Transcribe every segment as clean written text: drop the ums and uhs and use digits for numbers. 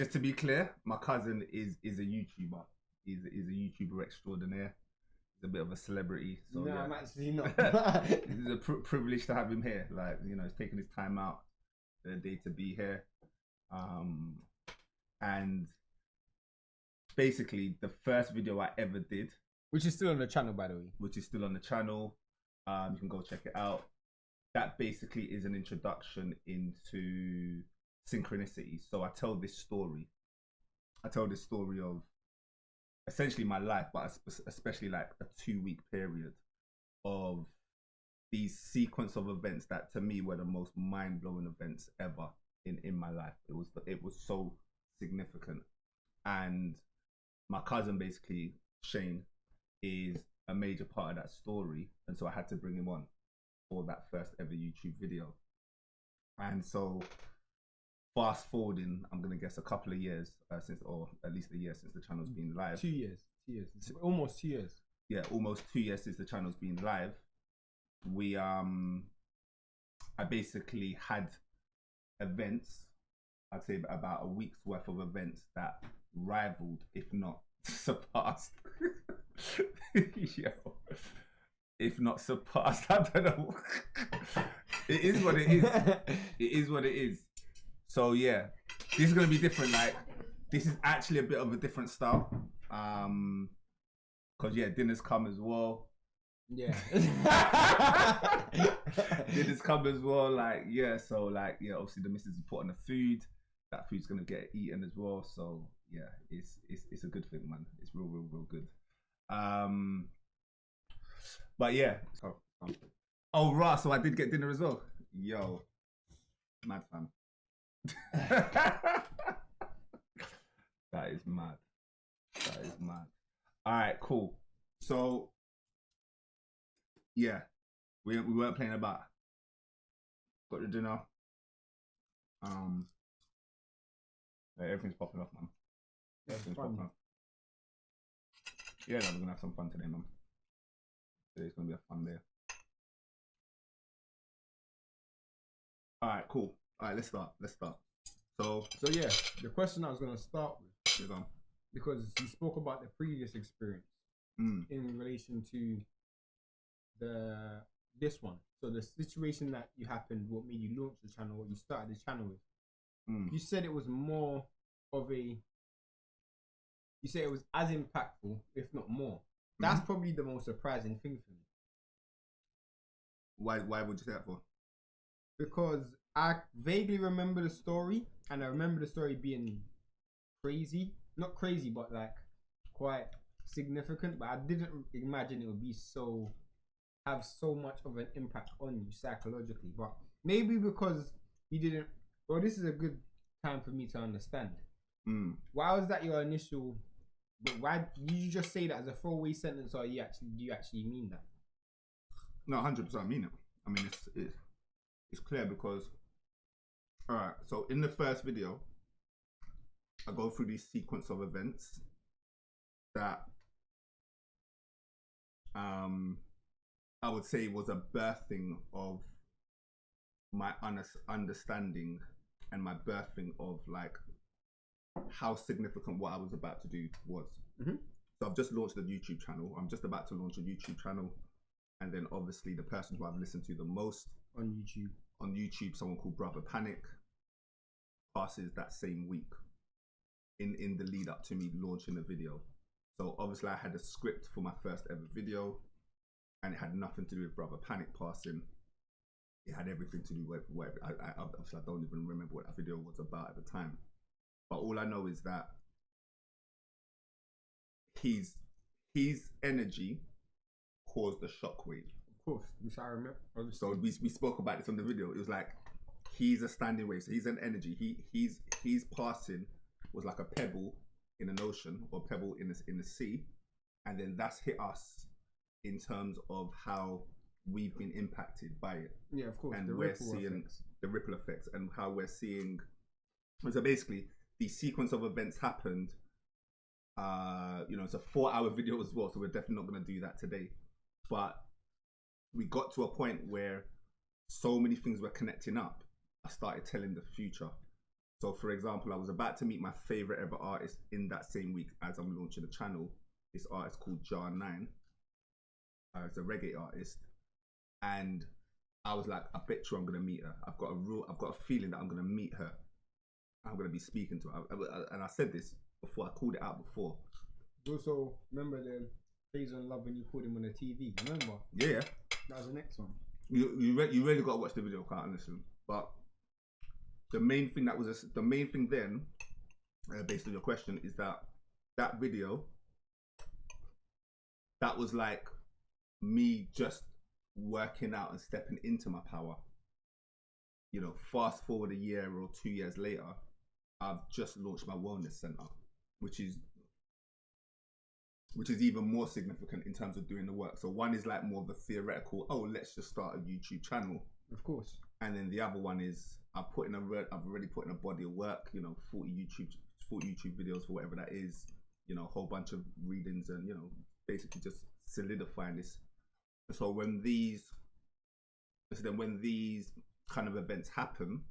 Just to be clear, my cousin is a YouTuber. He's a YouTuber extraordinaire. He's a bit of a celebrity. So no, yeah. I'm actually not. It's a privilege to have him here. Like, you know, he's taking his time out the day to be here. And basically the first video I ever did, Which is still on the channel, by the way. which is still on the channel, you can go check it out. That basically is an introduction into synchronicity. So I tell this story of essentially my life, but especially like a 2-week period of these sequence of events that to me were the most mind-blowing events ever in my life. It was so significant. And my cousin, basically Shane, is a major part of that story, and so I had to bring him on for that first ever YouTube video. And so fast forwarding, I'm gonna guess a couple of years since, or at least a year since the channel's been live. 2 years. 2 years. Almost 2 years. Yeah, almost 2 years since the channel's been live. We I basically had events, I'd say about a week's worth of events that rivaled, if not surpassed. Yo, if not surpassed, I don't know. It is what it is. It is what it is. So yeah, this is gonna be different. Like, this is actually a bit of a different style. Cause yeah, dinner's come as well. Yeah. Dinner's come as well. Like, yeah, so like, yeah, obviously the missus is put on the food. That food's gonna get eaten as well. So yeah, it's a good thing, man. It's real good. But yeah. Oh, right. So I did get dinner as well. Yo, mad fam. That is mad. That is mad. All right, cool. So yeah, we weren't playing about. Got the dinner. Everything's popping off, man. Everything's popping off. Yeah, no, we're gonna have some fun today, man. Today's gonna be a fun day. All right, cool. All right, let's start. So yeah, the question I was gonna start with, you go. because you spoke about the previous experience in relation to this one. So the situation that you happened, what made you launch the channel, what you started the channel with. You said it was more of a. You said it was as impactful, if not more. That's probably the most surprising thing for me. Why would you say that for? Because I vaguely remember the story, and I remember the story being crazy. Not crazy, but like quite significant. But I didn't imagine it would be have so much of an impact on you psychologically. But maybe because you didn't. Well, this is a good time for me to understand. Why was that your initial? Why did you just say that as a throwaway sentence, or do you actually mean that? No, 100% I mean it. I mean it's clear because, all right. So in the first video, I go through this sequence of events that I would say was a birthing of my understanding and my birthing of like how significant what I was about to do was. So I've just launched a YouTube channel. I'm just about to launch a YouTube channel, and then obviously the person who I've listened to the most on YouTube, someone called Brother Panic, passes that same week in the lead up to me launching the video. So obviously I had a script for my first ever video, and it had nothing to do with Brother Panic passing. It had everything to do with whatever. Obviously I don't even remember what that video was about at the time. But all I know is that his energy caused a shockwave. Of course, which I remember. So we spoke about this on the video. It was like he's a standing wave. So he's an energy. He's passing was like a pebble in an ocean or a pebble in the sea, and then that's hit us in terms of how we've been impacted by it. Yeah, of course. And we're seeing the ripple effects and how we're seeing. So basically, the sequence of events happened. It's a 4-hour video as well, so we're definitely not going to do that today. But we got to a point where so many things were connecting up. I started telling the future. So, for example, I was about to meet my favorite ever artist in that same week as I'm launching the channel. This artist called Jar9. It's a reggae artist, and I was like, I bet you I'm gonna meet her. I've got a feeling that I'm gonna meet her. I'm gonna be speaking to her, and I said this before. I called it out before. Also, remember the Phase on Love when you called him on the TV? Remember? Yeah. That was the next one. You really got to watch the video, can't listen. But the main thing then, based on your question, is that video, that was like me just working out and stepping into my power. You know, fast forward a year or 2 years later, I've just launched my wellness center, which is even more significant in terms of doing the work. So one is like more of a theoretical, oh, let's just start a YouTube channel. Of course. And then the other one is I've already put in a body of work, you know, 40 YouTube videos for whatever that is, you know, a whole bunch of readings and, you know, basically just solidifying this. So when these kind of events happen,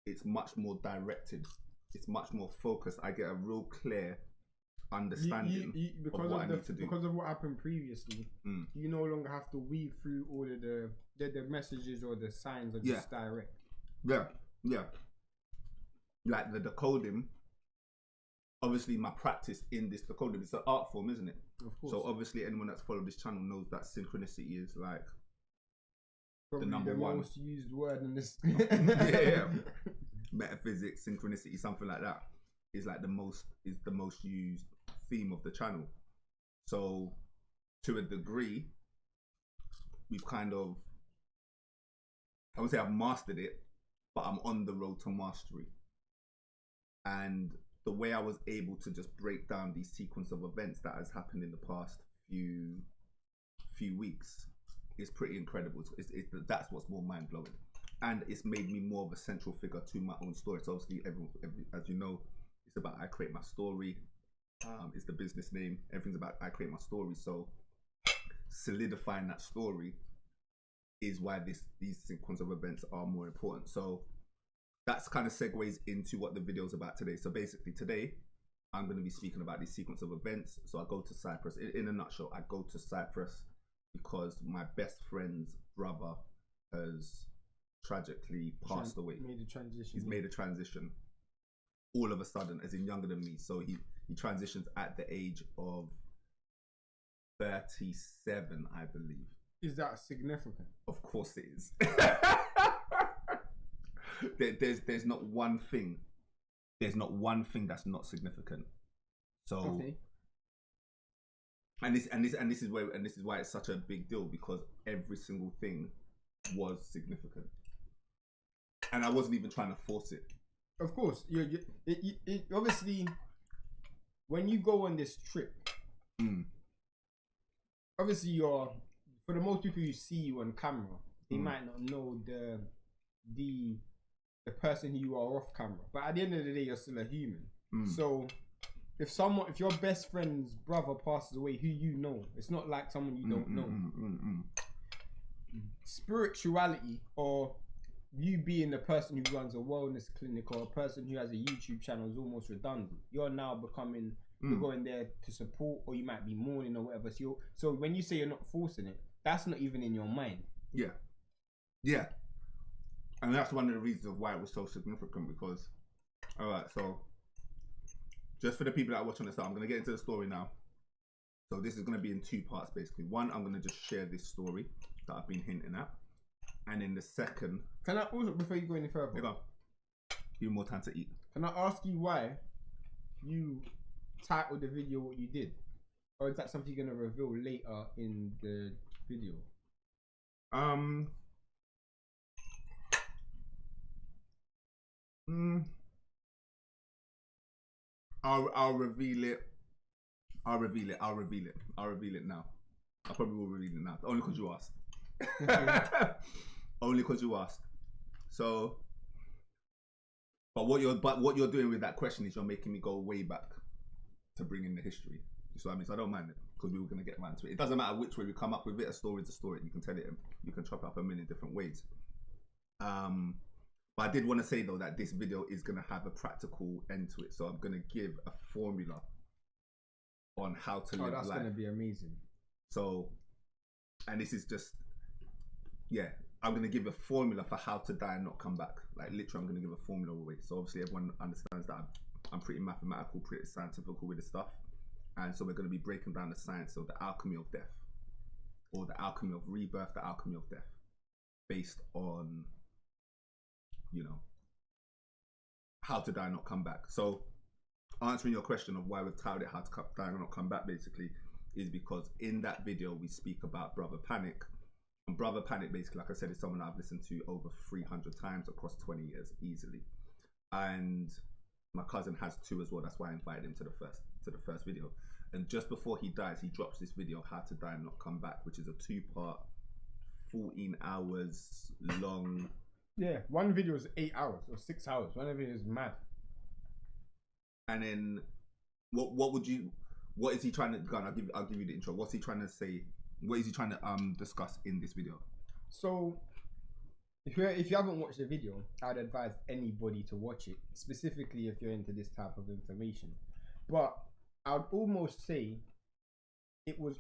it's much more directed. It's much more focused. I get a real clear understanding of what I need to do. Because of what happened previously, you no longer have to weave through all of the messages or the signs of just direct. Yeah. Like the decoding, obviously my practice in this decoding, it's an art form, isn't it? Of course. So obviously anyone that's followed this channel knows that synchronicity is like probably the number one. Most used word in this. yeah. Metaphysics, synchronicity, something like that is like the most used theme of the channel. So to a degree, we've kind of, I wouldn't say I've mastered it, but I'm on the road to mastery. And the way I was able to just break down these sequence of events that has happened in the past few weeks is pretty incredible. That's what's more mind blowing, and it's made me more of a central figure to my own story. So obviously, as you know, it's about I create my story. It's the business name. Everything's about I create my story. So solidifying that story is why these sequence of events are more important. So that's kind of segues into what the video is about today. So basically today, I'm going to be speaking about this sequence of events. So I go to Cyprus. In a nutshell, I go to Cyprus because my best friend's brother has tragically passed away. He's made a transition all of a sudden, as in younger than me. So he transitions at the age of 37, I believe. Is that significant? Of course it is. There's not one thing. There's not one thing that's not significant. So, okay. and this is why it's such a big deal, because every single thing was significant, and I wasn't even trying to force it. Of course, it obviously when you go on this trip, obviously you're, for the most people who see you on camera, they might not know the person who you are off camera, but at the end of the day, you're still a human. So if your best friend's brother passes away, who you know, it's not like someone you don't know. Spirituality, or you being the person who runs a wellness clinic or a person who has a YouTube channel, is almost redundant. You're now becoming, you're going there to support, or you might be mourning or whatever. So when you say you're not forcing it, that's not even in your mind. Yeah. And that's one of the reasons of why it was so significant, because, all right, so just for the people that are watching this out, I'm going to get into the story now. So this is going to be in two parts, basically. One, I'm going to just share this story that I've been hinting at. And in the second... Can I also, before you go any further... Give you more time to eat. Can I ask you why you titled the video what you did? Or is that something you're going to reveal later in the video? I'll reveal it. I'll reveal it now. I probably will reveal it now. Only because you asked. Only because you asked. So, but what you're doing with that question is you're making me go way back to bring in the history. So I mean, so I don't mind it, because we were gonna get around to it. It doesn't matter which way we come up with it. A story is a story. You can tell it. You can chop it up a million different ways. But I did want to say though that this video is going to have a practical end to it. So I'm going to give a formula on how to live that's life. going to be amazing. So, and this is just, yeah, I'm going to give a formula for how to die and not come back. Like literally, I'm going to give a formula away. So obviously everyone understands that I'm pretty mathematical, pretty scientific with this stuff. And so we're going to be breaking down the science of the alchemy of death, or the alchemy of rebirth, the alchemy of death, based on, you know, how to die and not come back. So answering your question of why we've titled it How to Die and Not Come Back, basically, is because in that video we speak about Brother Panic. And Brother Panic, basically, like I said, is someone I've listened to over 300 times across 20 years easily. And my cousin has too as well. That's why I invited him to the first video. And just before he dies, he drops this video, How to Die and Not Come Back, which is a 2-part, 14 hours long. Yeah, one video is 8 hours or 6 hours. One video is mad. And then, what is he trying to? Go on, I'll give you the intro. What's he trying to say? What is he trying to discuss in this video? So, if you haven't watched the video, I'd advise anybody to watch it, specifically if you're into this type of information. But I would almost say it was,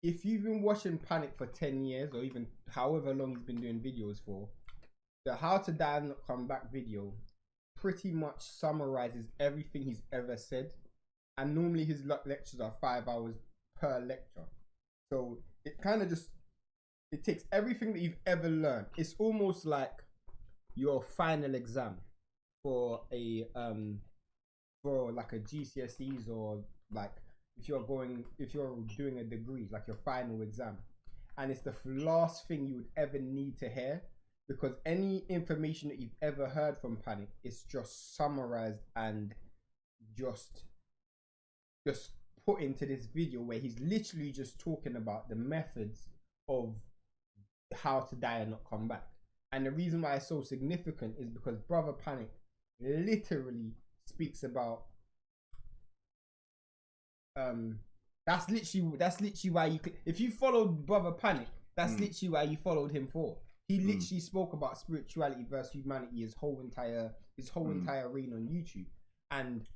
if you've been watching Panic for 10 years or even however long he's been doing videos for, the How to Die and Not Come Back video pretty much summarizes everything he's ever said. And normally his lectures are 5 hours per lecture. So it kind of just, it takes everything that you've ever learned. It's almost like your final exam for a GCSEs, or like if you're doing a degree, like your final exam. And it's the last thing you would ever need to hear, because any information that you've ever heard from Panic is just summarized and just put into this video, where he's literally just talking about the methods of how to die and not come back. And the reason why it's so significant is because Brother Panic literally speaks about that's literally why you could, if you followed Brother Panic, that's literally why you followed him for. He literally spoke about spirituality versus humanity his whole entire reign on YouTube, and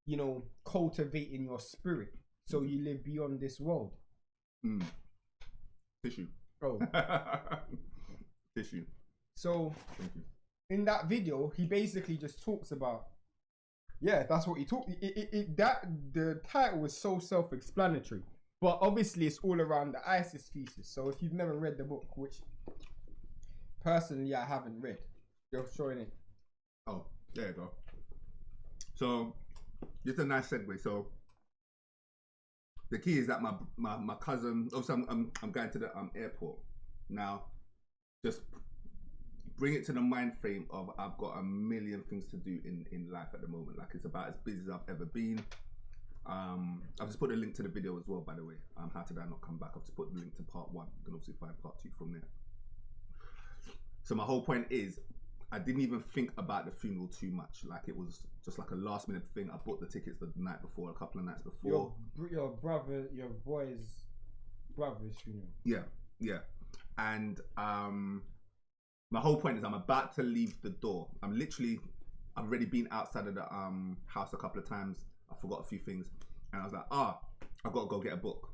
you know, cultivating your spirit so you live beyond this world. Tissue. Oh. Tissue. So in that video, he basically just talks about, yeah, that's what he talked. The title was so self-explanatory, but obviously it's all around the ISIS thesis. So if you've never read the book, which personally I haven't read, you're showing it. Oh, there you go. So just a nice segue. So the key is that my cousin, obviously I'm going to the airport now. Just bring it to the mind frame of I've got a million things to do in life at the moment. Like, it's about as busy as I've ever been. I've just put a link to the video as well, by the way. How to Die and Not Come Back. I've just put the link to part 1. You can obviously find part 2 from there. So my whole point is, I didn't even think about the funeral too much. Like, it was just like a last minute thing. I bought the tickets the night before, a couple of nights before. Your boy's brother's funeral. Yeah. And my whole point is, I'm about to leave the door. I've already been outside of the house a couple of times. I forgot a few things, and I was like, I've got to go get a book.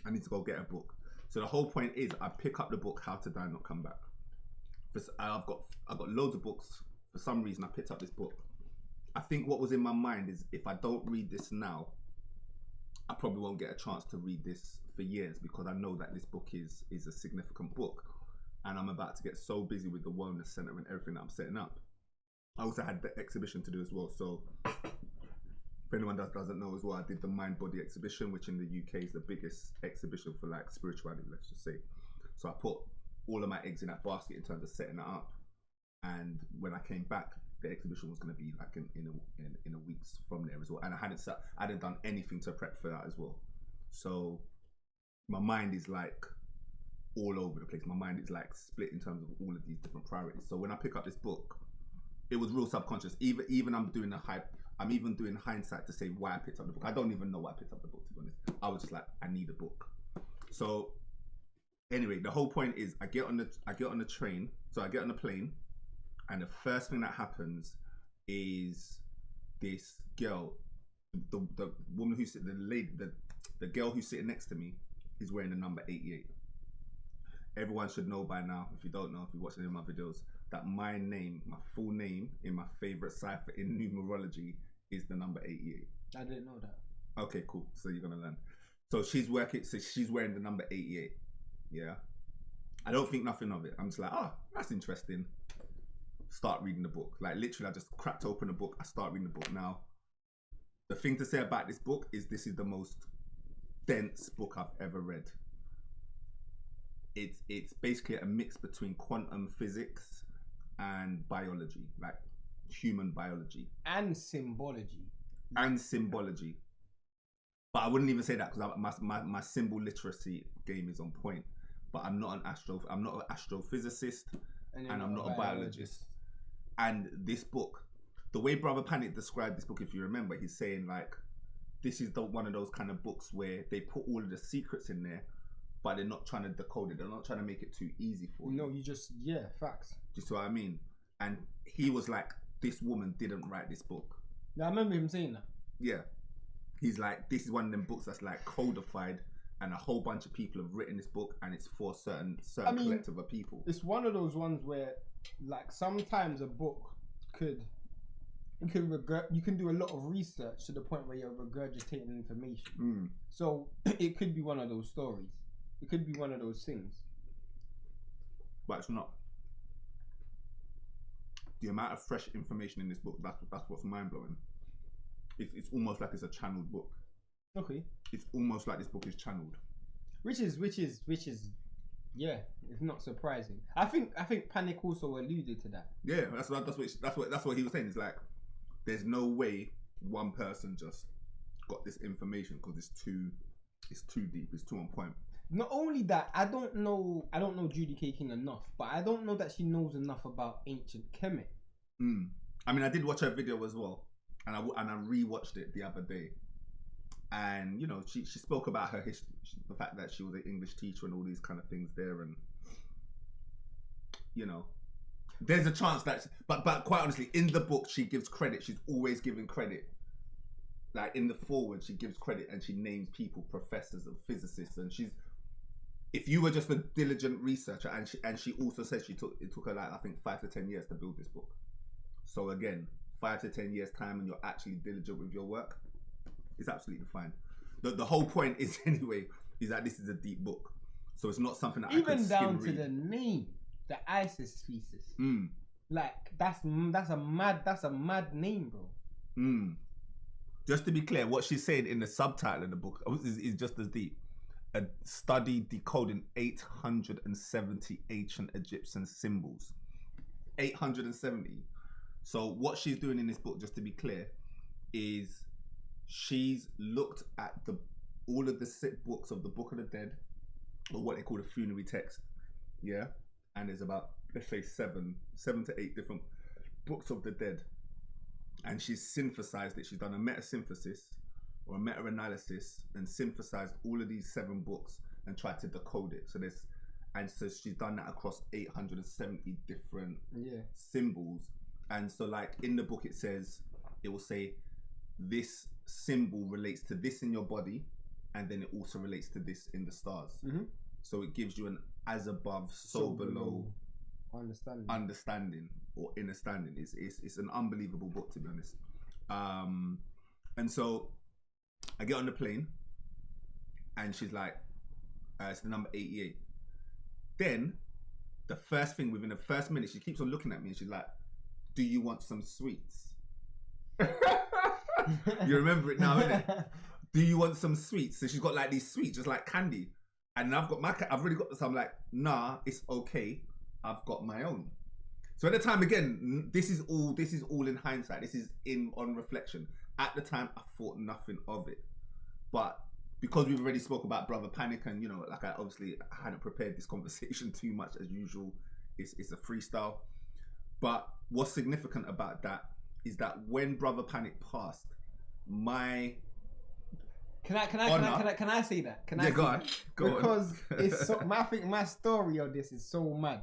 I need to go get a book. So the whole point is, I pick up the book How to Die and Not Come Back. I've got loads of books. For some reason, I picked up this book. I think what was in my mind is, if I don't read this now, I probably won't get a chance to read this for years, because I know that this book is a significant book, and I'm about to get so busy with the wellness center and everything that I'm setting up. I also had the exhibition to do as well. So if anyone doesn't know as well, I did the Mind Body exhibition, which in the UK is the biggest exhibition for like spirituality, let's just say. So I put all of my eggs in that basket in terms of setting it up, and when I came back, the exhibition was going to be like in a week's from there as well, and I hadn't done anything to prep for that as well. So my mind is like all over the place. My mind is like split in terms of all of these different priorities. So when I pick up this book, it was real subconscious. Even I'm even doing hindsight to say why I picked up the book. I don't even know why I picked up the book, to be honest. I was just like, I need a book. So anyway, the whole point is, I get on the train. So I get on the plane. And the first thing that happens is this girl, the woman who's the girl who's sitting next to me is wearing the number 88. Everyone should know by now, if you don't know, if you watch any of my videos, that my name, my full name in my favorite cipher in numerology is the number 88. I didn't know that. Okay, cool. So you're gonna learn. So she's wearing the number 88. Yeah. I don't think nothing of it. I'm just like, oh, that's interesting. Start reading the book. Like literally, I just cracked open the book. I start reading the book. Now, the thing to say about this book is this is the most dense book I've ever read. It's basically a mix between quantum physics and biology, like human biology. And symbology. But I wouldn't even say that because my symbol literacy game is on point. But I'm not an astrophysicist and I'm not a biologist. And this book, the way Brother Panic described this book, if you remember, he's saying like, this is one of those kind of books where they put all of the secrets in there, but they're not trying to decode it. They're not trying to make it too easy for you. No, you just, facts. Do you see what I mean? And he was like, this woman didn't write this book. Yeah, I remember him saying that. Yeah. He's like, this is one of them books that's like codified and a whole bunch of people have written this book and it's for certain collective of people. It's one of those ones where like sometimes a book you can do a lot of research to the point where you're regurgitating information. So it could be one of those stories. It could be one of those things. But it's not. The amount of fresh information in this book, that's what's mind-blowing. It's almost like it's a channeled book. Okay. It's almost like this book is channeled. Which is yeah, it's not surprising. I think Panic also alluded to that. Yeah, that's what he was saying. It's like there's no way one person just got this information because it's too deep, it's too on point. Not only that, I don't know Judy K. King enough, but I don't know that she knows enough about ancient Kemet. I mean, I did watch her video as well, and I rewatched it the other day. And you know, she spoke about her history, the fact that she was an English teacher and all these kind of things there, and you know, there's a chance that, but quite honestly, in the book she gives credit. She's always giving credit. Like in the foreword, she gives credit and she names people, professors and physicists, and if you were just a diligent researcher, and she also said it took her like I think 5 to 10 years to build this book. So again, 5 to 10 years time, and you're actually diligent with your work. It's absolutely fine. The whole point is anyway is that this is a deep book, so it's not something that even I could down skim to read. The name, the ISIS thesis. Like that's a mad name, bro. Just to be clear, what she's saying in the subtitle of the book is just as deep. A study decoding 870 ancient Egyptian symbols. 870. So what she's doing in this book, just to be clear, is she's looked at all of the books of the Book of the Dead, or what they call the funerary text, yeah. And there's about, let's say, seven to eight different books of the dead, and she's synthesized it. She's done a metasynthesis or a meta-analysis and synthesized all of these 7 books and tried to decode it. So she's done that across 870 different symbols. And so, like in the book, it will say this symbol relates to this in your body, and then it also relates to this in the stars. So it gives you an as above, so below understanding or understanding. It's an unbelievable book, to be honest. And so I get on the plane, and she's like, it's the number 88. Then the first thing, within the first minute, she keeps on looking at me and she's like, do you want some sweets? You remember it now, innit? Do you want some sweets? So she's got like these sweets, just like candy. And I've already got this. I'm like, nah, it's okay. I've got my own. So at the time, again, this is all in hindsight. This is on reflection. At the time, I thought nothing of it. But because we've already spoke about Brother Panic, and you know, like I hadn't prepared this conversation too much as usual. It's a freestyle. But what's significant about that is that when Brother Panic passed, Can I say that? Go on. Because it's so. I think my story of this is so mad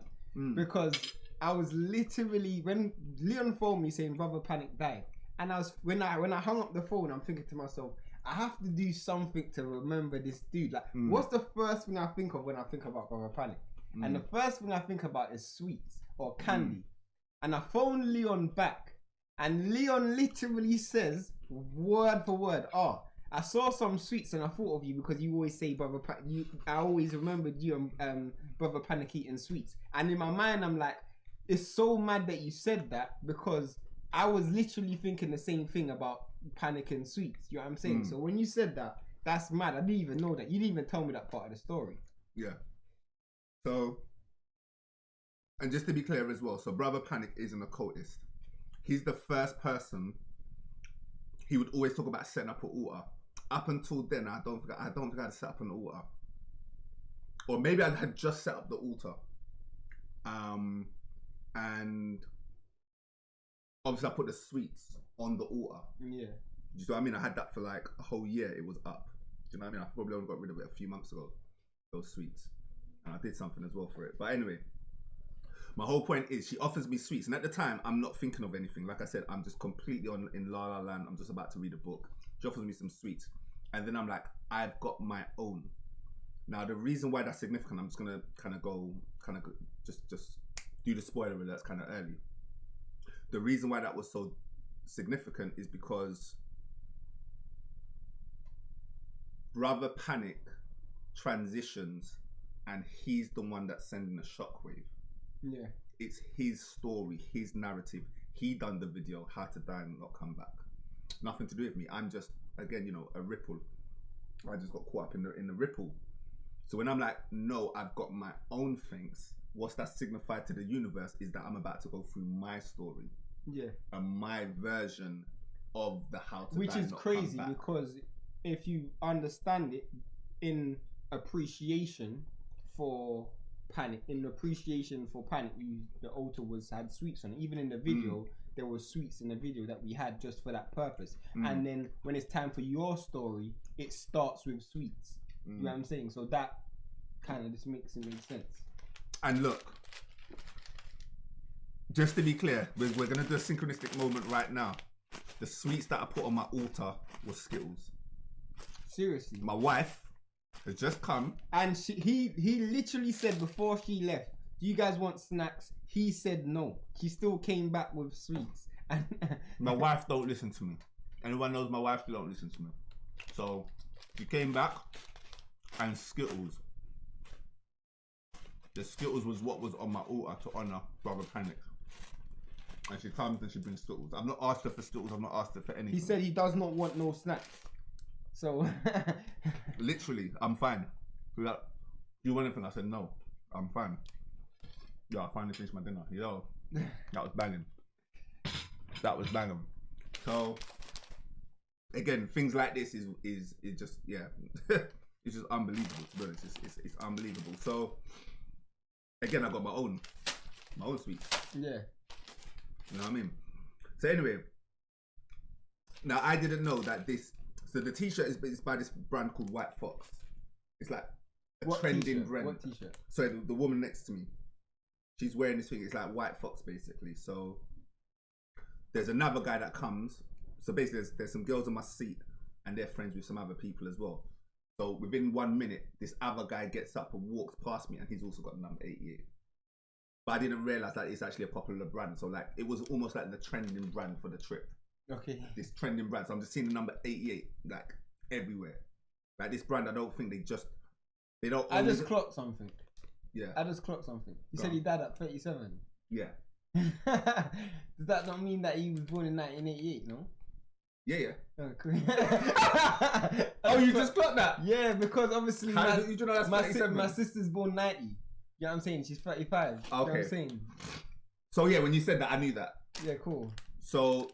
because I was literally when Leon phoned me saying Brother Panic died, and I was when I hung up the phone, I'm thinking to myself, I have to do something to remember this dude. Like, what's the first thing I think of when I think about Brother Panic? And the first thing I think about is sweets or candy. And I phoned Leon back, and Leon literally says word for word, "Oh, I saw some sweets and I thought of you because you always say Brother Panic. I always remembered you and Brother Panic eating sweets." And in my mind, I'm like, it's so mad that you said that because I was literally thinking the same thing about Panic and sweets. You know what I'm saying? So when you said that, that's mad. I didn't even know that. You didn't even tell me that part of the story. Yeah. So, and just to be clear as well, so Brother Panic is an occultist. He's the first person. He would always talk about setting up an altar. Up until then, I don't think I had set up an altar, or maybe I had just set up the altar. And obviously I put the sweets on the altar. Yeah. You know what I mean? I had that for like a whole year. It was up. Do you know what I mean? I probably only got rid of it a few months ago. Those sweets, and I did something as well for it. But anyway, my whole point is she offers me sweets, and at the time I'm not thinking of anything. Like I said, I'm just completely in La La Land. I'm just about to read a book. She offers me some sweets, and then I'm like, I've got my own. Now the reason why that's significant, I'm just gonna just do the spoiler alerts kind of early. The reason why that was so significant is because Brother Panic transitions, and he's the one that's sending a shockwave. Yeah. It's his story, his narrative. He done the video, How to Die and Not Come Back. Nothing to do with me. I'm just, again, a ripple. I just got caught up in the ripple. So when I'm like, no, I've got my own things, what's that signified to the universe is that I'm about to go through my story. Yeah. And my version of the How to Which Die is and Not crazy Come Back. because if you understand it in appreciation for Panic, the altar had sweets on it. Even in the video, there were sweets in the video that we had just for that purpose. And then when it's time for your story, it starts with sweets. You know what I'm saying? So that kind of just makes sense. And look, just to be clear, we're going to do a synchronistic moment right now. The sweets that I put on my altar were Skittles. Seriously. My wife has just come. And he literally said before she left, do you guys want snacks? He said no. She still came back with sweets. And my wife don't listen to me. Anyone knows my wife, she don't listen to me. So she came back and Skittles. The Skittles was what was on my altar to honour Brother Panic. And she comes and she brings Skittles. I've not asked her for Skittles, I've not asked her for anything. He said he does not want no snacks. So literally, I'm fine. So like, do you want anything? I said no, I'm fine. Yo, I finally finished my dinner. Yo, that was banging. That was banging. So again, things like this is just it's just unbelievable to be honest. It's unbelievable. So again, I got my own sweets. Yeah. You know what I mean? So anyway, now I didn't know that this. So the t-shirt is by this brand called White Fox. It's like a trending brand. What t-shirt? So the woman next to me, she's wearing this thing. It's like White Fox basically. So there's another guy that comes. So basically there's some girls on my seat and they're friends with some other people as well. So within 1 minute, this other guy gets up and walks past me and he's also got number 88. But I didn't realize that it's actually a popular brand. So like it was almost like the trending brand for the trip. Okay. This trending brand. So I'm just seeing the number 88 like everywhere. Like this brand, I don't think they don't. I just clocked something. Yeah. I just clocked something. You said he died at 37. Yeah. Does that not mean that he was born in 1988? No. Yeah. Oh, cool. Oh, you just clocked that? Yeah, because obviously you know that's 37? My sister's born 90. You know what I'm saying? She's 35. Okay. You know what I'm saying? So yeah, when you said that, I knew that. Yeah, cool. So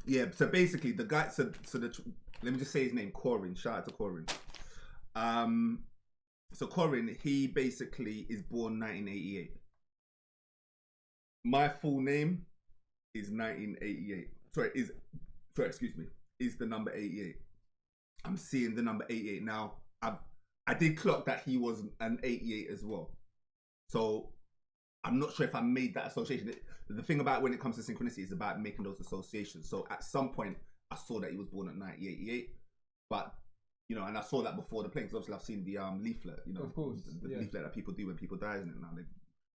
yeah, so basically the guy, let me just say his name, Corin. Shout out to Corin. So Corin, he basically is born 1988. My full name is 1988. Excuse me, is the number 88. I'm seeing the number 88 now. I did clock that he was an 88 as well. So I'm not sure if I made that association. The thing about when it comes to synchronicity is about making those associations. So at some point, I saw that he was born at 1988, but you know, and I saw that before the plane. Because obviously, I've seen the leaflet. You know, Of course, the yeah. leaflet that people do when people die, isn't it? Now,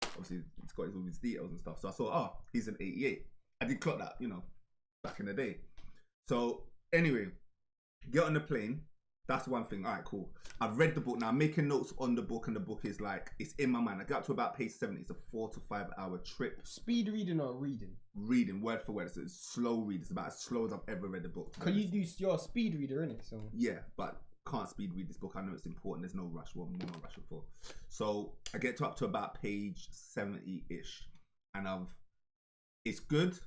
obviously, it's got all his details and stuff. So I saw, oh, he's an 88. I did clock that, you know, back in the day. So anyway, get on the plane. That's one thing. All right, cool. I've read the book. Now I'm making notes on the book, and the book is like, it's in my mind. I got up to about page 70. It's a 4 to 5 hour trip. Speed reading or reading? Reading, word for word. It's a slow read. It's about as slow as I've ever read a book. Cause you're a speed reader, innit? So yeah, but can't speed read this book. I know it's important. There's no rush. One more rush for. So I get up to about page 70-ish, and it's good.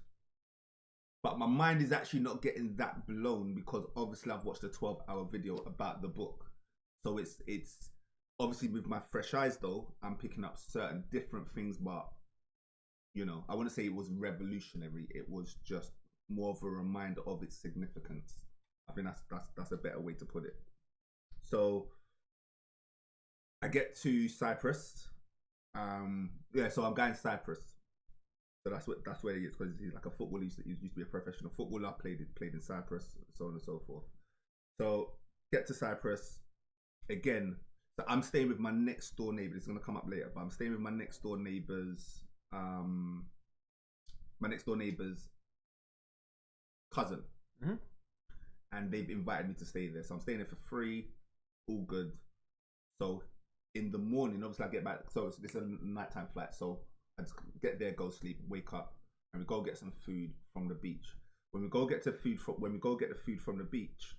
But my mind is actually not getting that blown because obviously I've watched a 12-hour video about the book. So it's obviously with my fresh eyes though, I'm picking up certain different things, but you know, I wouldn't say it was revolutionary. It was just more of a reminder of its significance. I think that's a better way to put it. So I get to Cyprus. Yeah, so I'm going to Cyprus. So that's where he is, because he's like a footballer. He used to be a professional footballer. Played in Cyprus, so on and so forth. So get to Cyprus again. So I'm staying with my next door neighbor. It's gonna come up later, but I'm staying with my next door neighbor's cousin, and they've invited me to stay there. So I'm staying there for free, all good. So in the morning, obviously I get back. So it's a nighttime flight. So I just get there, go sleep, wake up, and we go get some food from the beach. When we go get the food from the beach,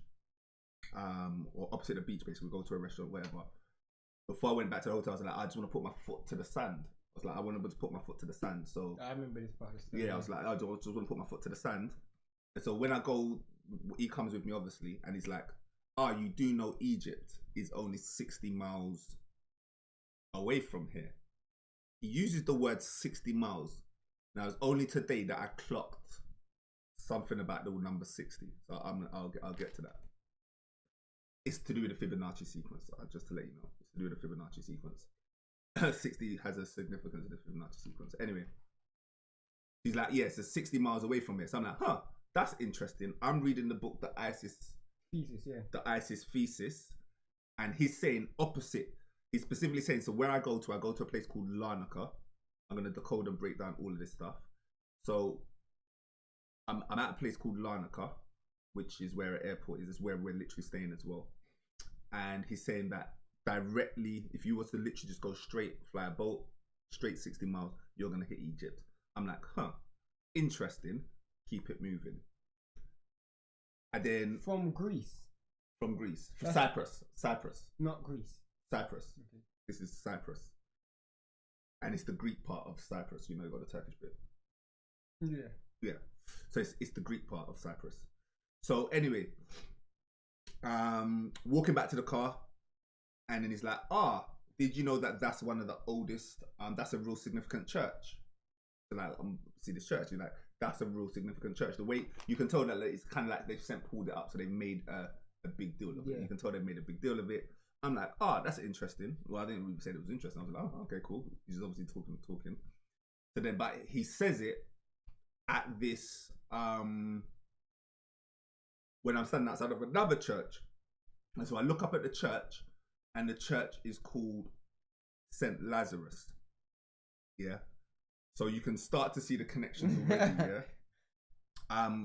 or opposite the beach, basically, we go to a restaurant, whatever. Before I went back to the hotel, I was like, I just want to put my foot to the sand. I was like, I want to put my foot to the sand. So I remember this part of the story. Yeah, I was like, I just want to put my foot to the sand. And so when I go, he comes with me, obviously, and he's like, you do know Egypt is only 60 miles away from here. He uses the word 60 miles. Now it's only today that I clocked something about the number 60. So I'll get to that. It's to do with the Fibonacci sequence. Just to let you know, it's to do with the Fibonacci sequence. 60 has a significance in the Fibonacci sequence. Anyway, he's like, yeah, it's 60 miles away from here. So I'm like, that's interesting. I'm reading the book, the Isis Thesis, and he's saying opposite. He's specifically saying, so where I go to a place called Larnaca. I'm going to decode and break down all of this stuff. So I'm at a place called Larnaca, which is where an airport is. It's where we're literally staying as well. And he's saying that directly, if you were to literally just go straight, fly a boat, straight 60 miles, you're going to hit Egypt. I'm like, interesting. Keep it moving. And then... From Greece? From Greece. Cyprus. Not Greece. Cyprus. Okay. This is Cyprus. And it's the Greek part of Cyprus. You know, you got the Turkish bit. Yeah. Yeah. So it's the Greek part of Cyprus. So anyway, walking back to the car, and then he's like, did you know that that's one of the oldest, that's a real significant church? So like, see this church, you're like, that's a real significant church. The way you can tell that it's kind of like they've pulled it up, so they've made a big deal of it. You can tell they made a big deal of it. I'm like, that's interesting. Well, I didn't really say it was interesting. I was like, okay, cool. He's obviously talking. So then, but he says it at this, when I'm standing outside of another church. And so I look up at the church, and the church is called St. Lazarus. Yeah. So you can start to see the connections already. Yeah.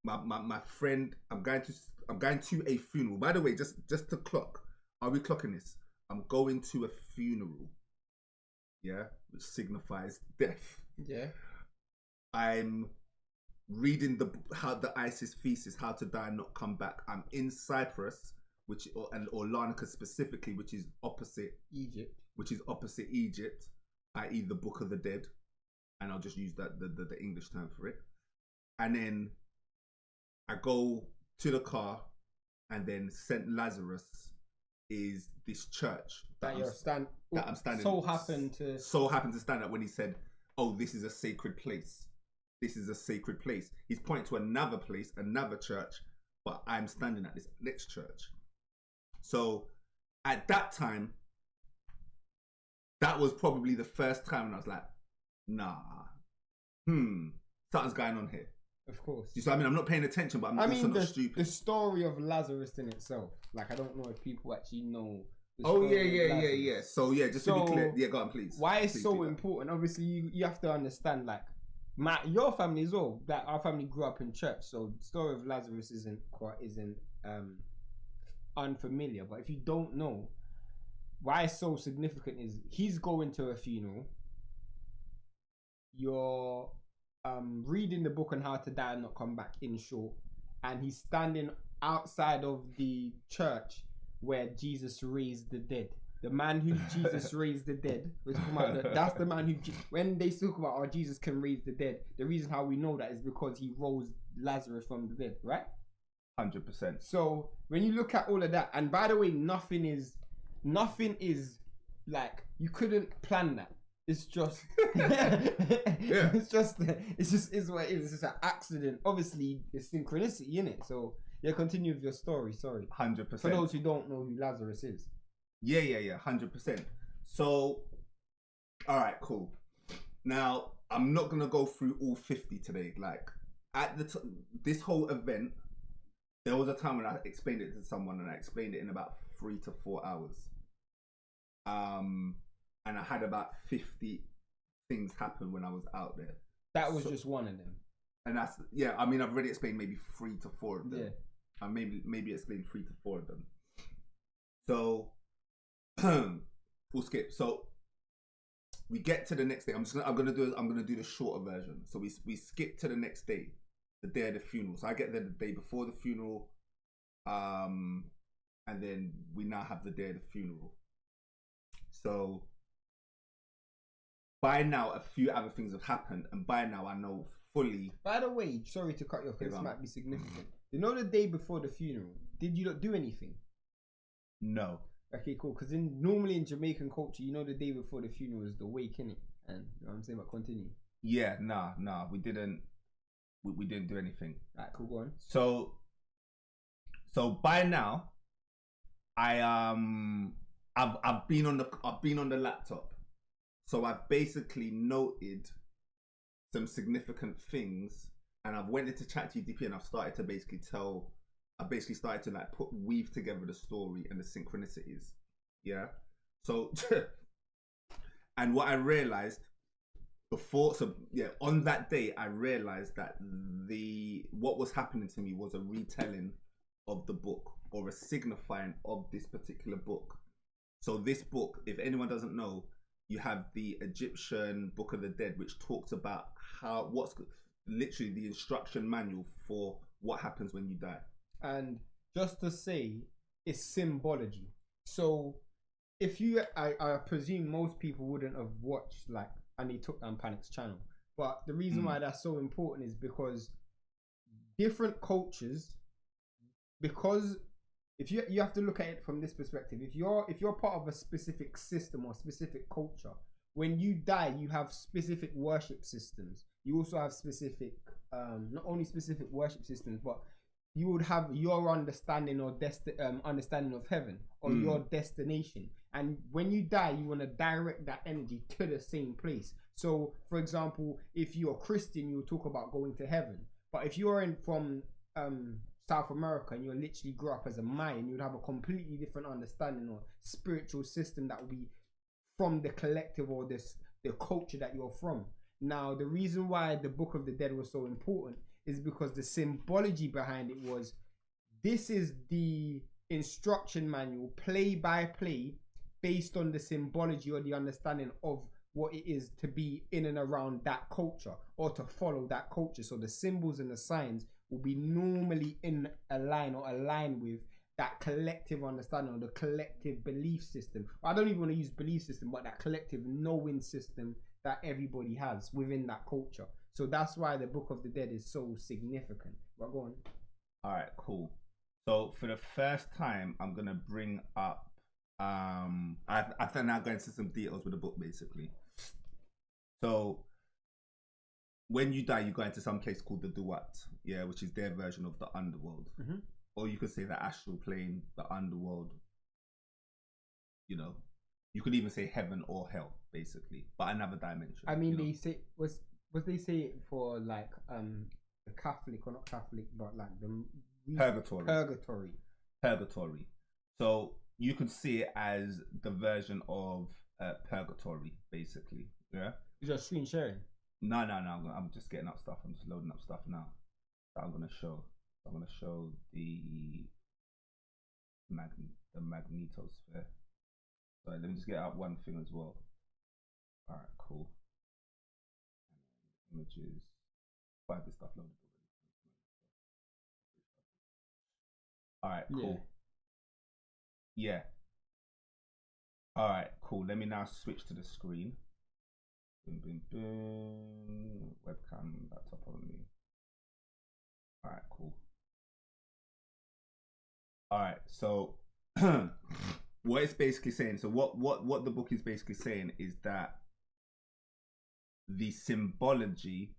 My friend, I'm going to a funeral. By the way, just to clock. Are we clocking this? I'm going to a funeral. Yeah, which signifies death. Yeah. I'm reading the Isis Thesis, How to Die and Not Come Back. I'm in Cyprus, or Larnaca specifically, which is opposite Egypt. i.e. the Book of the Dead, and I'll just use that the English term for it. And then I go to the car, and then St. Lazarus is this church that I'm standing. So happened to stand at when he said, this is a sacred place. This is a sacred place. He's pointing to another place, another church, but I'm standing at this next church. So at that time, that was probably the first time when I was like, nah, something's going on here. Of course. You see what I mean? I'm not paying attention, but I'm also not stupid. The story of Lazarus in itself. Like, I don't know if people actually know. Oh yeah. So yeah, just to be clear, yeah, go on, please. Why it's please so important? Obviously, you have to understand, like, your family as well. That our family grew up in church, so the story of Lazarus isn't unfamiliar. But if you don't know, why it's so significant is he's going to a funeral. You're reading the book on how to die and not come back, in short, and he's standing outside of the church where Jesus raised the dead. The man who Jesus raised the dead, that's the man who, when they talk about how Jesus can raise the dead, the reason how we know that is because he rose Lazarus from the dead, right? 100%. So when you look at all of that, and by the way, nothing is like, you couldn't plan that. It's just, it's just what it is. It's just an accident. Obviously, it's synchronicity, innit? So yeah, continue with your story. Sorry. 100%. For those who don't know who Lazarus is. Yeah. 100%. So, all right, cool. Now, I'm not gonna go through all 50 today. Like, at this whole event, there was a time when I explained it to someone, and I explained it in about 3 to 4 hours. And I had about 50 things happen when I was out there. That was just one of them. And that's, yeah, I mean, I've already explained maybe 3 to 4 of them. Yeah. I maybe explained 3 to 4 of them. So, we'll skip. So, we get to the next day. I'm gonna do the shorter version. So we skip to the next day, the day of the funeral. So I get there the day before the funeral, and then we now have the day of the funeral. So by now, a few other things have happened, and by now I know fully. By the way, sorry to cut you off, because this might be significant. You know, the day before the funeral, did you not do anything? No. Okay, cool. Because normally in Jamaican culture, you know, the day before the funeral is the wake, innit? And you know what I'm saying, but continue. Yeah, nah, we didn't. We didn't do anything. Right, cool. Go on. So by now, I've been on the laptop. So I've basically noted some significant things, and I've went into ChatGPT and I've started to basically started to like weave together the story and the synchronicities. Yeah. So, and what I realized on that day, I realized that what was happening to me was a retelling of the book, or a signifying of this particular book. So this book, if anyone doesn't know, you have the Egyptian Book of the Dead, which talks about what's literally the instruction manual for what happens when you die. And just to say, it's symbology. So if I presume most people wouldn't have watched like Annie Took Down Panic's channel, but the reason why that's so important is because different cultures, because if you have to look at it from this perspective, if you're part of a specific system or specific culture, when you die, you have specific worship systems. You also have specific, not only specific worship systems, but you would have your understanding or understanding of heaven or your destination. And when you die, you want to direct that energy to the same place. So, for example, if you're Christian, you talk about going to heaven. But if you're from South America and you literally grew up as a Mayan, you'd have a completely different understanding or spiritual system that would be from the collective or the culture that you're from. Now, the reason why the Book of the Dead was so important is because the symbology behind it was, this is the instruction manual, play by play, based on the symbology or the understanding of what it is to be in and around that culture or to follow that culture. So the symbols and the signs will be normally in a line or align with that collective understanding or the collective belief system. I don't even want to use belief system, but that collective knowing system that everybody has within that culture. So that's why the Book of the Dead is so significant. But go on. All right, cool. So for the first time, I'm gonna bring up. I think I'll go into some details with the book basically. So when you die, you go into some place called the Duat, yeah, which is their version of the underworld, or you could say the astral plane, the underworld. You know, You could even say heaven or hell, basically, but another dimension. I mean, you know? they say was they say it for like the Catholic, or not Catholic, but like the Purgatory. Purgatory. So you could see it as the version of purgatory, basically. Yeah. Is your screen sharing? No. I'm just getting up stuff. I'm just loading up stuff now. That I'm gonna show. I'm gonna show the magnetosphere. Sorry, let me just get out one thing as well. All right, cool. Images. I have this stuff loaded already. All right, cool. Yeah. All right, cool. Let me now switch to the screen. Boom, boom, boom. Webcam, laptop only. All right, cool. All right, so what it's basically saying. So what the book is basically saying is that the symbology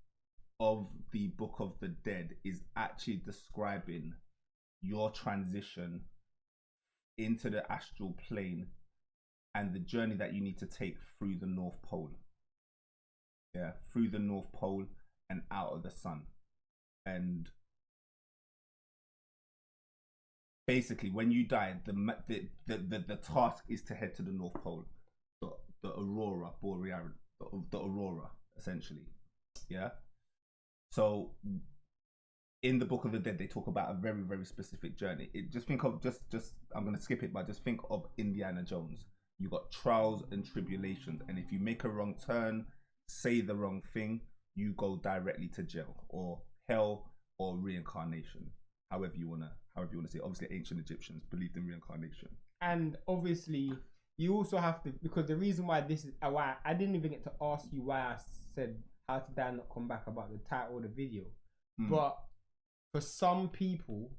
of the Book of the Dead is actually describing your transition into the astral plane and the journey that you need to take through the North Pole. Yeah, through the North Pole and out of the sun. And basically, when you die, the task is to head to the North Pole, the aurora boreal, the aurora, essentially. Yeah. So in the Book of the Dead, they talk about a very, very specific journey. Just think of just I'm gonna skip it, but just think of Indiana Jones. You got trials and tribulations, and if you make a wrong turn, say the wrong thing, you go directly to jail or hell or reincarnation. However you wanna say. Obviously, ancient Egyptians believed in reincarnation. And obviously, you also have to, because the reason why this is why I didn't even get to ask you why I said How to Die Not Come Back about the title of the video, but for some people,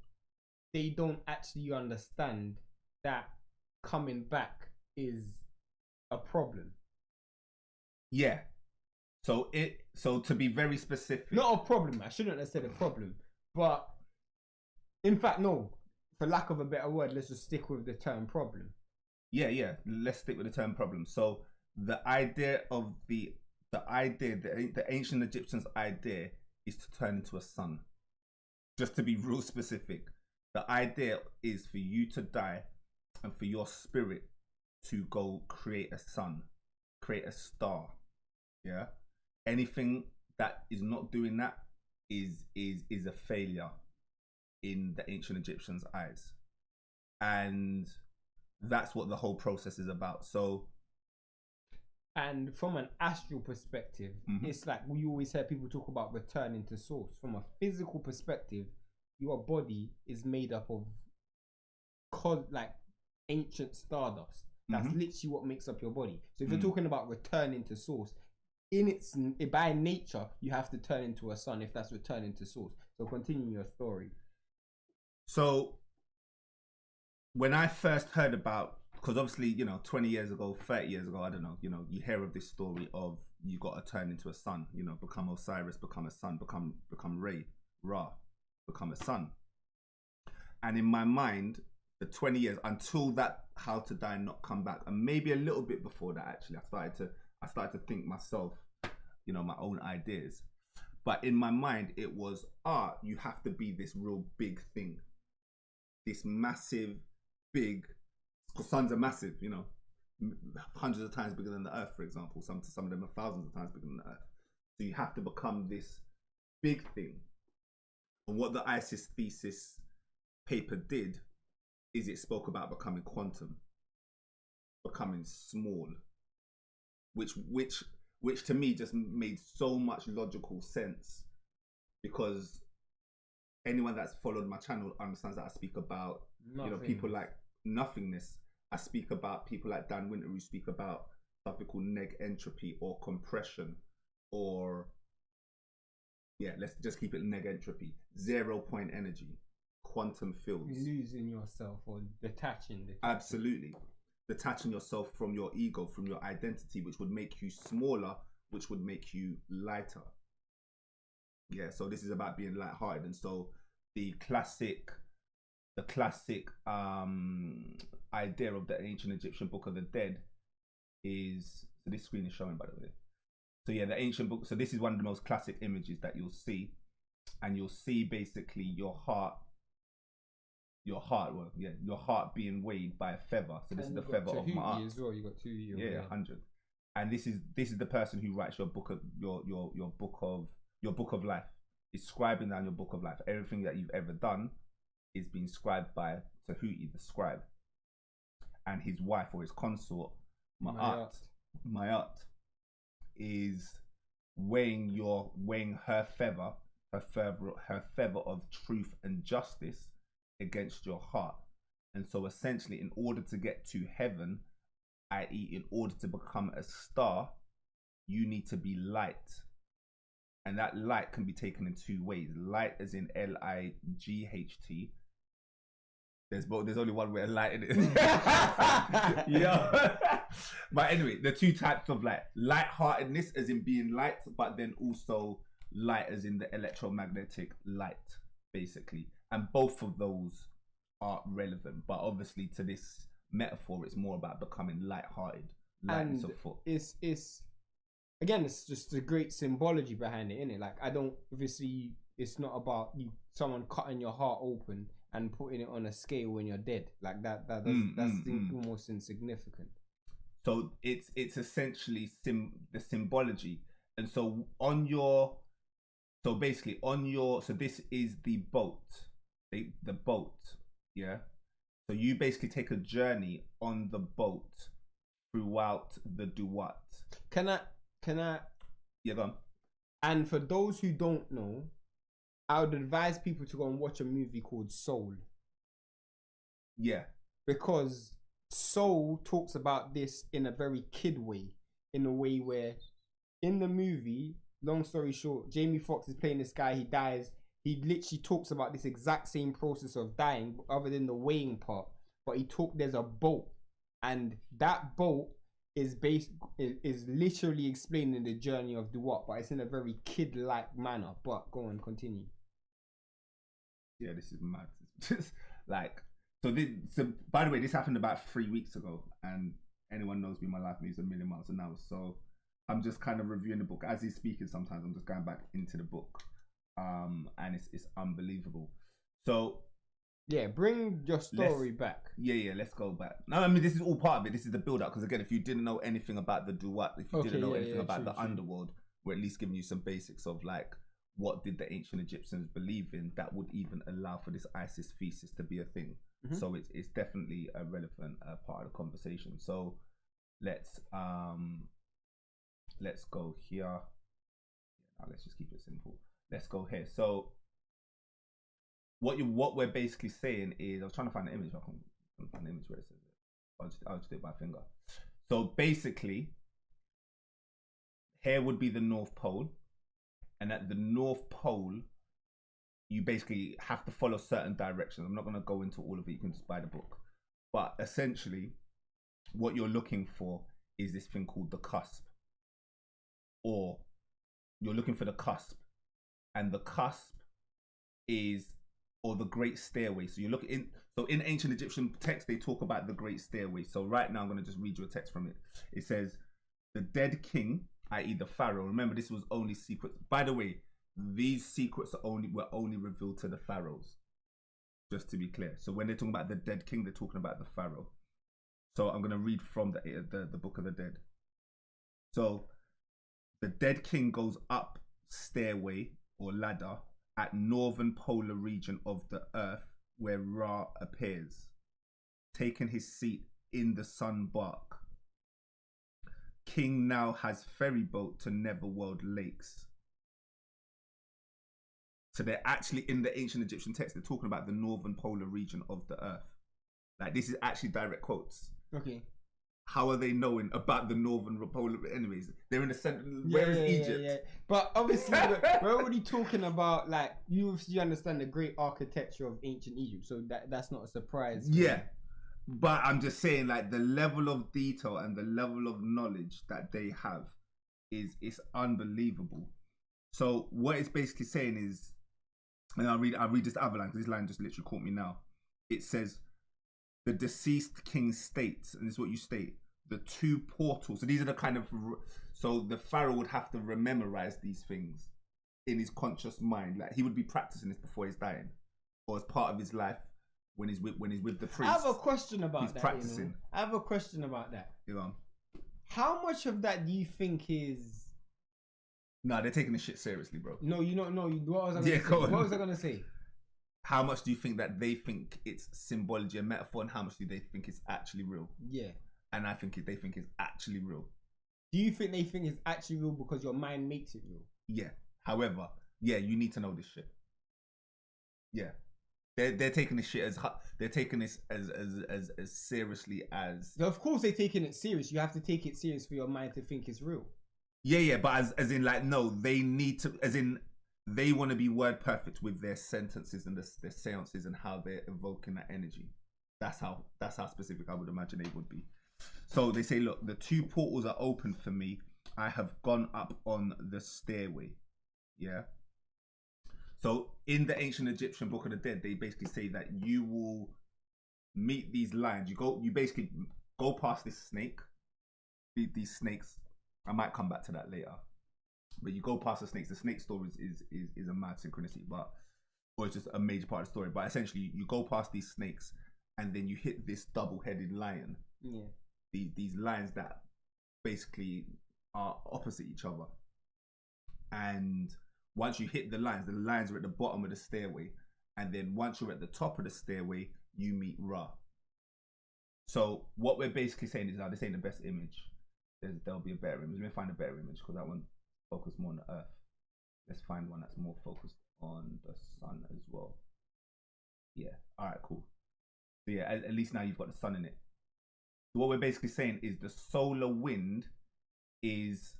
they don't actually understand that coming back is a problem. Yeah. So to be very specific, not a problem. I shouldn't have said a problem, but in fact, no. For lack of a better word, let's just stick with the term problem. Yeah. Let's stick with the term problem. So the idea of the ancient Egyptians' idea is to turn into a sun. Just to be real specific, the idea is for you to die and for your spirit to go create a sun, create a star. Yeah. Anything that is not doing that is a failure in the ancient Egyptians' eyes. And that's what the whole process is about. So, and from an astral perspective, it's like we always hear people talk about returning to source. From a physical perspective, your body is made up of like ancient stardust. That's literally what makes up your body. So if you're talking about returning to source, by nature, you have to turn into a sun if that's returning to source. So continue your story. So when I first heard about, because obviously, 20 years ago, 30 years ago, I don't know, you hear of this story of you got to turn into a sun, become Osiris, become a sun, become Ra, become a sun. And in my mind, the 20 years until that How to Die Not Come Back, and maybe a little bit before that, actually, I started to think myself, my own ideas. But in my mind, it was, you have to be this real big thing, this massive, big, because suns are massive, hundreds of times bigger than the Earth, for example. Some of them are thousands of times bigger than the Earth. So you have to become this big thing. And what the ISIS thesis paper did is it spoke about becoming quantum, becoming small, which to me just made so much logical sense, because anyone that's followed my channel understands that I speak about people like nothingness. I speak about people like Dan Winter who speak about something called neg entropy or compression, or let's just keep it neg entropy, 0 point energy, quantum fields, losing yourself or detaching. Absolutely, detaching yourself from your ego, from your identity, which would make you smaller, which would make you lighter. So this is about being lighthearted. And so the classic idea of the ancient Egyptian Book of the Dead is, so this screen is showing, by the way. So yeah, the ancient book. So this is one of the most classic images that you'll see, and you'll see basically your heart, your heart being weighed by a feather. So this is the feather of Ma'at as well. You got Tahuti. Yeah, 100. And this is the person who writes your book of your book of life. It's scribing down your book of life. Everything that you've ever done is being scribed by Tahuti, the scribe, and his wife or his consort, Ma'at, is weighing her feather of truth and justice against your heart. And so essentially, in order to get to heaven, i.e. in order to become a star, you need to be light. And that light can be taken in two ways. Light as in Light. There's only one way of light in it. Yeah. But anyway, the two types of light. Light-heartedness as in being light, but then also light as in the electromagnetic light, basically. And both of those are relevant. But obviously to this metaphor, it's more about becoming light-hearted. Lightness of foot. It's again, it's just a great symbology behind it, innit? Like, I don't, obviously, it's not about someone cutting your heart open and putting it on a scale when you're dead. Like that's almost insignificant. So it's essentially the symbology. And so so this is the boat, the boat, yeah. So you basically take a journey on the boat throughout the Duat. Can I? Yeah, go on. And for those who don't know, I would advise people to go and watch a movie called Soul. Yeah. Because Soul talks about this in a very kid way, in a way where in the movie, long story short, Jamie Foxx is playing this guy, he dies. He literally talks about this exact same process of dying, other than the weighing part. But there's a boat, and that boat is literally explaining the journey of Duat, but it's in a very kid-like manner. But go on, continue. Yeah, this is mad. Like, so by the way, this happened about 3 weeks ago, and anyone knows me, my life moves a million miles an hour. So I'm just kind of reviewing the book as he's speaking. Sometimes I'm just going back into the book, and it's unbelievable. So yeah, bring your story back. Yeah, let's go back. No, I mean, this is all part of it. This is the build up, because again, if you didn't know anything about the Duat, if you didn't know anything about the underworld, we're at least giving you some basics of like, what did the ancient Egyptians believe in that would even allow for this Isis thesis to be a thing. Mm-hmm. So it's definitely a relevant part of the conversation. So let's go here. Let's just keep it simple. Let's go here. So what we're basically saying is, I was trying to find an image. I can't find an image where it says it. I'll just do it by finger. So basically, here would be the North Pole, and at the North Pole, you basically have to follow certain directions. I'm not going to go into all of it. You can just buy the book. But essentially, what you're looking for is this thing called the cusp, or you're looking for the cusp, and the cusp is, or the Great Stairway. So you look in ancient Egyptian texts, they talk about the Great Stairway. So right now I'm going to just read you a text from it. It says, the dead king, i.e. the pharaoh. Remember, this was only secrets. By the way, these secrets were only revealed to the pharaohs. Just to be clear. So when they're talking about the dead king, they're talking about the pharaoh. So I'm going to read from the Book of the Dead. So the dead king goes up stairway or ladder at northern polar region of the earth where Ra appears, taking his seat in the sun bark. King now has ferry boat to Netherworld lakes. So they're actually, in the ancient Egyptian text, they're talking about the northern polar region of the earth. Like, this is actually direct quotes. Okay. How are they knowing about the northern polar? Anyways, they're in the center. Where is Egypt? Yeah. But obviously, we're already talking about, like, you understand the great architecture of ancient Egypt, so that's not a surprise. Yeah, but I'm just saying, like, the level of detail and the level of knowledge that they have is unbelievable. So what it's basically saying is, and I'll read this other line, because this line just literally caught me now. It says, the deceased king states, and this is what you state, the two portals. So these are the kind of, so the pharaoh would have to rememorize these things in his conscious mind. Like he would be practicing this before he's dying, or as part of his life when he's with the priest. I have a question about he's that. Practicing. You know? I have a question about that. You know? How much of that do you think is? No, they're taking this shit seriously, bro. No, you don't know. What was I gonna say? Go on. What was I gonna say? How much do you think that they think it's symbology and metaphor, and how much do they think it's actually real? Yeah. And I think they think it's actually real. Do you think they think it's actually real because your mind makes it real? Yeah. However, yeah, you need to know this shit. Yeah. They're taking this shit as seriously as. Of course, they're taking it serious. You have to take it serious for your mind to think it's real. Yeah, but as in like no, they need to, as in they want to be word perfect with their sentences and their seances and how they're evoking that energy. That's how specific I would imagine they would be. So they say, look, the two portals are open for me. I have gone up on the stairway. Yeah. So in the ancient Egyptian Book of the Dead, they basically say that you will meet these lines. You basically go past this snake. These snakes. I might come back to that later. But you go past the snakes. The snake story is a mad synchronicity, or it's just a major part of the story. But essentially, you go past these snakes, and then you hit this double-headed lion. Yeah. These lions that basically are opposite each other. And once you hit the lions are at the bottom of the stairway. And then once you're at the top of the stairway, you meet Ra. So what we're basically saying is, now this ain't the best image. There'll be a better image. Let me find a better image because that one focused more on the earth. Let's find one that's more focused on the sun as well. Yeah. All right, cool. So yeah, at least now you've got the sun in it. So what we're basically saying is the solar wind is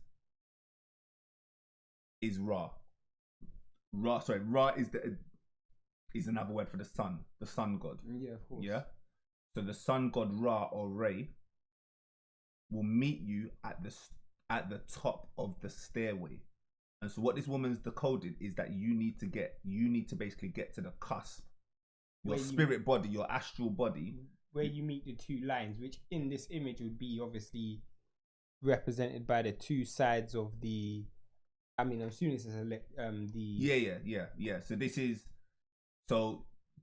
Ra. Ra is another word for the sun god. Yeah, of course. Yeah. So the sun god Ra or Re will meet you at the top of the stairway. And so what this woman's decoded is that you need to basically get to the cusp. Your spirit body, your astral body. Where you meet the two lines, which in this image would be obviously represented by the two sides of the. I mean, I'm assuming this is the. Yeah.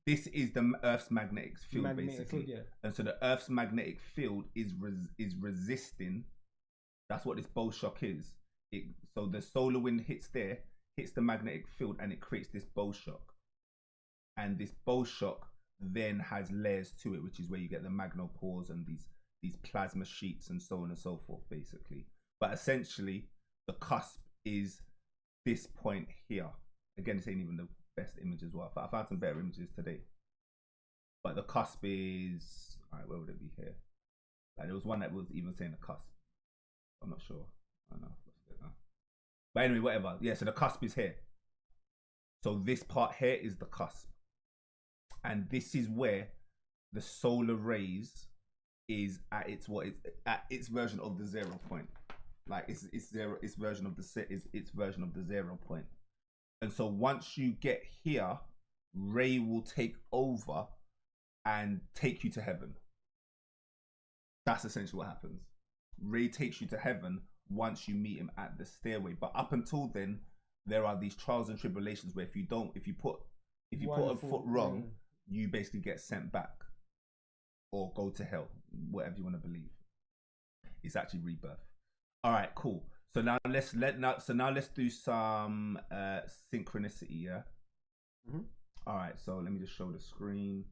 This is the Earth's magnetic field, basically. Field, yeah. And so the Earth's magnetic field is resisting. That's what this bow shock is. So the solar wind hits the magnetic field, and it creates this bow shock. And this bow shock then has layers to it, which is where you get the magnopores and these plasma sheets and so on and so forth, basically. But essentially, the cusp is this point here. Again, this ain't even the best image as well. I found some better images today. But the cusp is, all right, where would it be here? Like there was one that was even saying the cusp. I'm not sure. I don't know. But anyway, whatever. Yeah, so the cusp is here. So this part here is the cusp. And this is where the solar rays is at its version of the 0 point. Like its version of the 0 point. And so once you get here, Ray will take over and take you to heaven. That's essentially what happens. Ray takes you to heaven once you meet him at the stairway. But up until then, there are these trials and tribulations where if you put a foot wrong, you basically get sent back or go to hell, whatever you want to believe. It's actually rebirth. All right, cool. So now let's do some synchronicity, yeah. Mm-hmm. All right, so let me just show the screen.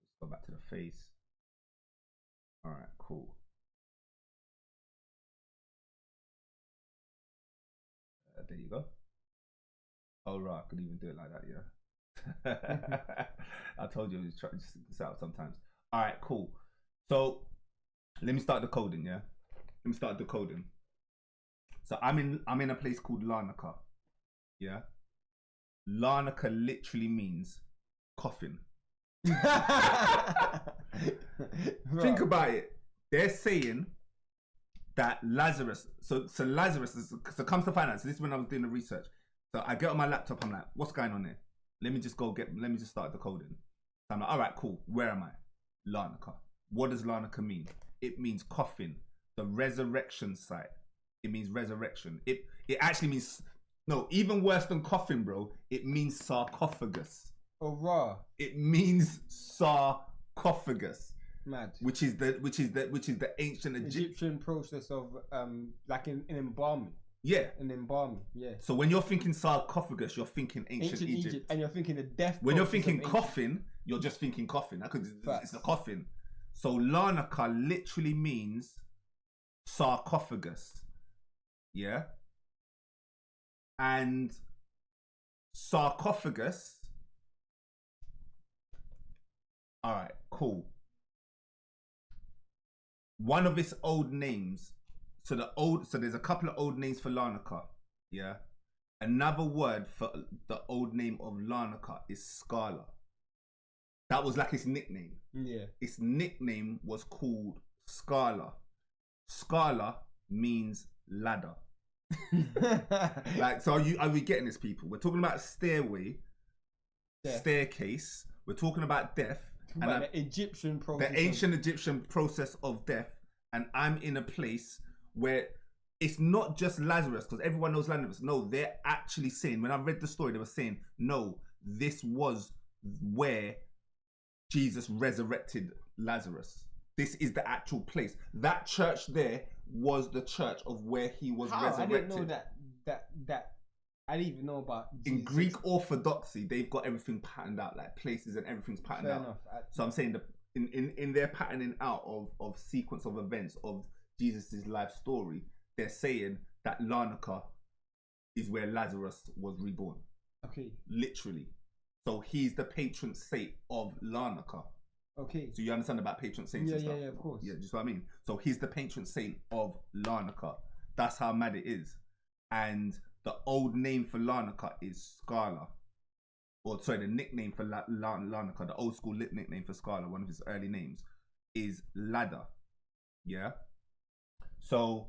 Let's go back to the face. All right, cool. There you go. Oh right, I could even do it like that, yeah. I told you I was trying to stick this out sometimes. All right, cool. So let me start decoding, yeah. Let me start decoding. So I'm in a place called Larnaca, yeah. Larnaca literally means coffin. Think about it. They're saying that Lazarus. So Lazarus is. So comes to finance. This is when I was doing the research. So I get on my laptop. I'm like, what's going on here? Let me just start decoding. So I'm like, all right, cool. Where am I? Larnaca. What does Larnaca mean? It means coffin. the resurrection site. It means resurrection. It actually means, no, even worse than coffin, bro. It means sarcophagus. Oh, raw. It means sarcophagus. Mad. Which is the ancient Egyptian process of like an embalming. Yeah. An embalming, yeah. So when you're thinking sarcophagus, you're thinking ancient Egypt. And you're thinking the death. When you're thinking coffin, you're just thinking coffin. Because it's a coffin. So Larnaca literally means sarcophagus. Yeah. And sarcophagus. All right, cool. One of its old names. So there's a couple of old names for Larnaca. Yeah. Another word for the old name of Larnaca is Scala. That was like its nickname. Yeah. Its nickname was called Scala. Scala means ladder. Like, so are we getting this, people? We're talking about stairway, staircase. We're talking about death. And the Egyptian process. The ancient Egyptian process of death. And I'm in a place where it's not just Lazarus, because everyone knows Lazarus. No, they're actually saying, when I read the story, they were saying, no, this was where Jesus resurrected Lazarus. This is the actual place. That church there was the church of where he was resurrected. I didn't know that. I didn't even know about Jesus. In Greek Orthodoxy, they've got everything patterned out, like places and everything's patterned out. Enough. So I'm saying that in their patterning out of sequence of events of Jesus' life story, they're saying that Larnaca is where Lazarus was reborn. Okay. Literally. So he's the patron saint of Larnaca. Okay. So you understand about patron saints and stuff? Yeah, of course. Yeah, just what I mean. So he's the patron saint of Larnaca. That's how mad it is. And the old name for Larnaca is Scala. Or sorry, the nickname for Larnaca, the old school nickname for Scala, one of his early names, is Ladder. Yeah? So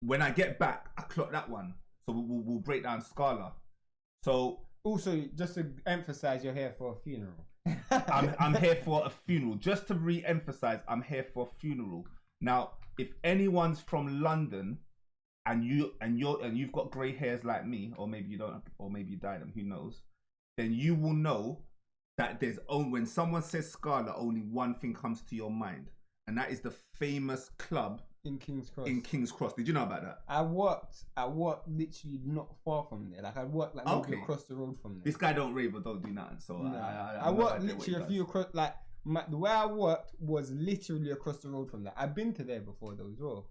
when I get back, I clock that one. So we'll break down Scala. So also, just to emphasize, you're here for a funeral. I'm here for a funeral. Just to re-emphasize, I'm here for a funeral. Now, if anyone's from London and you've got grey hairs like me, or maybe you don't, or maybe you dyed them, who knows? Then you will know that when someone says Scala, only one thing comes to your mind, and that is the famous club in King's Cross. In King's Cross. Did you know about that? I worked literally not far from there. Like I worked like maybe across the road from there. This guy don't rave or don't do nothing. So no. I worked literally a few across. Like the way I worked was literally across the road from there. I've been to there before though as well.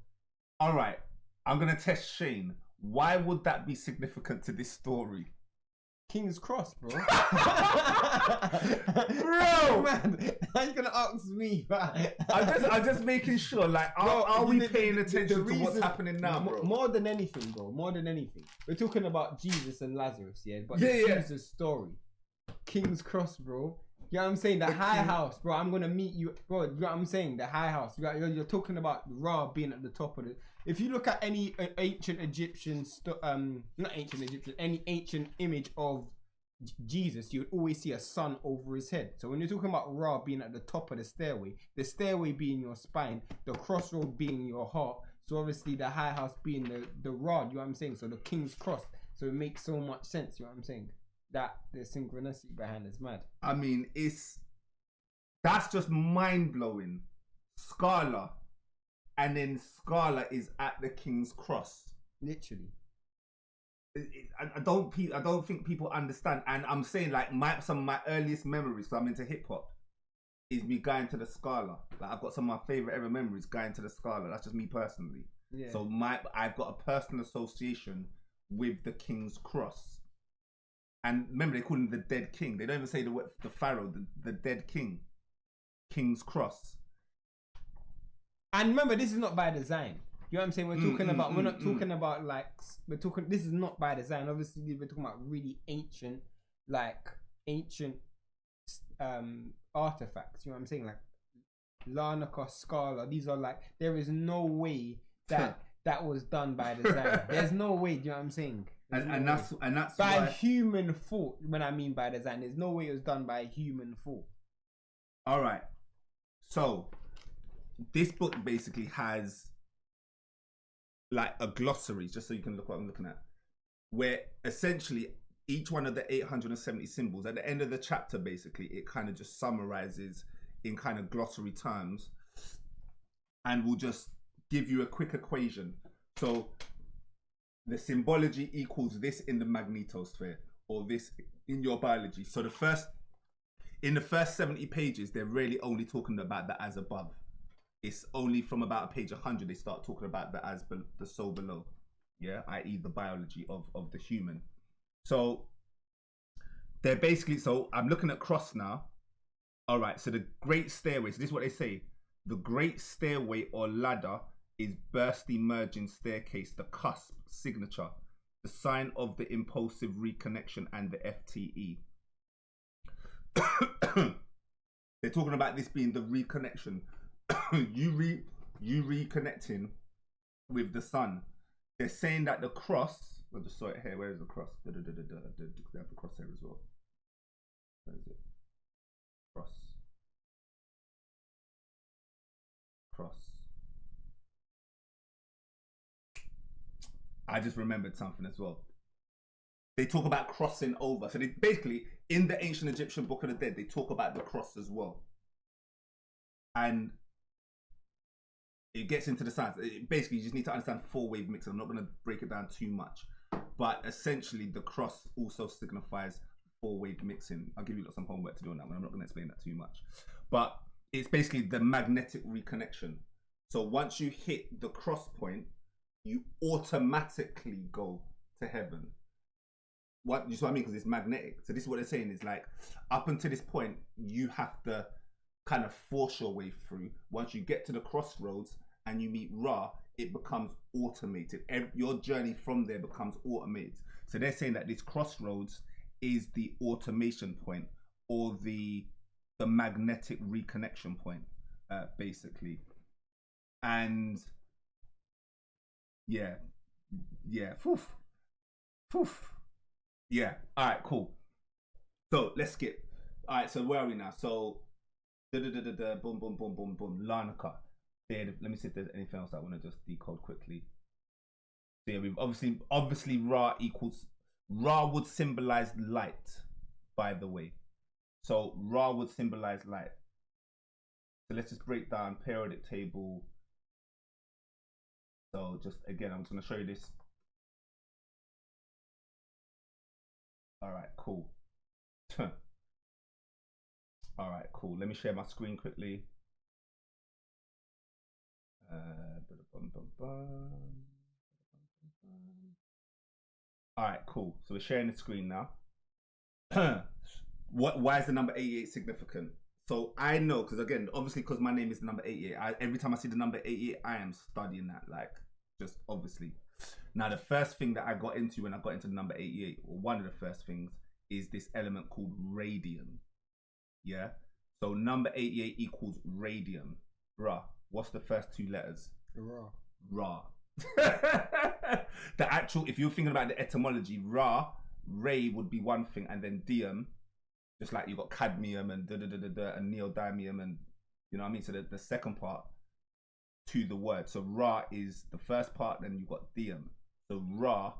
All right, I'm gonna test Shane. Why would that be significant to this story? King's Cross, bro. Bro, man, how you gonna ask me? I'm just making sure. Like, are we paying attention to what's happening now, bro? More than anything, bro. More than anything, we're talking about Jesus and Lazarus, yeah. But Jesus' story, King's Cross, bro. You know what I'm saying? The high house, bro. I'm gonna meet you, bro. You know what I'm saying? The high house. You're talking about Ra being at the top of it. If you look at any ancient Egyptian, not ancient Egyptian, any ancient image of Jesus, you would always see a sun over his head. So when you're talking about Ra being at the top of the stairway being your spine, the crossroad being your heart. So obviously the high house being the rod. You know what I'm saying? So the King's Cross. So it makes so much sense. You know what I'm saying? That the synchronicity behind is mad. I mean, that's just mind blowing. Scala, and then Scala is at the King's Cross. Literally. I don't think people understand, and I'm saying like some of my earliest memories, because I'm into hip hop, is me going to the Scala. Like I've got some of my favorite ever memories going to the Scala. That's just me personally. Yeah. So I've got a personal association with the King's Cross. And remember, they call him the dead king. They don't even say the pharaoh, the dead king. King's Cross. And remember, this is not by design. You know what I'm saying? We're talking about. We're not talking about like. We're talking. This is not by design. Obviously, we're talking about really ancient artifacts. You know what I'm saying? Like Larnaca, Scala. These are like. There is no way that that was done by design. There's no way. Do you know what I'm saying? And that's by human fault. When I mean by design, there's no way it was done by human fault. All right. So this book basically has like a glossary, just so you can look what I'm looking at, where essentially each one of the 870 symbols at the end of the chapter, basically it kind of just summarizes in kind of glossary terms, and will just give you a quick equation. So the symbology equals this in the magnetosphere, or this in your biology. So in the first 70 pages, they're really only talking about the as above. It's only from about page 100 they start talking about the soul below, yeah, i.e. the biology of the human. So they're basically, so I'm looking at cross now. All right, so the great stairway, so this is what they say. The great stairway or ladder is burst emerging staircase, the cusp, signature, the sign of the impulsive reconnection, and the FTE. They're talking about this being the reconnection. you reconnecting with the sun. They're saying that the cross, I just saw it here, where is the cross? They have the cross here as well. Where is it? Cross. I just remembered something as well. They talk about crossing over. So they basically, in the ancient Egyptian Book of the Dead, they talk about the cross as well. And it gets into the science. Basically, you just need to understand four-wave mixing. I'm not going to break it down too much. But essentially, the cross also signifies four-wave mixing. I'll give you some homework to do on that one. I'm not going to explain that too much. But it's basically the magnetic reconnection. So once you hit the cross point, you automatically go to heaven. What you see what I mean? Because it's magnetic. So this is what they're saying is like, up until this point, you have to kind of force your way through. Once you get to the crossroads and you meet Ra, it becomes automated. Your journey from there becomes automated. So they're saying that this crossroads is the automation point, or the magnetic reconnection point, basically. And yeah, poof. Yeah, all right, cool. So let's skip. All right, so where are we now? So boom, boom, boom, boom, boom. Larnaca. Let me see if there's anything else I want to just decode quickly. So yeah, we've obviously Ra would symbolize light, by the way. So Ra would symbolize light. So let's just break down periodic table. So just again, I'm just going to show you this. All right, cool. All right, cool. Let me share my screen quickly. All right, cool. So we're sharing the screen now. Why is the number 88 significant? So I know, because again, obviously, because my name is the number 88, every time I see the number 88, I am studying that, like, just obviously. Now, the first thing that I got into when I got into the number 88, or one of the first things, is this element called radium. Yeah? So number 88 equals radium. Ra. What's the first two letters? Ra. The actual, if you're thinking about the etymology, ray would be one thing, and then dium, just like you got cadmium and and neodymium, and you know what I mean. So the second part to the word. So Ra is the first part, then you got dium. So Ra.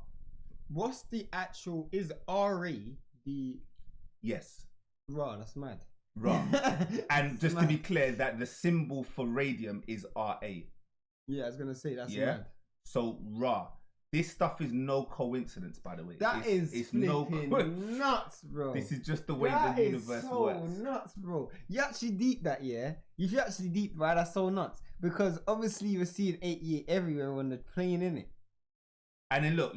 What's the actual? Is RE the? Yes. Ra. That's mad. Ra. And just to be clear, that the symbol for radium is Ra. Yeah, I was gonna say that's mad. So Ra. This stuff is no coincidence, by the way. It's flipping nuts, bro. This is just the way the universe works. That's so nuts, bro. You actually deep that, yeah? You should actually deep, right? That's so nuts. Because obviously you were seeing 88 everywhere when they're playing in it. And then look.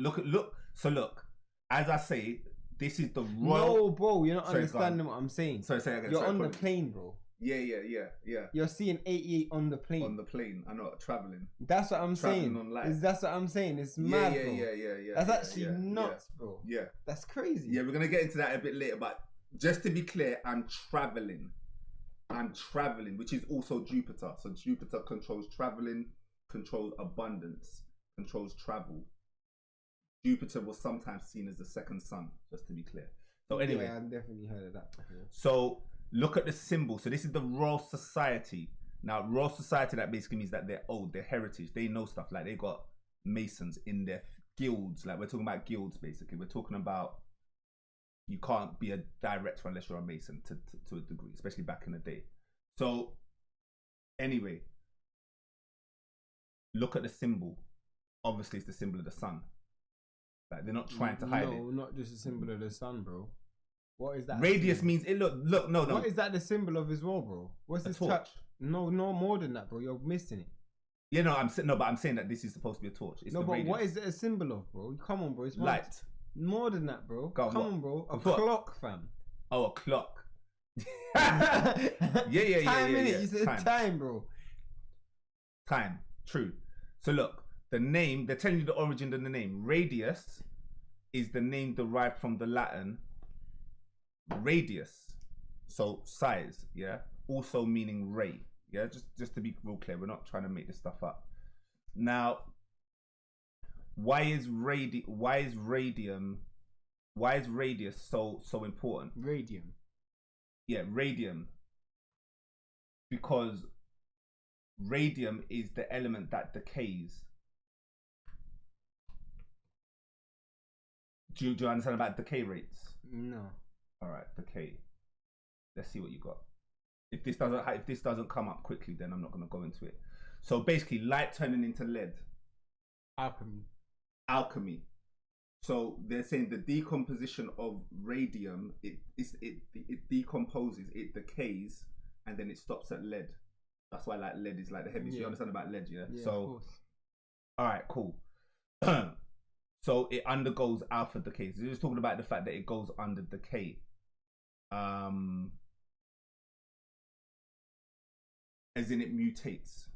So look, as I say, this is the royal... No, bro, you're not understanding what I'm saying. Sorry, say again. You're on the plane, bro. Yeah. You're seeing 88 on the plane. On the plane, I know, traveling. That's what I'm saying. That's what I'm saying. It's mad, bro. Yeah. That's actually nuts, bro. Yeah. That's crazy. Yeah, we're going to get into that a bit later, but just to be clear, I'm traveling, which is also Jupiter. So Jupiter controls traveling, controls abundance, controls travel. Jupiter was sometimes seen as the second sun, just to be clear. So anyway. Yeah, I've definitely heard of that before. So... look at the symbol. So this is the Royal Society. Now, Royal Society, that basically means that they're old, they're heritage, they know stuff. Like, they got Masons in their guilds. Like, we're talking about guilds, basically. We're talking about you can't be a director unless you're a Mason to a degree, especially back in the day. So, anyway, look at the symbol. Obviously, it's the symbol of the sun. Like, they're not trying to hide it. No, not just a symbol of the sun, bro. What is that? Radius means it. Look, no. What is that the symbol of as well, bro? What's this torch? No, more than that, bro. You're missing it. Yeah, but I'm saying that this is supposed to be a torch. It's no, but radius. What is it a symbol of, bro? Come on, bro. It's light. More than that, bro. Come on, bro. A clock, fam. Oh, a clock. yeah. Time in it. You said time, bro. Time. True. So look, the name. They're telling you the origin of the name. Radius is the name derived from the Latin radius, so size. Yeah. Also meaning ray. Yeah, just to be real clear, we're not trying to make this stuff up. Now, why is radius so important? Radium. Yeah, radium. Because radium is the element that decays. Do you understand about decay rates? No. All right, decay. Let's see what you got. If this doesn't come up quickly, then I'm not going to go into it. So basically, light turning into lead. Alchemy. So they're saying the decomposition of radium, it decomposes, it decays, and then it stops at lead. That's why like lead is like the heaviest. Yeah. You understand about lead, yeah? Yeah, so, of course. All right, cool. So it undergoes alpha decay. So they're just talking about the fact that it goes under decay. As in it mutates.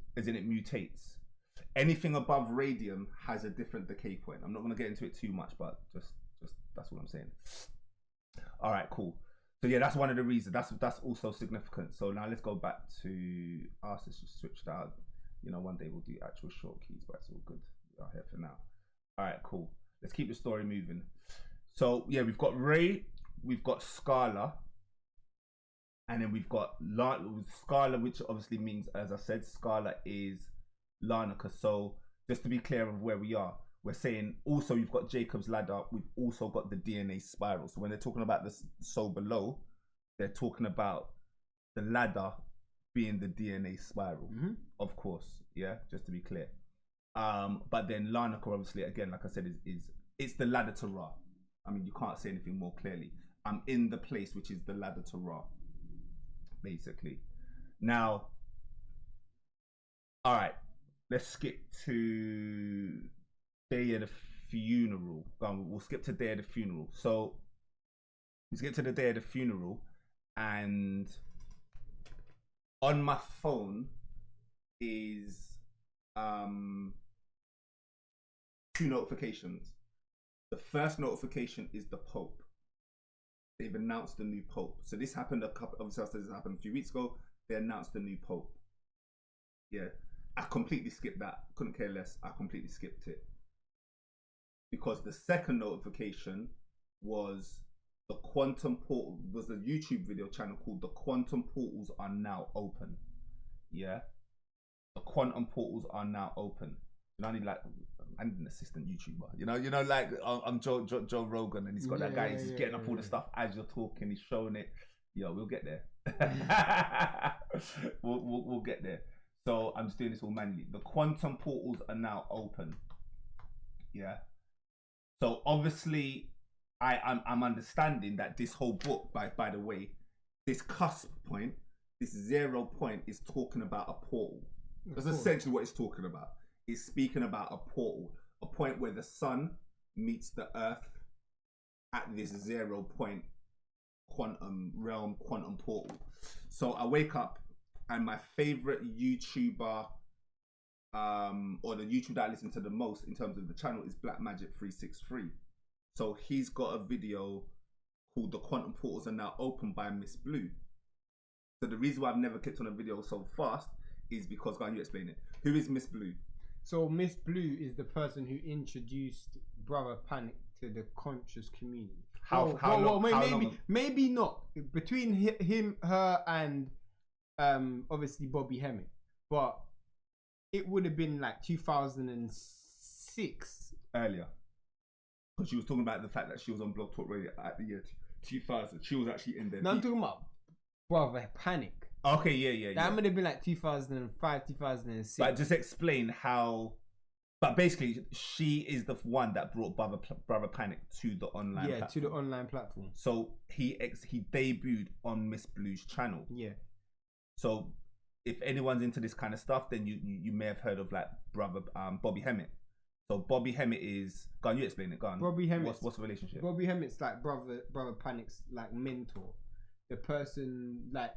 Anything above radium has a different decay point. I'm not going to get into it too much, but just that's what I'm saying. All right, cool. So yeah, that's one of the reasons. That's also significant. So now let's go back to us. Let's just switch that. You know, one day we'll do actual short keys, but it's all good. We are here for now. All right, cool. Let's keep the story moving. So yeah, we've got Ray, we've got Scala. And then we've got Scala, which obviously means, as I said, Scala is Larnaca. So just to be clear of where we are, we're saying also you've got Jacob's ladder. We've also got the DNA spiral. So when they're talking about this so below, they're talking about the ladder being the DNA spiral, of course. Yeah, just to be clear. But then Larnaca, obviously, again, like I said, is it's the ladder to Ra. I mean, you can't say anything more clearly. I'm in the place which is the ladder to Ra. Basically. Now, all right, let's skip to day of the funeral. We'll skip to day of the funeral. So let's get to the day of the funeral, and on my phone is 2 notifications. The first notification is the Pope. They've announced the new Pope. So this happened obviously this happened a few weeks ago. They announced the new Pope. Yeah. I completely skipped that. Couldn't care less. I completely skipped it. Because the second notification was the Quantum Portal, was a YouTube video channel called The Quantum Portals Are Now Open. Yeah. The Quantum Portals Are Now Open. And I need an assistant YouTuber. You know, like I'm Joe Rogan, and he's got that guy. He's just getting up all the stuff as you're talking. He's showing it. Yo, we'll get there. we'll get there. So I'm just doing this all manually. The quantum portals are now open. Yeah. So obviously, I'm understanding that this whole book, by the way, this cusp point, this 0 point, is talking about a portal. That's essentially what it's talking about. Is speaking about a portal, a point where the sun meets the earth at this 0 point quantum realm, quantum portal. So I wake up, and my favorite YouTuber, or the YouTuber that I listen to the most in terms of the channel, is Black Magic 363. So he's got a video called "The Quantum Portals Are Now Open" by Miss Blue. So the reason why I've never clicked on a video so fast is because, go on, you explain it. Who is Miss Blue? So Miss Blue is the person who introduced Brother Panic to the conscious community. How long? Maybe not. Between him, her, and obviously Bobby Hemmett, but it would have been like 2006 earlier. Because she was talking about the fact that she was on Blog Talk Radio at the year 2000. She was actually in there. No, I'm talking about Brother Panic. Okay, yeah. That would have been like 2005, 2006. But just explain how. But basically, she is the one that brought Brother Panic to the online platform. To the online platform. So he debuted on Miss Blue's channel. Yeah. So if anyone's into this kind of stuff, then you may have heard of like Bobby Hemmett. So Bobby Hemmett is. Go on, you explain it. Go on. Bobby Hemmett. What's the relationship? Bobby Hemmett's like Brother Panic's like mentor, the person like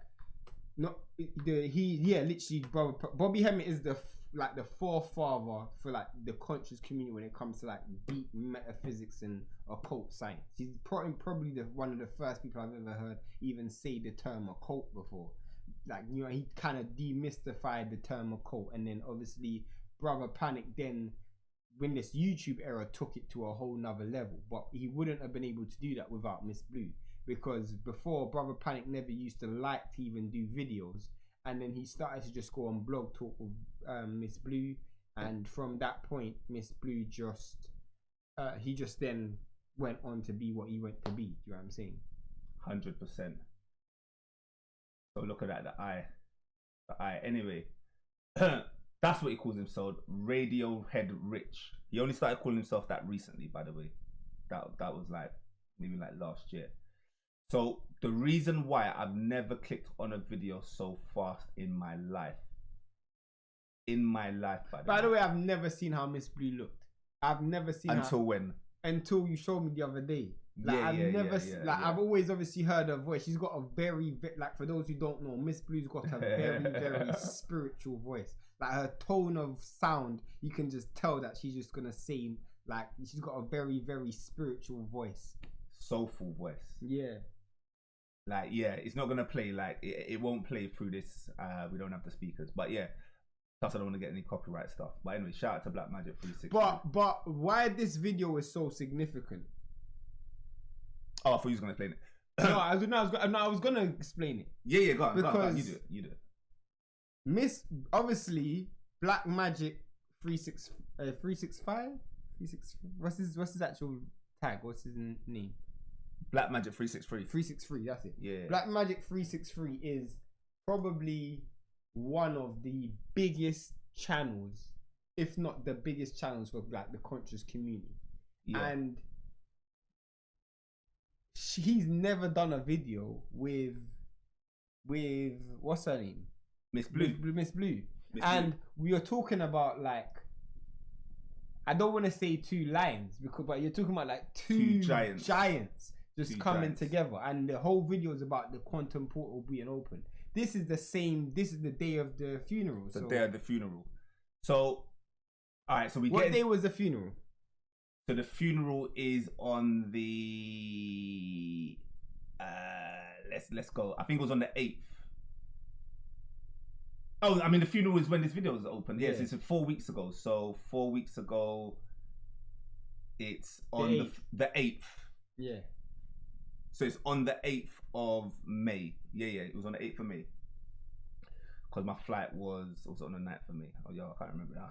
not the literally Bobby Hemmett is the forefather for like the conscious community when it comes to like deep metaphysics and occult science. He's probably one of the first people I've ever heard even say the term occult before. Like, you know, he kind of demystified the term occult, and then obviously Brother Panic then, when this YouTube era, took it to a whole nother level. But he wouldn't have been able to do that without Miss Blue, because before Brother Panic never used to like to even do videos, and then he started to just go on Blog Talk with Miss Blue, and from that point Miss Blue just he just then went on to be what he went to be. Do you know what I'm saying? 100%. So look at that, the eye. Anyway, that's what he calls himself, Radiohead Rich. He only started calling himself that recently, by the way. That was like maybe like last year. So the reason why I've never clicked on a video so fast in my life. By the way, I've never seen how Miss Blue looked. I've never seen until when? Until you showed me the other day. Like, I've always obviously heard her voice. She's got a very, like, for those who don't know, Miss Blue's got a very, very spiritual voice. Like, her tone of sound, you can just tell that she's just gonna say, like, she's got a very, very spiritual voice. Soulful voice. Yeah. Like, yeah, it's not gonna play, like, it won't play through this. We don't have the speakers, but yeah. Plus, I don't want to get any copyright stuff. But anyway, shout out to Black Magic 360. But why this video is so significant? Oh, I thought you was gonna explain it. I was gonna explain it. Yeah, go on. You do it. Miss, obviously, Black Magic 365. What's his actual tag? What's his name? Black Magic 363. 363. That's it. Yeah. Black Magic 363 is probably one of the biggest channels, if not the biggest channels for like the conscious community. Yeah. And he's never done a video with what's her name? Miss Blue. Miss Blue. We are talking about, like, I don't want to say two lions, but you're talking about like two giants just coming together, and the whole video is about the quantum portal being open. This is the day of the funeral. Day of the funeral. So, all right. So what day was the funeral? So the funeral is on the let's go. I think it was on the 8th. Oh, I mean the funeral is when this video was open. Yes, it's 4 weeks ago. So 4 weeks ago, it's on the 8th. Yeah. So it's on the 8th of May. Yeah. It was on the 8th of May. Because my flight was on the 9th for me. Oh, yeah, I can't remember now.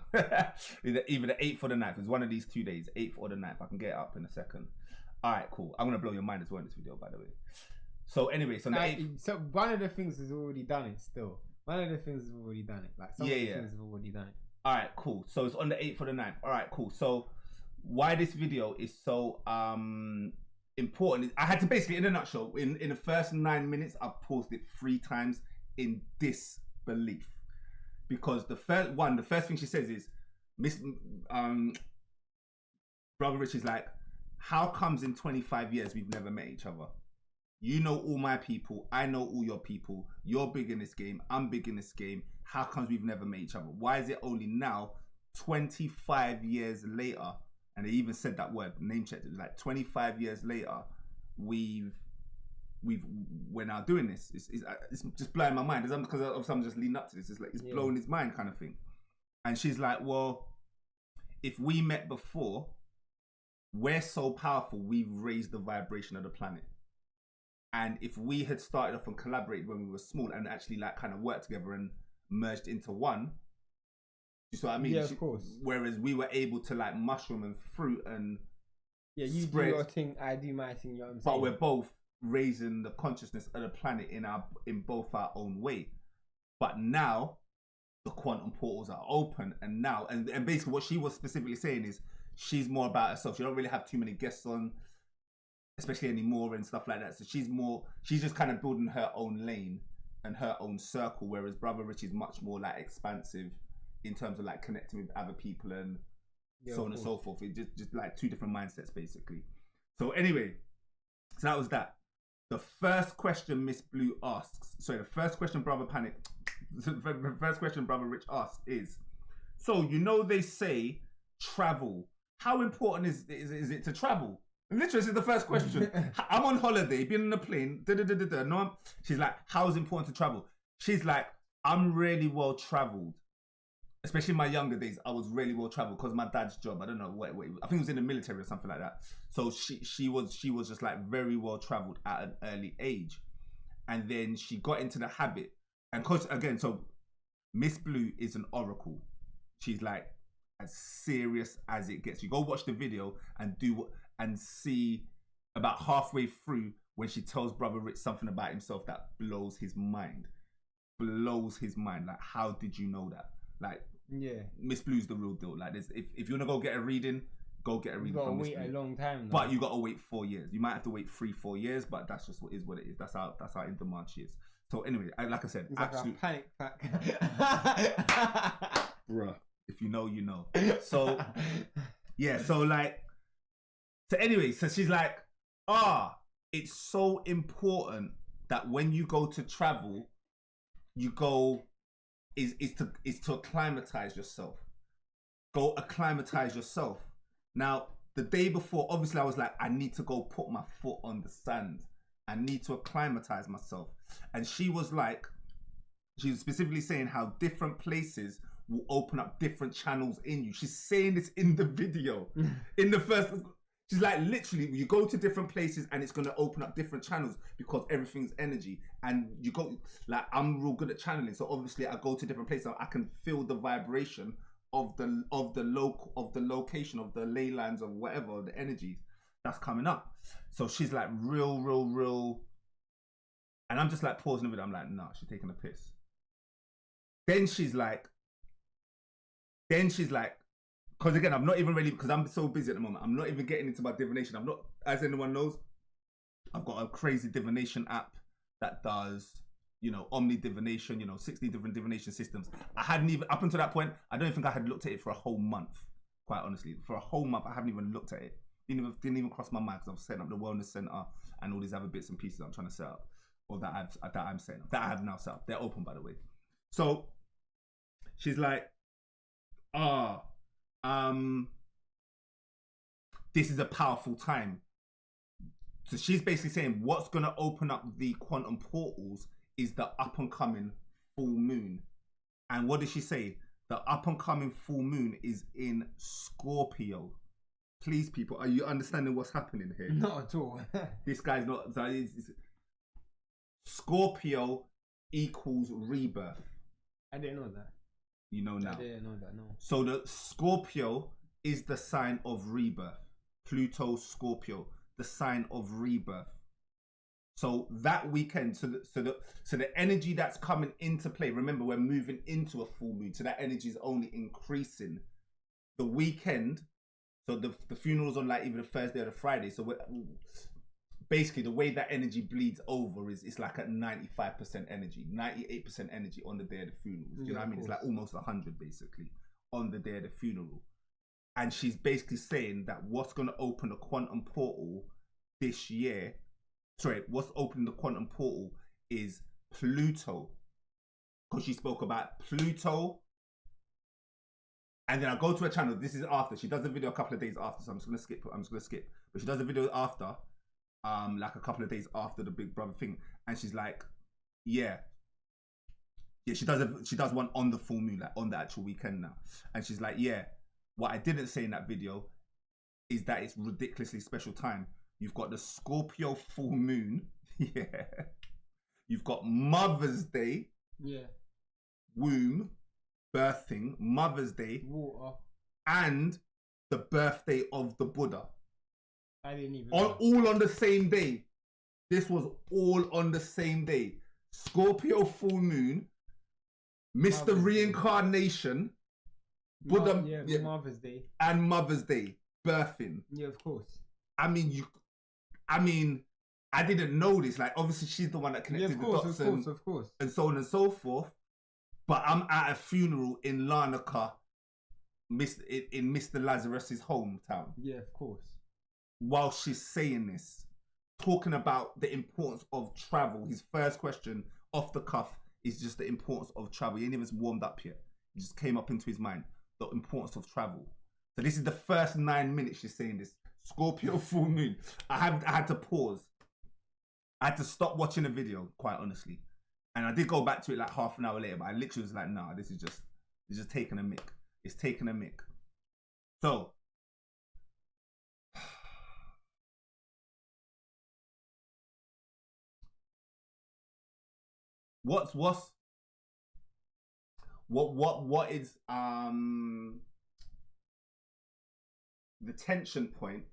Either the 8th or the 9th. It was one of these 2 days, 8th or the 9th. I can get it up in a second. All right, cool. I'm going to blow your mind as well in this video, by the way. So anyway, so the 8th. So one of the things has already done it still. One of the things has already done it. Like, some of the things have already done it. All right, cool. So it's on the 8th or the 9th. All right, cool. So why this video is so important is I had to basically, in a nutshell, in the first 9 minutes, I've paused it 3 times in disbelief. Because the first thing she says is, Brother Rich is like, how comes in 25 years we've never met each other? You know all my people, I know all your people, you're big in this game, I'm big in this game. How comes we've never met each other? Why is it only now, 25 years later, and they even said that word, name checked, it was like 25 years later, we're now doing this. It's just blowing my mind. It's because I'm just leading up to this. It's like it's blowing his mind kind of thing. And she's like, well, if we met before, we're so powerful, we've raised the vibration of the planet. And if we had started off and collaborated when we were small and actually like kind of worked together and merged into one, you see what I mean? Yeah, of course. Whereas we were able to like mushroom and fruit and Yeah, you spread, do your thing, I do my thing. You know what I'm saying? but we're both raising the consciousness of the planet in both our own way. But now the quantum portals are open, and now and basically what she was specifically saying is she's more about herself. She don't really have too many guests on, especially anymore and stuff like that. So she's just kind of building her own lane and her own circle, whereas Brother Rich is much more like expansive in terms of like connecting with other people and so on and so forth. It's just like two different mindsets basically. So anyway, so that was that. The first question Miss Blue asks, sorry, the first question Brother Rich asks is, so you know they say travel. How important is it to travel? Literally, this is the first question. I'm on holiday, been on a plane. No, she's like, how is it important to travel? She's like, I'm really well traveled. Especially in my younger days, I was really well traveled because my dad's job. I don't know what I think it was in the military or something like that. So she was just like very well traveled at an early age, and then she got into the habit. And cause again, so Miss Blue is an oracle. She's like as serious as it gets. You go watch the video and see about halfway through when she tells Brother Rich something about himself that blows his mind. Like, how did you know that? Like, yeah, Miss Blue's the real deal. Like, if you wanna go get a reading, go get a reading. You gotta wait a long time, though. But you gotta wait 4 years. You might have to wait 3-4 years, but that's just what it is. That's how in demand she is. So anyway, like I said, it's absolute like a panic pack. Bruh, if you know, you know. So yeah, so anyway, so she's like, it's so important that when you go to travel, you go is to acclimatize yourself. Go acclimatize yourself. Now, the day before, obviously I was like, I need to go put my foot on the sand. I need to acclimatize myself. And she was specifically saying how different places will open up different channels in you. She's saying this in the video. In the first, she's like, literally, you go to different places and it's going to open up different channels because everything's energy. And you go, like, I'm real good at channeling. So obviously I go to different places. I can feel the vibration of the location, of the ley lines, of whatever, the energies that's coming up. So she's like real. And I'm just like pausing a bit. I'm like, nah, she's taking a piss. Then she's like, because again, I'm not even really, because I'm so busy at the moment, I'm not even getting into my divination. I'm not, as anyone knows, I've got a crazy divination app that does, omni divination, 60 different divination systems. I hadn't even, up until that point, I don't think I had looked at it for a whole month, quite honestly. For a whole month, I haven't even looked at it. Didn't even cross my mind because I'm setting up the wellness center and all these other bits and pieces I'm trying to set up, or that I'm setting up, that I have now set up. They're open, by the way. So she's like, this is a powerful time. So she's basically saying what's going to open up the quantum portals is the up and coming full moon. And what did she say? The up and coming full moon is in Scorpio. Please, people, are you understanding what's happening here? Not at all. This guy's not. Scorpio equals rebirth. I didn't know that. You know now. I didn't know that, no. So the Scorpio is the sign of rebirth. Pluto, Scorpio, the sign of rebirth. So that weekend, so the energy that's coming into play. Remember, we're moving into a full moon, so that energy is only increasing. The weekend. So the funeral's on like either the Thursday or the Friday. So basically the way that energy bleeds over is it's like at 95% energy, 98% energy on the day of the funeral. You know what I mean? It's like almost 100 basically on the day of the funeral. And she's basically saying that what's going to open a quantum portal this year, what's opening the quantum portal is Pluto. Because she spoke about Pluto. And then I go to her channel. This is after. She does the video a couple of days after. So I'm just going to skip. But she does the video after, like a couple of days after the Big Brother thing. And she's like, yeah, she does one on the full moon, like on the actual weekend now. And she's like, yeah, what I didn't say in that video is that it's ridiculously special time. You've got the Scorpio full moon. Yeah. You've got Mother's Day, Yeah. womb, birthing, Mother's Day, Water. and the birthday of the Buddha. I didn't even All on the same day. This was all on the same day. Scorpio full moon, Mr. Mother's Reincarnation, Buddha, yeah, Mother's Day. and Mother's Day, birthing. Yeah, of course. I mean, I didn't know this. Like, obviously, she's the one that connected Yeah, the dots of course. and so on and so forth. But I'm at a funeral in Larnaca, in Mr. Lazarus's hometown. Yeah, of course. While she's saying this, talking about the importance of travel. His first question off the cuff is just the importance of travel. He ain't even warmed up yet. It just came up into his mind, the importance of travel. So this is the first 9 minutes she's saying this. Scorpio full moon. I had to pause. I had to stop watching the video, quite honestly. And I did go back to it like half an hour later, but I literally was like, nah, this is just taking a mick. It's taking a mick. So what is the tension point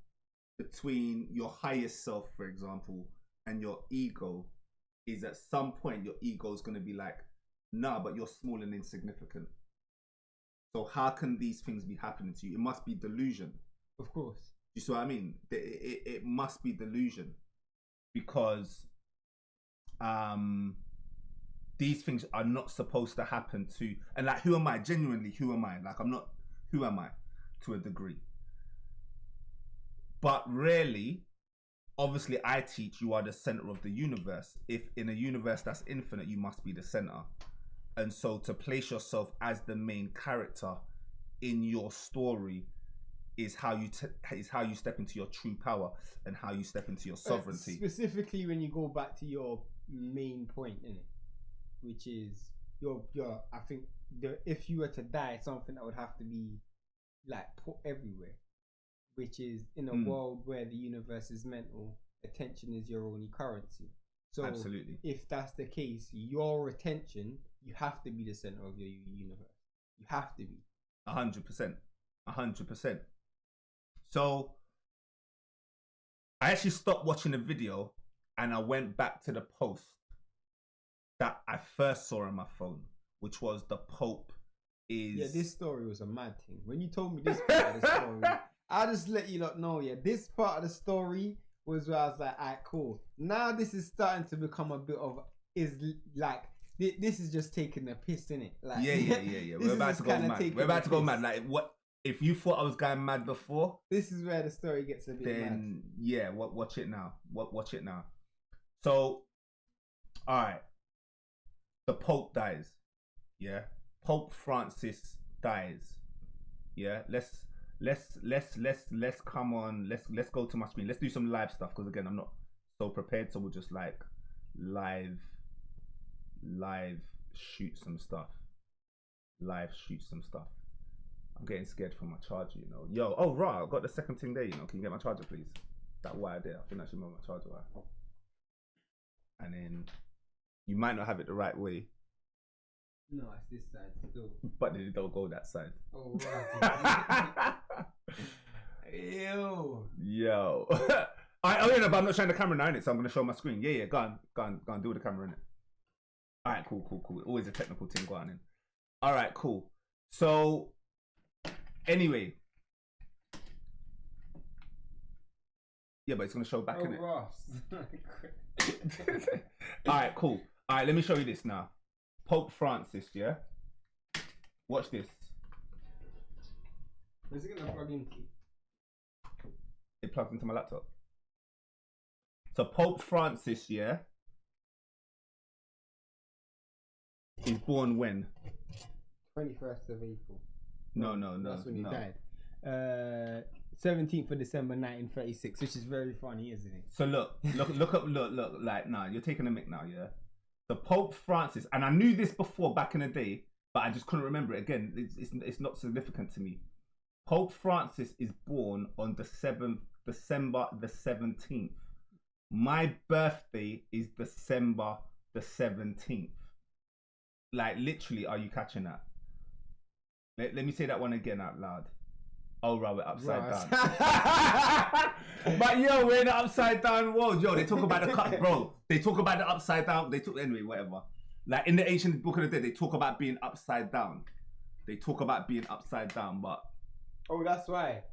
between your highest self, for example, and your ego, is at some point your ego is going to be like, nah, but you're small and insignificant. So how can these things be happening to you? It must be delusion. Of course. You see what I mean? It must be delusion, because these things are not supposed to happen to, and like, who am I? Genuinely, who am I? Like, I'm not, who am I to a degree? But really, obviously, I teach you are the center of the universe. If in a universe that's infinite, you must be the center. And so to place yourself as the main character in your story is how you step into your true power and how you step into your sovereignty. Specifically, when you go back to your main point, innit? Which is your I think if you were to die, something that would have to be like put everywhere, which is in a world where the universe is mental, attention is your only currency. So absolutely, if that's the case, your attention, you have to be the center of your universe. You have to be 100%. So I actually stopped watching the video and I went back to the post that I first saw on my phone, which was the Pope is... Yeah, this story was a mad thing. When you told me this part of the story, I'll just let you lot know, yeah, this part of the story was where I was like, alright, cool. Now this is starting to become a bit of, this is just taking the piss, innit? Like, yeah. We're about to go mad. We're about to go mad. Like, what? If you thought I was going mad before, this is where the story gets a bit mad. Then, yeah, watch it now. Watch it now. So, alright. The Pope dies. Yeah. Pope Francis dies. Yeah. Let's come on. Let's go to my screen. Let's do some live stuff, because again, I'm not so prepared. So we'll just like live shoot some stuff. I'm getting scared for my charger, you know. Yo, oh right, I got the second thing there, you know. Can you get my charger, please? That wire there. I think that should be my charger wire. And then you might not have it the right way. No, it's this side still. But then it don't go that side. Oh right. Yo. Oh yeah, but I'm not showing the camera now, innit? So I'm gonna show my screen. Yeah, go on, do with the camera, innit? Alright, cool. Always a technical thing going in. Alright, cool. So anyway. Yeah, but it's gonna show back in it. Ross. Alright, cool. Alright, let me show you this now. Pope Francis, yeah? Watch this. Where's it gonna plug into? It plugs into my laptop. So Pope Francis, yeah, is born when? 21st of April. No. That's when he died. 17th of December 1936, which is very funny, isn't it? So look, like, nah, you're taking a mic now, yeah? The Pope Francis, and I knew this before back in the day, but I just couldn't remember it. Again, it's not significant to me. Pope Francis is born on December the 17th, My birthday is December the 17th. Like, literally, are you catching that? Let me say that one again out loud. Oh, right, we're upside down. But yo, we're in the upside down world. Yo, they talk about the cut, bro. They talk about the upside down. Anyway, whatever. Like in the ancient book of the dead, they talk about being upside down. They talk about being upside down, but oh, that's why.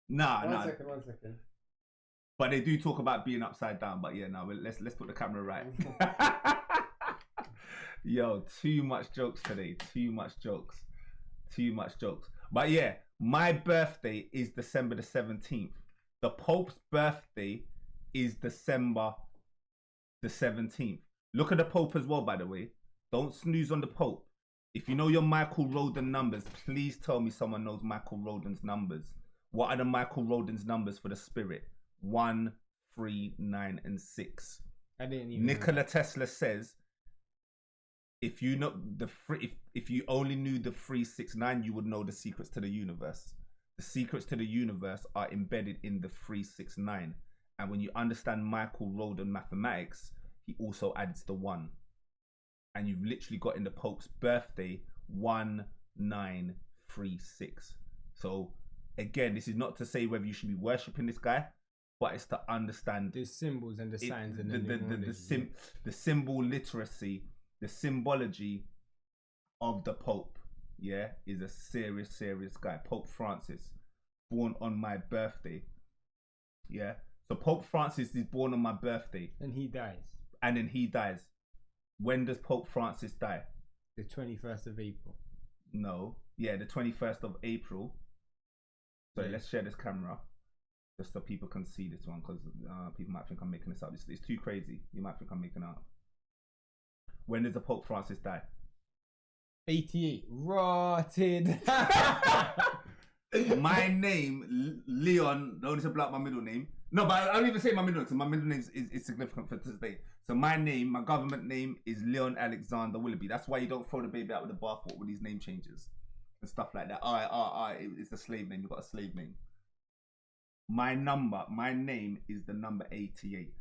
Nah. One second. But they do talk about being upside down. But yeah, no, let's put the camera right. Yo, too much jokes today. Too much jokes. But yeah, my birthday is December the 17th. The Pope's birthday is December the 17th. Look at the Pope as well, by the way. Don't snooze on the Pope. If you know your Michael Roden numbers, please tell me someone knows Michael Roden's numbers. What are the Michael Roden's numbers for the spirit? 1, 3, 9, and 6. I didn't even Nikola Tesla says, if you know if you only knew the 369, you would know the secrets to the universe. The secrets to the universe are embedded in the 369. And when you understand Michael Roden mathematics, he also adds the 1. And you've literally got in the Pope's birthday 1936. So again, this is not to say whether you should be worshipping this guy, but it's to understand the symbols and the signs and the symbol literacy, the symbology of the Pope. Yeah, is a serious guy. Pope Francis, born on my birthday. Yeah, so Pope Francis is born on my birthday, and he dies. And then he dies. When does Pope Francis die? The 21st of April. No. Yeah, the 21st of April. Sorry, let's share this camera. Just so people can see this one, because people might think I'm making this up. It's too crazy. You might think I'm making it up. When does the Pope Francis die? 88. Rotted. My name, Leon, don't need to blow out my middle name. No, but I don't even say my middle name, because my middle name is significant for today. So my name, my government name is Leon Alexander Willoughby. That's why you don't throw the baby out with the bathwater with these name changes and stuff like that. It's a slave name. You've got a slave name. My name is the number 88.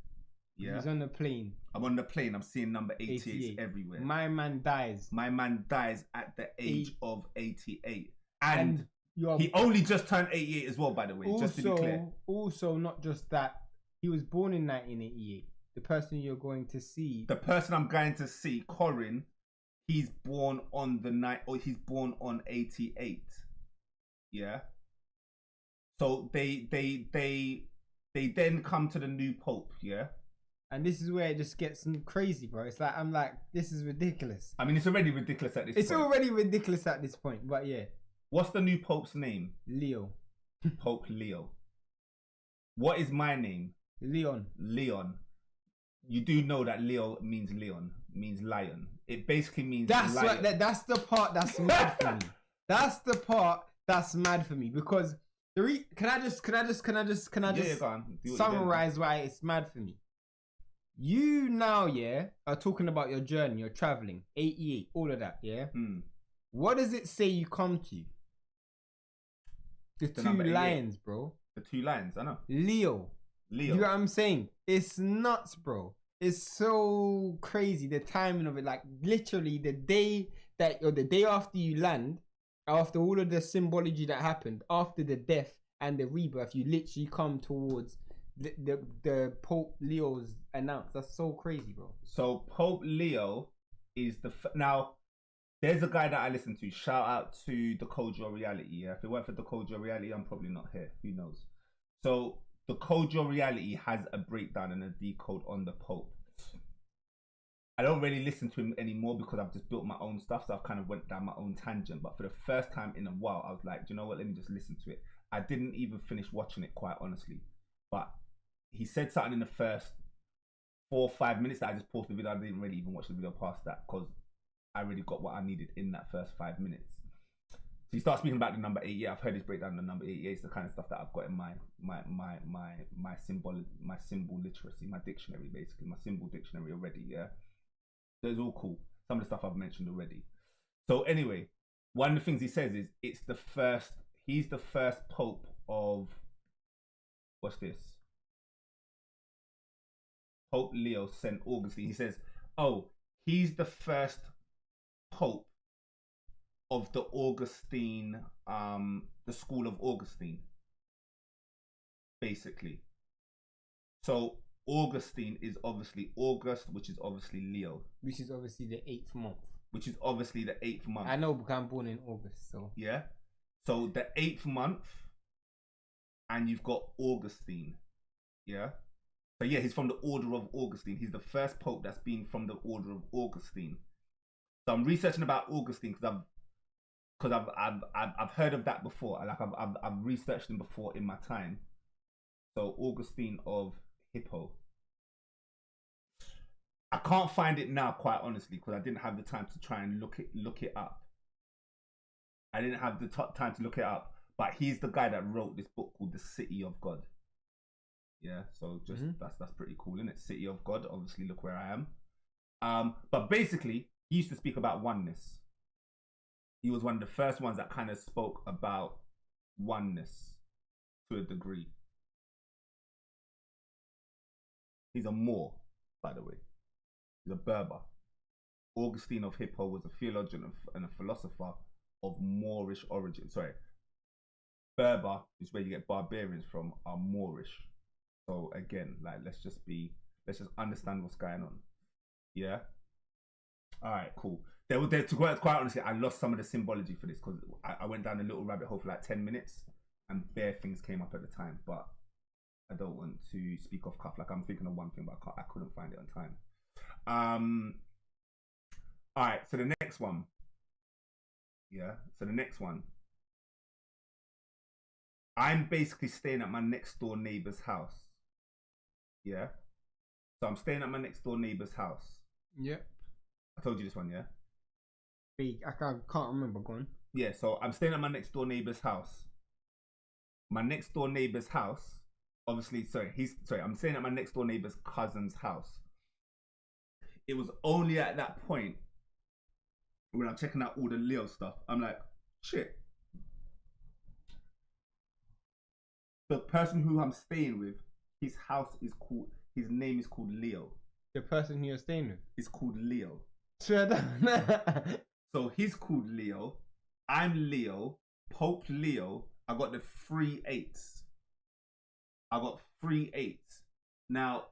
Yeah. He's on the plane. I'm on the plane. I'm seeing number 88 everywhere. My man dies. My man dies at the age of 88. And he only just turned 88 as well, by the way, also, just to be clear. Also, not just that, he was born in 1988. The person you're going to see. The person I'm going to see, Corin, he's born on the night, or he's born on 88. Yeah. So they then come to the new Pope, yeah? And this is where it just gets crazy, bro. It's like, I'm like, this is ridiculous. I mean, it's already ridiculous at this point. It's already ridiculous at this point, but yeah. What's the new Pope's name? Leo. Pope Leo. What is my name? Leon. Leon. You do know that Leo means Leon, means lion. It basically means that's lion. That's the part that's mad for me. That's the part that's mad for me, because can I just summarize why it's mad for me? You now, are talking about your journey, you're traveling, 88, all of that, yeah? What does it say you come to? The two lions, bro. The two lions, I know. Leo. You know what I'm saying? It's nuts, bro. It's so crazy, the timing of it. Like, literally, the day after you land, after all of the symbology that happened, after the death and the rebirth, you literally come towards the Pope Leo's announced. That's so crazy, bro. So Pope Leo is now. There's a guy that I listen to. Shout out to Decode Your Reality. Yeah, if it weren't for Decode Your Reality, I'm probably not here. Who knows? So Decode Your Reality has a breakdown and a decode on the Pope. I don't really listen to him anymore because I've just built my own stuff. So I've kind of went down my own tangent. But for the first time in a while, I was like, do you know what? Let me just listen to it. I didn't even finish watching it, quite honestly. But he said something in the first 4 or 5 minutes that I just paused the video. I didn't really even watch the video past that because I really got what I needed in that first 5 minutes. So he starts speaking about the number 88. I've heard his breakdown. The number 88 is the kind of stuff that I've got in my symbol literacy, my dictionary, basically, my symbol dictionary already. Yeah, so it's all cool. Some of the stuff I've mentioned already. So anyway, one of the things he says is he's the first Pope of, what's this? Pope Leo sent Augustine. He says, "Oh, he's the first pope of the Augustine, the school of Augustine, basically." So Augustine is obviously August, which is obviously Leo, Which is obviously the 8th month. which is obviously the 8th month. I know because I'm born in August, so. Yeah. So the 8th month, and you've got Augustine. Yeah. So yeah, he's from the order of Augustine. He's the first pope that's been from the order of Augustine. So I'm researching about Augustine because I've heard of that before. Like I've researched him before in my time. So Augustine of Hippo. I can't find it now, quite honestly, because I didn't have the time to try and look it up. I didn't have the time to look it up. But he's the guy that wrote this book called The City of God. Yeah, so just that's pretty cool, isn't it? City of God. Obviously, look where I am. But basically, he used to speak about oneness. He was one of the first ones that kind of spoke about oneness to a degree. He's a Moor, by the way. He's a Berber. Augustine of Hippo was a theologian and a philosopher of Moorish origin. Sorry, Berber is where you get barbarians from, are Moorish. So again, like let's just understand what's going on. Yeah. All right, cool. Quite honestly, I lost some of the symbology for this because I went down a little rabbit hole for like 10 minutes and bare things came up at the time, but I don't want to speak off cuff. Like I'm thinking of one thing, but I couldn't find it on time. All right, so the next one. Yeah, so the next one. I'm basically staying at my next door neighbor's house. Yeah. So I'm staying at my next door neighbor's house. Yep. I told you this one, yeah? I can't remember, go on. Yeah, so I'm staying at my next door neighbor's house. My next door neighbor's house, obviously, I'm staying at my next door neighbor's cousin's house. It was only at that point when I'm checking out all the Leo stuff, I'm like, shit. The person who I'm staying with, his name is called Leo. The person who you're staying with? Is called Leo. Swear down. So he's called Leo. I'm Leo. Pope Leo. I got the 3 8s. I got 3 8s. Now,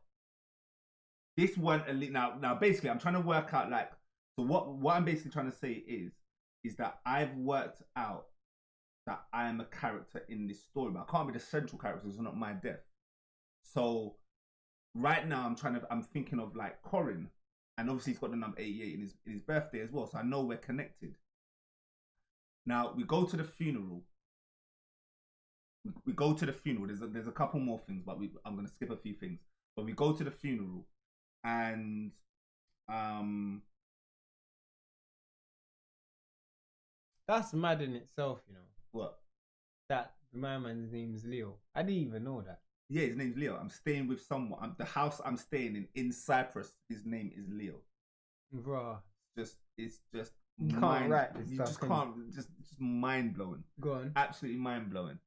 this one, now basically I'm trying to work out like, so what I'm basically trying to say is that I've worked out that I am a character in this story, but I can't be the central character, it's not my death. So right now I'm thinking of like Corin, and obviously he's got the number 88 in his birthday as well, so I know we're connected. Now we go to the funeral. We go to the funeral. There's a couple more things, but I'm gonna skip a few things. But we go to the funeral, and that's mad in itself, you know. What? That my man's name is Leo. I didn't even know that. Yeah, his name's Leo. I'm staying with someone. The house I'm staying in Cyprus, his name is Leo. Bruh. It's just you can't write this stuff. Just can't. Just mind blowing. Go on. Absolutely mind blowing.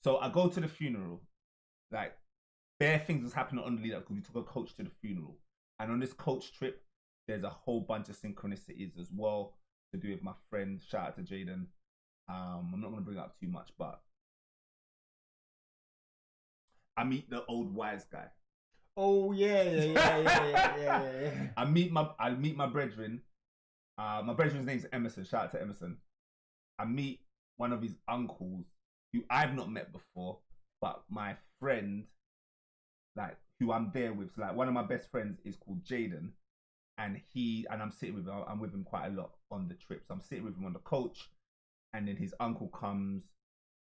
So I go to the funeral. Like bare things was happening on the lead up because we took a coach to the funeral, and on this coach trip, there's a whole bunch of synchronicities as well to do with my friend. Shout out to Jaden. I'm not going to bring it up too much, but I meet the old wise guy. Oh yeah. I meet my brethren. My brethren's name's Emerson. Shout out to Emerson. I meet one of his uncles who I've not met before, but my friend, like who I'm there with, so like one of my best friends is called Jaden, and I'm sitting with him. I'm with him quite a lot on the trips. I'm sitting with him on the coach, and then his uncle comes,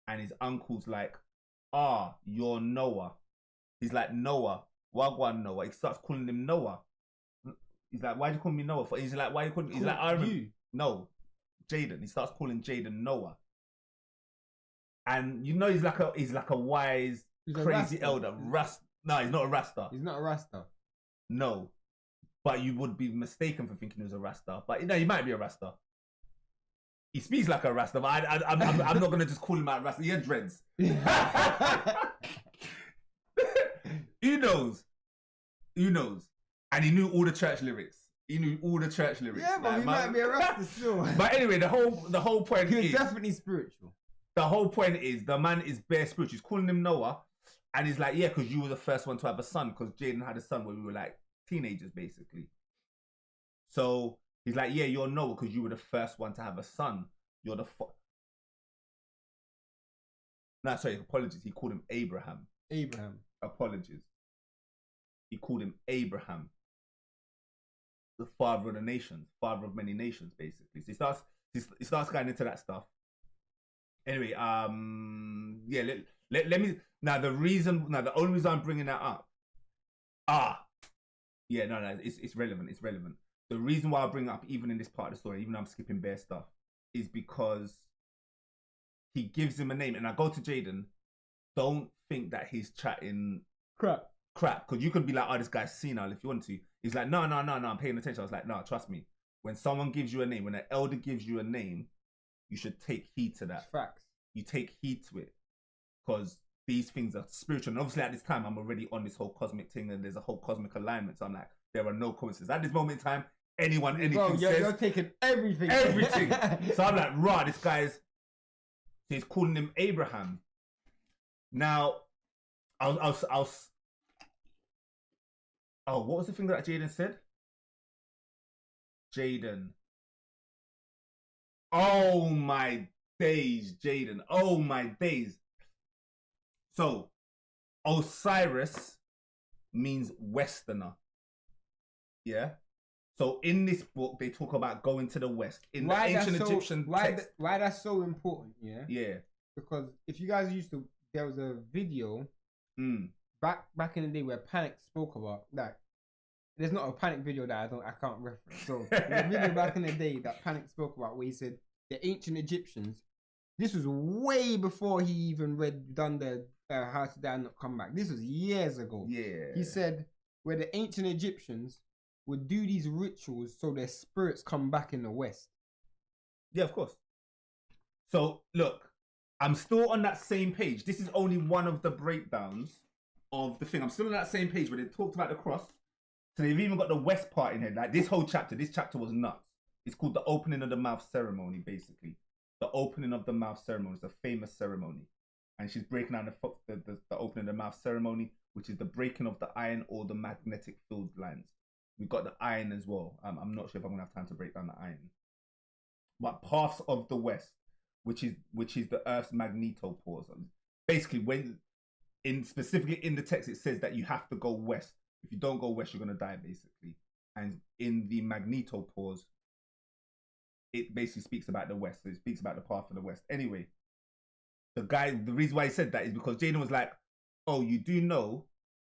and his uncle's like, you're Noah. He's like, Noah, Wagwan Noah. He starts calling him Noah. He's like, why'd you call me Noah? He's like, why you calling me? He's like, I remember. You? No, Jaden. He starts calling Jaden Noah. And you know he's like a wise, crazy elder. No, he's not a Rasta. He's not a Rasta. No. But you would be mistaken for thinking he was a Rasta. But you know, he might be a Rasta. He speaks like a Rasta, but I'm not going to just call him out Rasta. He had dreads. Who knows? And he knew all the church lyrics. He knew all the church lyrics. Yeah, but he might be a Rasta still. But anyway, the whole point He was is definitely spiritual. the whole point is the man is bare spiritual. He's calling him Noah, and he's like, yeah, because you were the first one to have a son. Because Jaden had a son when we were like teenagers, basically. So he's like, yeah, you're Noah because you were the first one to have a son. You're the No, sorry, apologies. He called him Abraham. Abraham. Apologies. He called him Abraham, the father of the nations, father of many nations, basically. So he starts going into that stuff. Anyway, yeah, let me now the only reason I'm bringing that up, yeah, no, it's relevant. It's relevant. The reason why I bring it up, even in this part of the story, even though I'm skipping bare stuff, is because he gives him a name, and I go to Jaden. Don't think that he's chatting crap, because you could be like, oh, this guy's senile if you want to. He's like, no, I'm paying attention. I was like, no, trust me. When someone gives you a name, when an elder gives you a name, you should take heed to that. Facts. You take heed to it, because these things are spiritual. And obviously at this time, I'm already on this whole cosmic thing, and there's a whole cosmic alignment. So I'm like, there are no coincidences. At this moment in time, anything says... You're taking everything. Everything. So I'm like, rah, this guy's... So he's calling him Abraham. Now, I'll oh, what was the thing that Jaden said? Jaden. Oh my days, Jaden. Oh my days. So, Osiris means Westerner. Yeah? So in this book, they talk about going to the West. In the ancient Egyptian text. Why that's so important, yeah? Yeah. Because if you guys there was a video back in the day where Panic spoke about that. There's not a Panic video that I can't reference. So there's a video back in the day that Panic spoke about where he said the ancient Egyptians. This was way before he even done the How to Die and Not Come Back. This was years ago. Yeah. He said where the ancient Egyptians would do these rituals so their spirits come back in the West. Yeah, of course. So look, I'm still on that same page. This is only one of the breakdowns of the thing. I'm still on that same page where they talked about the cross. So they've even got the West part in here. Like this chapter was nuts. It's called the opening of the mouth ceremony, basically. The opening of the mouth ceremony is a famous ceremony. And she's breaking down the opening of the mouth ceremony, which is the breaking of the iron or the magnetic field lines. We've got the iron as well. I'm not sure if I'm going to have time to break down the iron. But paths of the West, which is the Earth's magnetopause. Basically, specifically in the text, it says that you have to go west. If you don't go west, you're going to die, basically. And in the magnetopause, it basically speaks about the West. So it speaks about the path of the West. Anyway, the reason why he said that is because Jaden was like, oh, you do know,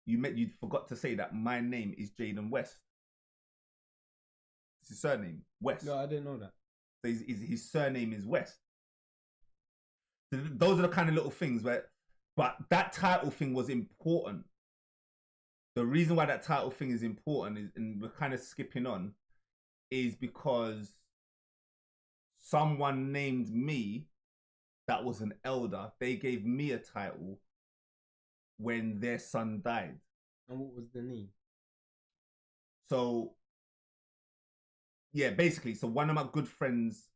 you forgot to say that my name is Jaden West. It's his surname, West. No, I didn't know that. So his surname is West. So those are the kind of little things but that title thing was important. The reason why that title thing is important is, and we're kind of skipping on, is because someone named me that was an elder. They gave me a title when their son died. And what was the name? So, yeah, basically, so one of my good friends'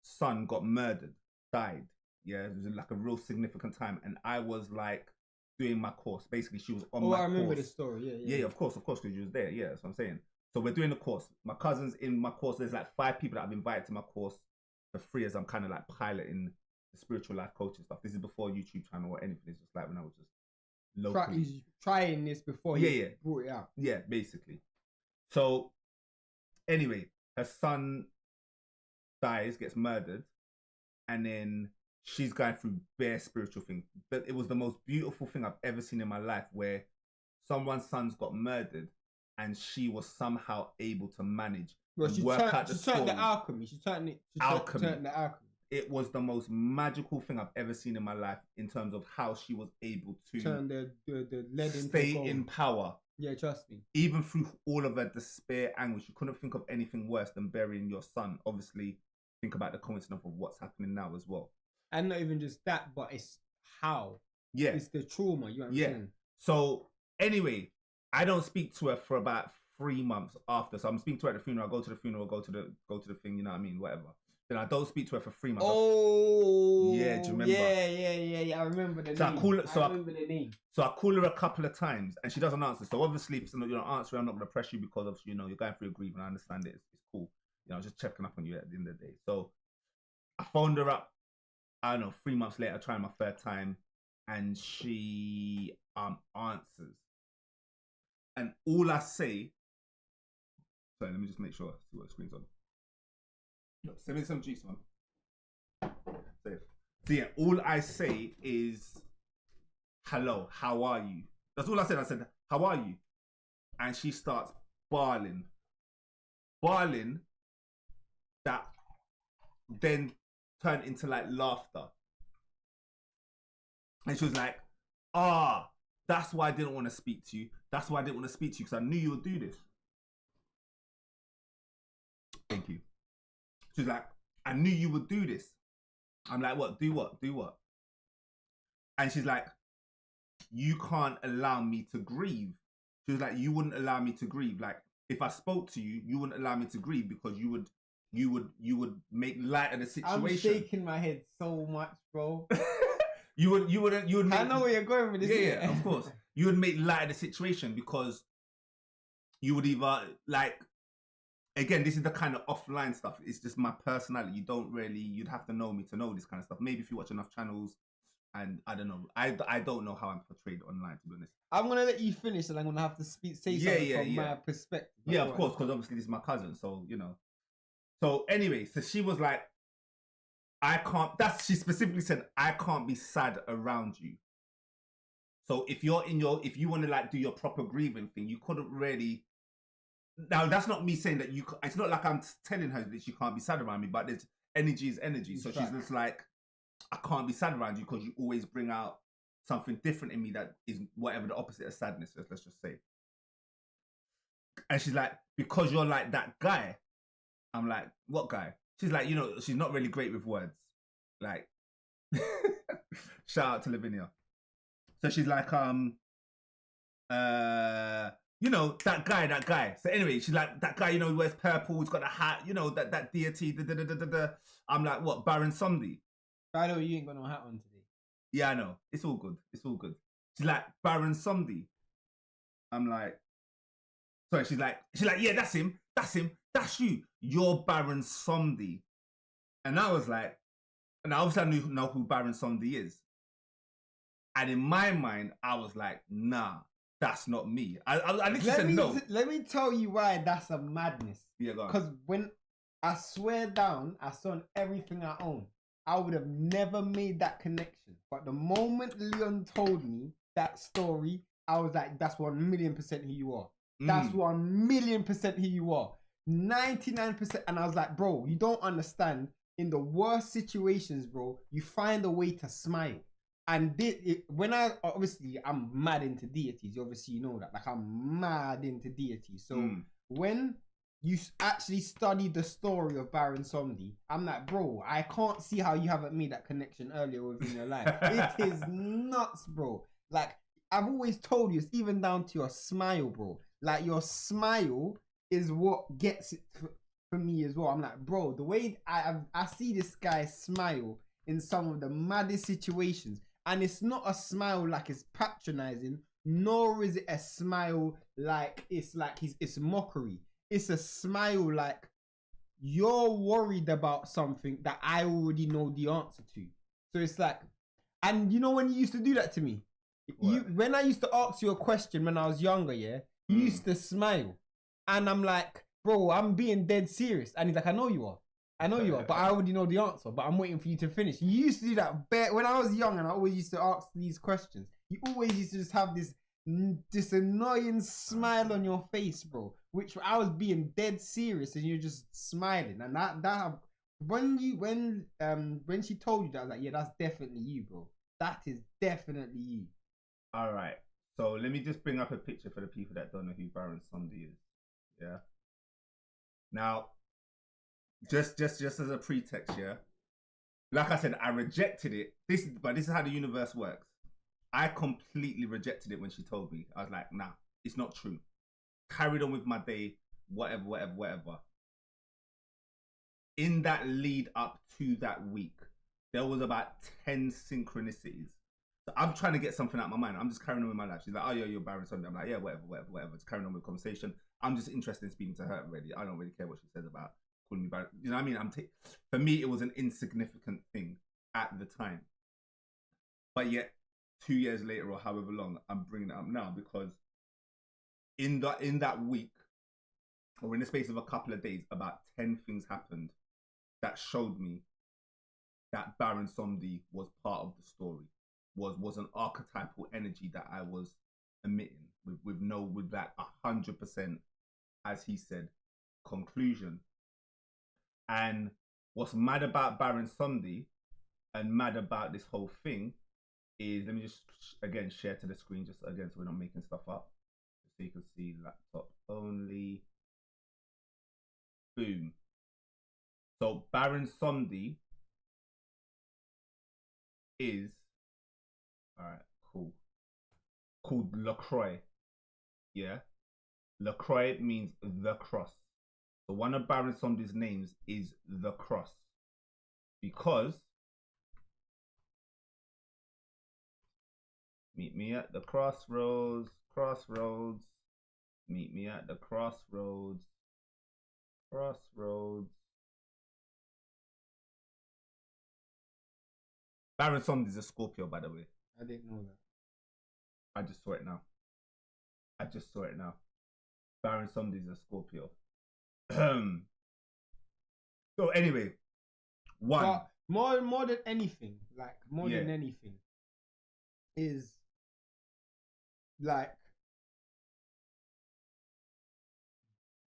son got murdered, died. Yeah, it was like a real significant time. And I was like doing my course. Basically, she was on my course. Oh, I remember the story. Yeah, of course, because she was there. Yeah, that's what I'm saying. So we're doing the course. My cousin's in my course. There's like 5 people that I've invited to my course for free as I'm kind of like piloting the spiritual life coaching stuff. This is before YouTube channel or anything. It's just like when I was just locally. He's trying this before he brought it out. Yeah, basically. So anyway, her son dies, gets murdered, and then she's going through bare spiritual things. But it was the most beautiful thing I've ever seen in my life, where someone's son's got murdered and she was somehow able to manage. Well, she turned the alchemy. She turned the alchemy. It was the most magical thing I've ever seen in my life in terms of how she was able to turn the lead into stay gold. In power. Yeah, trust me. Even through all of her despair, anguish, you couldn't think of anything worse than burying your son. Obviously, think about the coincidence of what's happening now as well. And not even just that, but it's how. Yeah. It's the trauma, you know what I'm saying? So, anyway, I don't speak to her for about 3 months after. So I'm speaking to her at the funeral. I go to the funeral, go to the thing. You know what I mean? Whatever. Then I don't speak to her for 3 months. Oh, yeah. Do you remember? Yeah. I remember the name. I remember the name. So I call her a couple of times, and she doesn't answer. So obviously, if you're not answering, I'm not going to press you because of you're going through a grief, and I understand it. It's cool. Just checking up on you at the end of the day. So I phoned her up. I don't know. 3 months later, trying my third time, and she answers. And all I say, sorry, let me just make sure. See what the screen's on. No, send me some juice, man. Safe. So yeah, all I say is, hello, how are you? That's all I said. I said, how are you? And she starts bawling. Bawling that then turned into like laughter. And she was like, that's why I didn't want to speak to you. That's why I didn't want to speak to you, because I knew you would do this. Thank you. She was like, I knew you would do this. I'm like, what? Do what? Do what? And she's like, you can't allow me to grieve. She was like, you wouldn't allow me to grieve. Like, if I spoke to you, you wouldn't allow me to grieve because you would make light of the situation. I'm shaking my head so much, bro. You would. I know where you're going with this. Yeah, of course. You would make light of the situation because you would either like. Again, this is the kind of offline stuff. It's just my personality. You'd have to know me to know this kind of stuff. Maybe if you watch enough channels, and I don't know. I don't know how I'm portrayed online, to be honest. I'm gonna let you finish, and I'm gonna have to say something from my perspective. Yeah, of course, because obviously this is my cousin, so So anyway, so she was like, she specifically said, I can't be sad around you. So if you want to like do your proper grieving thing, you couldn't really. Now that's not me saying that it's not like I'm telling her that she can't be sad around me, but there's energy is energy. So she's just like, I can't be sad around you because you always bring out something different in me that is whatever the opposite of sadness is, let's just say. And she's like, because you're like that guy. I'm like, what guy? She's like, she's not really great with words. Like, shout out to Lavinia. So she's like, that guy. So anyway, she's like, that guy, he wears purple, he's got a hat, that deity, I'm like, what, Baron Somdi? I know you ain't got no hat on today. Yeah, I know. It's all good. She's like, Baron Somdi. I'm like, sorry, she's like, yeah, that's him. That's you. You're Baron Somdi. And I was like, and obviously I know who Baron Somdi is. And in my mind, I was like, nah, that's not me. I literally said no. Let me tell you why that's a madness. Yeah, go on. Because when I swear down, I sold everything I own, I would have never made that connection. But the moment Leon told me that story, I was like, that's 1,000,000% who you are. That's 1,000,000% who you are. 99%. And I was like, bro, you don't understand. In the worst situations, bro, you find a way to smile. And when I'm mad into deities. Obviously, you know that. Like, I'm mad into deities. So when you actually study the story of Baron Somdi, I'm like, bro, I can't see how you haven't made that connection earlier within your life. It is nuts, bro. Like, I've always told you, it's even down to your smile, bro. Like, your smile is what gets it for me as well. I'm like, bro, the way I see this guy smile in some of the maddest situations, and it's not a smile like it's patronizing, nor is it a smile like it's mockery. It's a smile like you're worried about something that I already know the answer to. So it's like, and when you used to do that to me, when I used to ask you a question when I was younger, you used to smile, and I'm like, bro, I'm being dead serious, and he's like, I know you are, but I already know the answer, but I'm waiting for you to finish. You used to do that when I was young, and I always used to ask these questions. You always used to just have this annoying smile on your face, bro, which I was being dead serious, and you're just smiling, and that when she told you that, I was like, yeah, that's definitely you, bro. That is definitely you. All right. So let me just bring up a picture for the people that don't know who Baron Somdi is. Yeah. Now, just as a pretext, yeah. Like I said, I rejected it. This is how the universe works. I completely rejected it when she told me. I was like, nah, It's not true. Carried on with my day, whatever. In that lead up to that week, there was about 10 synchronicities. So I'm trying to get something out of my mind. I'm just carrying on with my life. She's like, oh, yeah, you're Baron Sunday. I'm like, yeah, whatever. Just carrying on with the conversation. I'm just interested in speaking to her already. I don't really care what she says about calling me Baron. You know what I mean? For me, it was an insignificant thing at the time. But yet, 2 years later or however long, I'm bringing it up now because in that week, or in the space of a couple of days, about 10 things happened that showed me that Baron Somdi was part of the story, was an archetypal energy that I was emitting with that 100%, as he said, conclusion. And what's mad about Baron Somdi and mad about this whole thing is, let me just again share to the screen, just again so we're not making stuff up, so you can see laptop only. Boom. So Baron Somdi is, all right, cool, called LaCroix. Yeah, LaCroix means the cross. So one of Baron Somdi's names is the cross because meet me at the crossroads, meet me at the crossroads. Baron Somdi is a Scorpio, by the way. I didn't know that. I just saw it now. Baron Somdi is a Scorpio. So anyway, But more than anything, than anything, is like,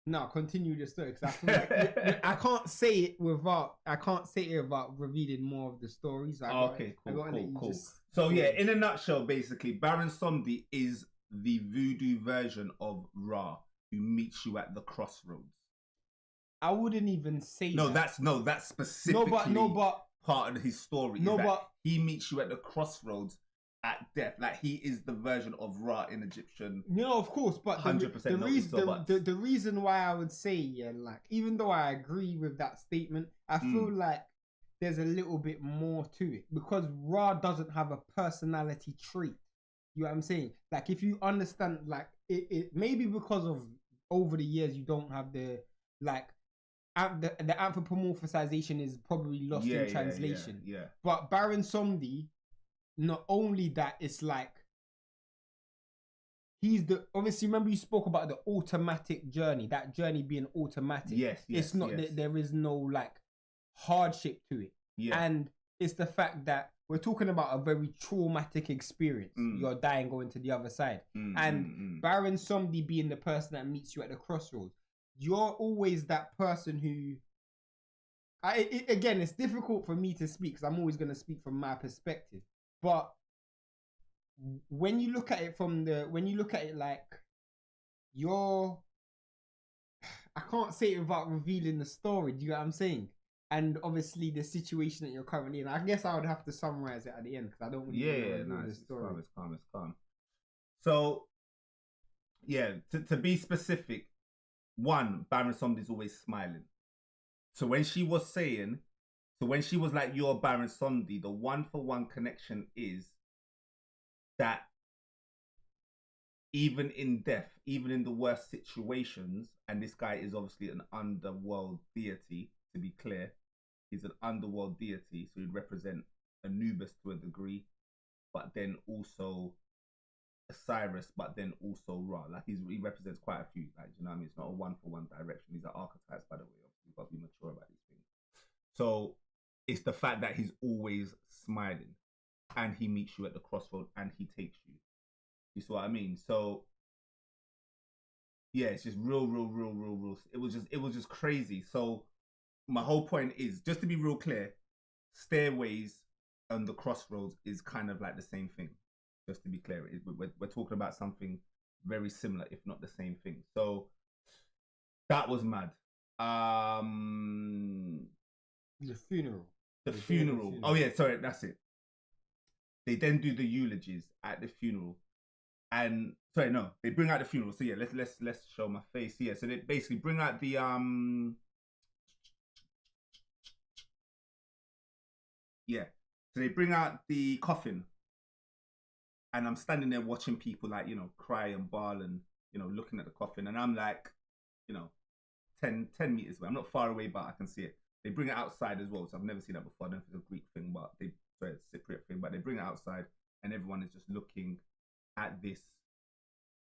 no, continue the story because I feel like I can't say it without revealing more of the stories. Cool. So yeah, in a nutshell, basically, Baron Somdi is the voodoo version of Ra, who meets you at the crossroads. I wouldn't even say that's specifically part of his story. He meets you at the crossroads at death. Like, he is the version of Ra in Egyptian. Of course, but 100%. The reason why I would say, even though I agree with that statement, I feel like there's a little bit more to it because Ra doesn't have a personality trait. You know what I'm saying? Like, if you understand, it maybe because of over the years you don't have the anthropomorphization is probably lost in translation. Yeah. But Baron Somdi, not only that, it's like he's obviously, remember you spoke about the automatic journey, that journey being automatic. Yes. It's not that there is no hardship to it. Yeah. And it's the fact that we're talking about a very traumatic experience. You're dying going to the other side. Baron Somdi being the person that meets you at the crossroads, you're always that person who again, it's difficult for me to speak because I'm always going to speak from my perspective. But when you look at it I can't say it without revealing the story. Do you know what I'm saying? And obviously the situation that you're currently in, I guess I would have to summarize it at the end because I don't really know the story. It's calm. So, yeah, to be specific, one, Baron Somdi is always smiling. So when she was like, you're Baron Somdi, the 1-for-1 connection is that even in death, even in the worst situations, and this guy is obviously an underworld deity, to be clear, he's an underworld deity, so he'd represent Anubis to a degree, but then also Osiris, but then also Ra. Like, he represents quite a few. Like, you know what I mean? It's not a 1-for-1 direction. These are archetypes, by the way. You've got to be mature about these things. So it's the fact that he's always smiling, and he meets you at the crossroad, and he takes you. You see what I mean? So yeah, it's just real. It was just crazy. So my whole point is, just to be real clear, stairways and the crossroads is kind of like the same thing. Just to be clear, we're talking about something very similar, if not the same thing. So that was mad. The funeral. The funeral. Oh yeah, sorry, that's it. They then do the eulogies at the funeral, and sorry, no, they bring out the funeral. So yeah, let's show my face here. So they basically bring out the yeah. So they bring out the coffin, and I'm standing there watching people like, you know, cry and bawl and, you know, looking at the coffin, and I'm like, you know, 10 meters away. I'm not far away, but I can see it. They bring it outside as well, so I've never seen that before. I don't know if it's a Greek thing, but sorry, it's a Cypriot thing, but they bring it outside, and everyone is just looking at this.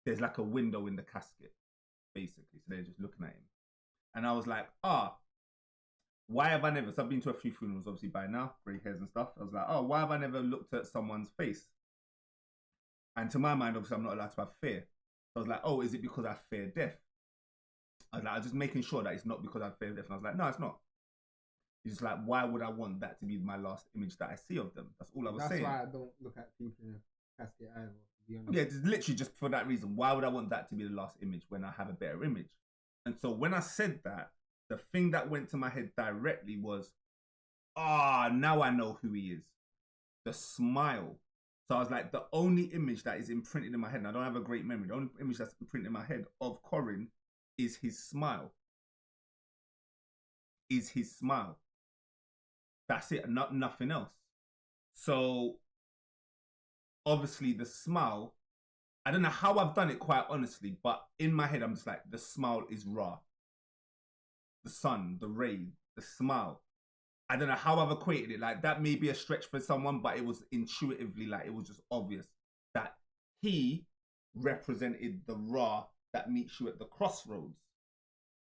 There's like a window in the casket, basically, so they're just looking at him, and I was like, why have I never? So I've been to a few funerals, obviously by now, grey hairs and stuff. I was like, why have I never looked at someone's face? And to my mind, obviously, I'm not allowed to have fear. So I was like, is it because I fear death? I was like, I'm just making sure that it's not because I fear death. And I was like, no, it's not. It's just like, why would I want that to be my last image that I see of them? That's all I was saying. That's why I don't look at people in a casket either, to be honest. Yeah, it's literally just for that reason. Why would I want that to be the last image when I have a better image? And so when I said that, the thing that went to my head directly was, now I know who he is. The smile. So I was like, the only image that is imprinted in my head, and I don't have a great memory, the only image that's imprinted in my head of Corin is his smile. Is his smile. That's it, nothing else. So obviously the smile, I don't know how I've done it, quite honestly, but in my head I'm just like, the smile is Ra. The sun, the ray, the smile. I don't know how I've equated it. Like, that may be a stretch for someone, but it was intuitively, like, it was just obvious that he represented the Ra that meets you at the crossroads.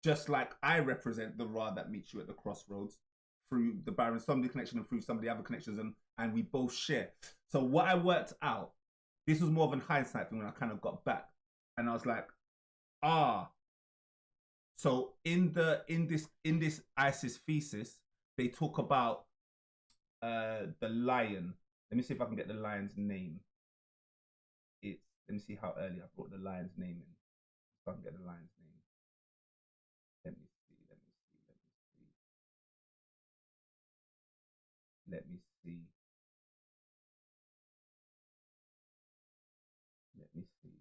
Just like I represent the Ra that meets you at the crossroads through the Baron Somebody connection and through some of the other connections, and we both share. So what I worked out, this was more of a hindsight thing when I kind of got back, and I was like, so in this Isis thesis, they talk about the lion. Let me see if I can get the lion's name. Let me see how early I brought the lion's name in. If I can get the lion's name. Let me see. Let me see.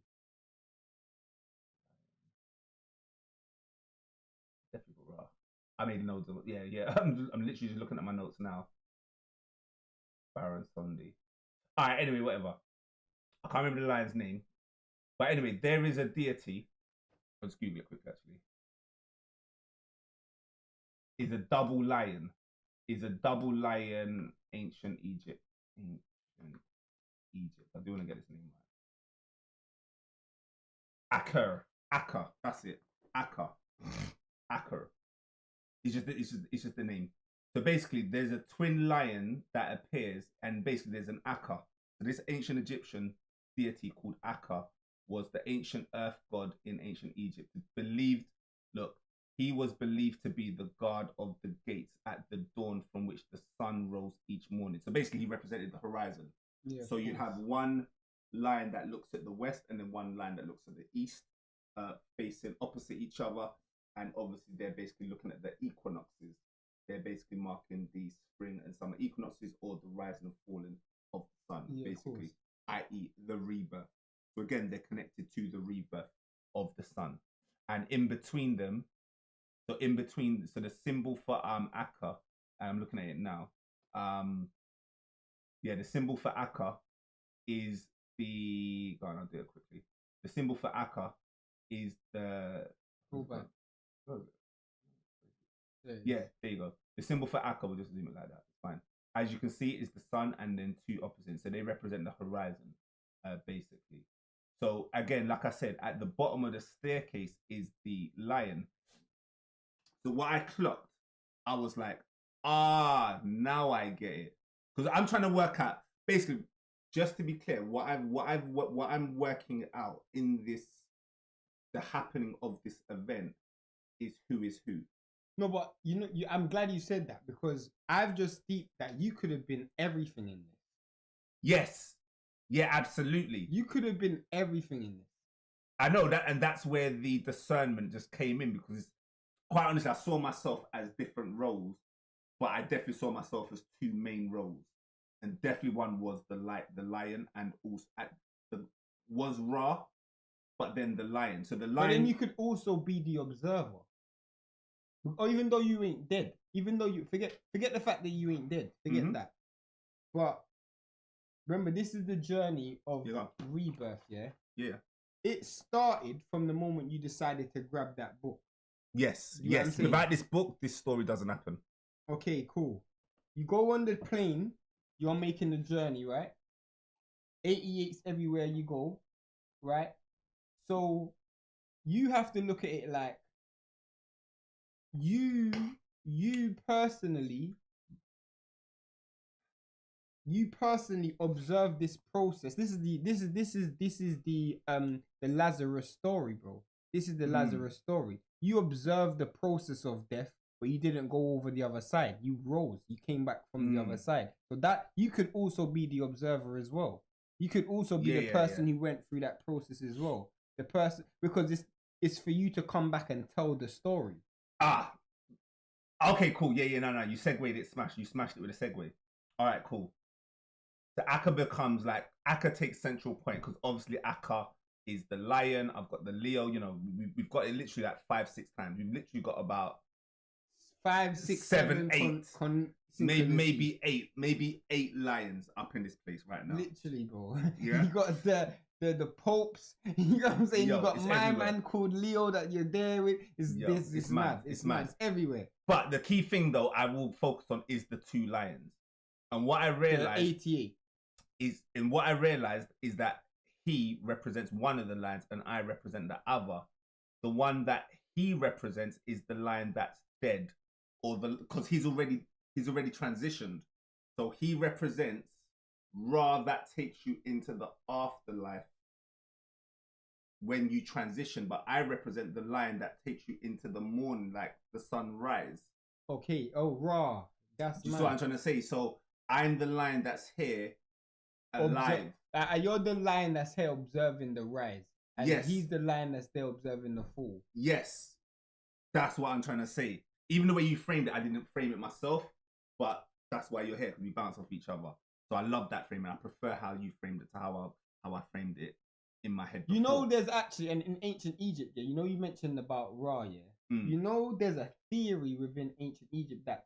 Definitely raw. I made notes of it. Yeah. I'm literally just looking at my notes now. Baron Sunday. Alright, anyway, whatever. I can't remember the lion's name. But anyway, there is a deity. Let's Google it quickly, actually. Is a double lion. Ancient Egypt. I do want to get his name right. Aker. That's it. Aker. It's just the name. So basically, there's a twin lion that appears, and basically there's an Aker. So this ancient Egyptian deity called Aker was the ancient earth god in ancient Egypt. He was believed to be the guard of the gates at the dawn from which the sun rose each morning. So basically, he represented the horizon. Yeah, so you'd have one line that looks at the west and then one line that looks at the east, facing opposite each other. And obviously, they're basically looking at the equinoxes. They're basically marking the spring and summer equinoxes, or the rising and falling of the sun, basically, i.e. the rebirth. So again, they're connected to the rebirth of the sun. And in between them, so the symbol for Akka, and I'm looking at it now. The symbol for Akka is the. Go on, I'll do it quickly. The symbol for Akka is the. Fullback. Yeah, there you go. The symbol for Akka, we'll just zoom it like that. It's fine. As you can see, it's the sun and then two opposites. So they represent the horizon, basically. So again, like I said, at the bottom of the staircase is the lion. So what I clocked, I was like, now I get it. Because I'm trying to work out, basically, just to be clear, what I'm working out in this, the happening of this event is who is who. No, but I'm glad you said that, because I've just deeped that you could have been everything in this. Yes. Yeah, absolutely. You could have been everything in this. I know that, and that's where the discernment just came in, because quite honestly, I saw myself as different roles, but I definitely saw myself as two main roles. And definitely one was the lion, and also was Ra, but then the lion. So the But then lion. you could also be the observer. Or even though you ain't dead, even though you forget the fact that you ain't dead, forget Mhm. that. But remember, this is the journey of Yeah. rebirth. Yeah, Yeah. it started from the moment you decided to grab that book. Yes. You know what I'm Yes. saying? Without this book, this story doesn't happen. Okay, cool. You go on the plane, you're making the journey, right? 88s everywhere you go, right? So you have to look at it like you personally observe this process. This is the Lazarus story, bro. This is the Lazarus story. You observe the process of death, but you didn't go over the other side. You rose. You came back from the other side. So that you could also be the observer as well. You could also be the person who went through that process as well. The person, because it's for you to come back and tell the story. Ah. Okay, cool. Yeah, no. You segued it, smashed. You smashed it with a segue. All right, cool. So Akka becomes like Akka takes central point because obviously Akka is the lion. I've got the Leo. You know, we've got it literally like 5-6 times. We've literally got about 5, 6, 7, 8, maybe eight lions up in this place right now. Literally, bro. Yeah. You got the popes. You know what I'm saying? Yo, you got my everywhere. man called Leo that you're there with. It's mad. It's mad. It's everywhere. But the key thing though, I will focus on is the 2 lions. And what I realized 88 is that he represents one of the lions and I represent the other. The one that he represents is the lion that's dead, or because he's already transitioned. So he represents Ra that takes you into the afterlife when you transition, but I represent the lion that takes you into the morning, like the sunrise. Okay. Oh, Ra. That's just what I'm trying to say. So I'm the lion that's here alive. You're the lion that's here observing the rise. And yes. He's the lion that's there observing the fall. Yes. That's what I'm trying to say. Even the way you framed it, I didn't frame it myself, but that's why you're here, because we bounce off each other. So I love that framing. I prefer how you framed it to how I framed it in my head before. You know, there's actually, and in ancient Egypt, yeah, you know, you mentioned about Ra, yeah. You know, there's a theory within ancient Egypt that,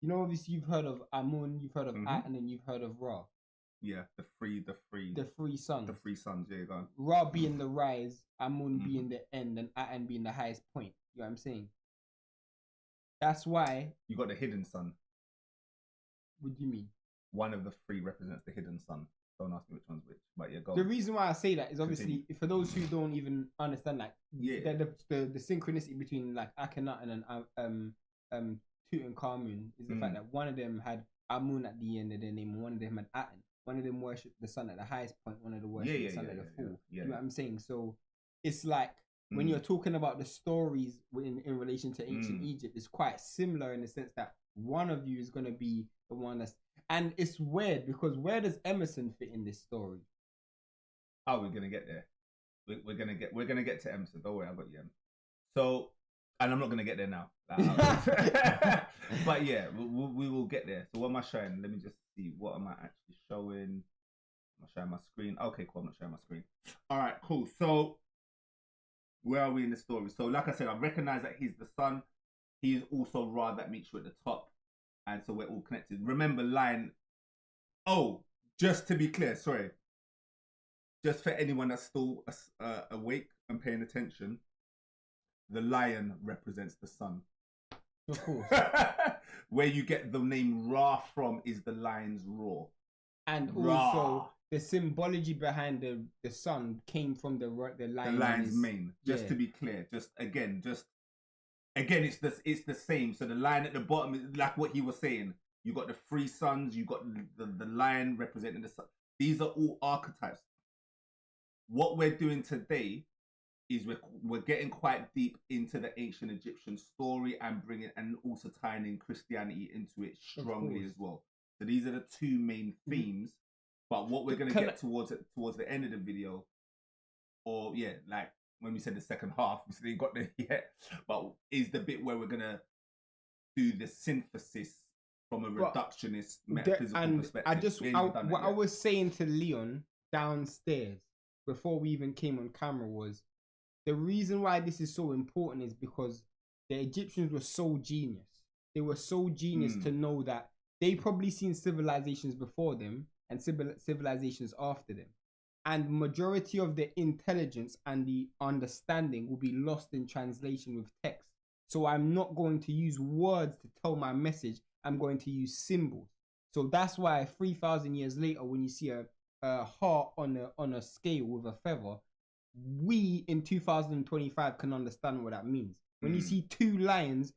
you know, obviously you've heard of Amun, you've heard of Aten, and you've heard of Ra. Yeah, the three sons. The 3 sons, yeah, go on. Ra being the rise, Amun being the end, and Aten being the highest point. You know what I'm saying? That's why you got the hidden son. What do you mean? One of the 3 represents the hidden son. Don't ask me which one's which, but yeah, go. The reason why I say that is obviously for those who don't even understand, like, the synchronicity between like Akhenaten and Tutankhamun is the fact that one of them had Amun at the end of their name, and one of them had Aten. One of them worshipped the sun at the highest point, one of them worshipped the sun at the fall. You know what I'm saying? So it's like when you're talking about the stories in relation to ancient Egypt, it's quite similar in the sense that one of you is going to be the one that's. And it's weird because where does Emerson fit in this story? Oh, we're gonna get there. We're gonna get to Emerson. Don't worry, I got you. So, and I'm not gonna get there now. But yeah, we will get there. So what am I showing? Let me just see. What am I actually showing? Am I showing my screen? Okay, cool. I'm not showing my screen. All right, cool. So where are we in the story? So like I said, I recognize that he's the son. He is also Ra that meets you at the top. And so we're all connected. Remember, lion. Oh, just to be clear, sorry. Just for anyone that's still awake and paying attention, the lion represents the sun. Of course. Where you get the name Ra from is the lion's roar. And also, the symbology behind the sun came from the lion's mane. Just to be clear, Again, it's the same. So the lion at the bottom is like what he was saying. You got the 3 suns. You got the lion representing the sun. These are all archetypes. What we're doing today is we're getting quite deep into the ancient Egyptian story and also tying in Christianity into it strongly as well. So these are the 2 main themes. But what we're going to get towards the end of the video, or like when we said the second half, we still ain't got there yet, but is the bit where we're gonna do the synthesis from a reductionist metaphysical perspective. I was saying to Leon downstairs, before we even came on camera was the reason why this is so important is because the Egyptians were so genius. They were so genius to know that they probably seen civilizations before them and civilizations after them. And majority of the intelligence and the understanding will be lost in translation with text. So I'm not going to use words to tell my message. I'm going to use symbols. So that's why 3,000 years later, when you see a heart on a scale with a feather, we in 2025 can understand what that means. When you see two lions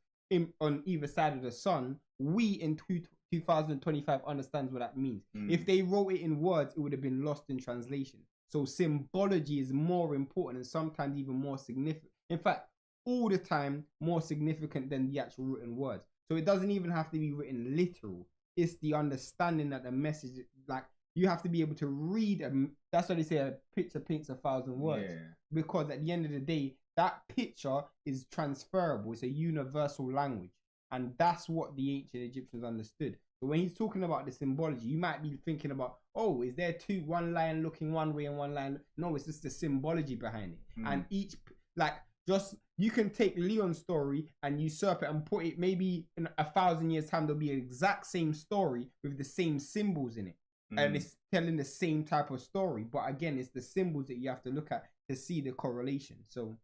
on either side of the sun, we in 2025 understands what that means. If they wrote it in words, it would have been lost in translation. So symbology is more important and sometimes even more significant. In fact, all the time more significant than the actual written words. So it doesn't even have to be written literal. It's the understanding that the message, like, you have to be able to read. That's why they say a picture paints 1,000 words. Yeah. Because at the end of the day, that picture is transferable. It's a universal language. And that's what the ancient Egyptians understood. So when he's talking about the symbology, you might be thinking about, oh, is there one lion looking one way and one lion? No, it's just the symbology behind it. And each, like, just, you can take Leon's story and usurp it and put it, maybe in 1,000 years time, there'll be an exact same story with the same symbols in it. And it's telling the same type of story. But again, it's the symbols that you have to look at to see the correlation. So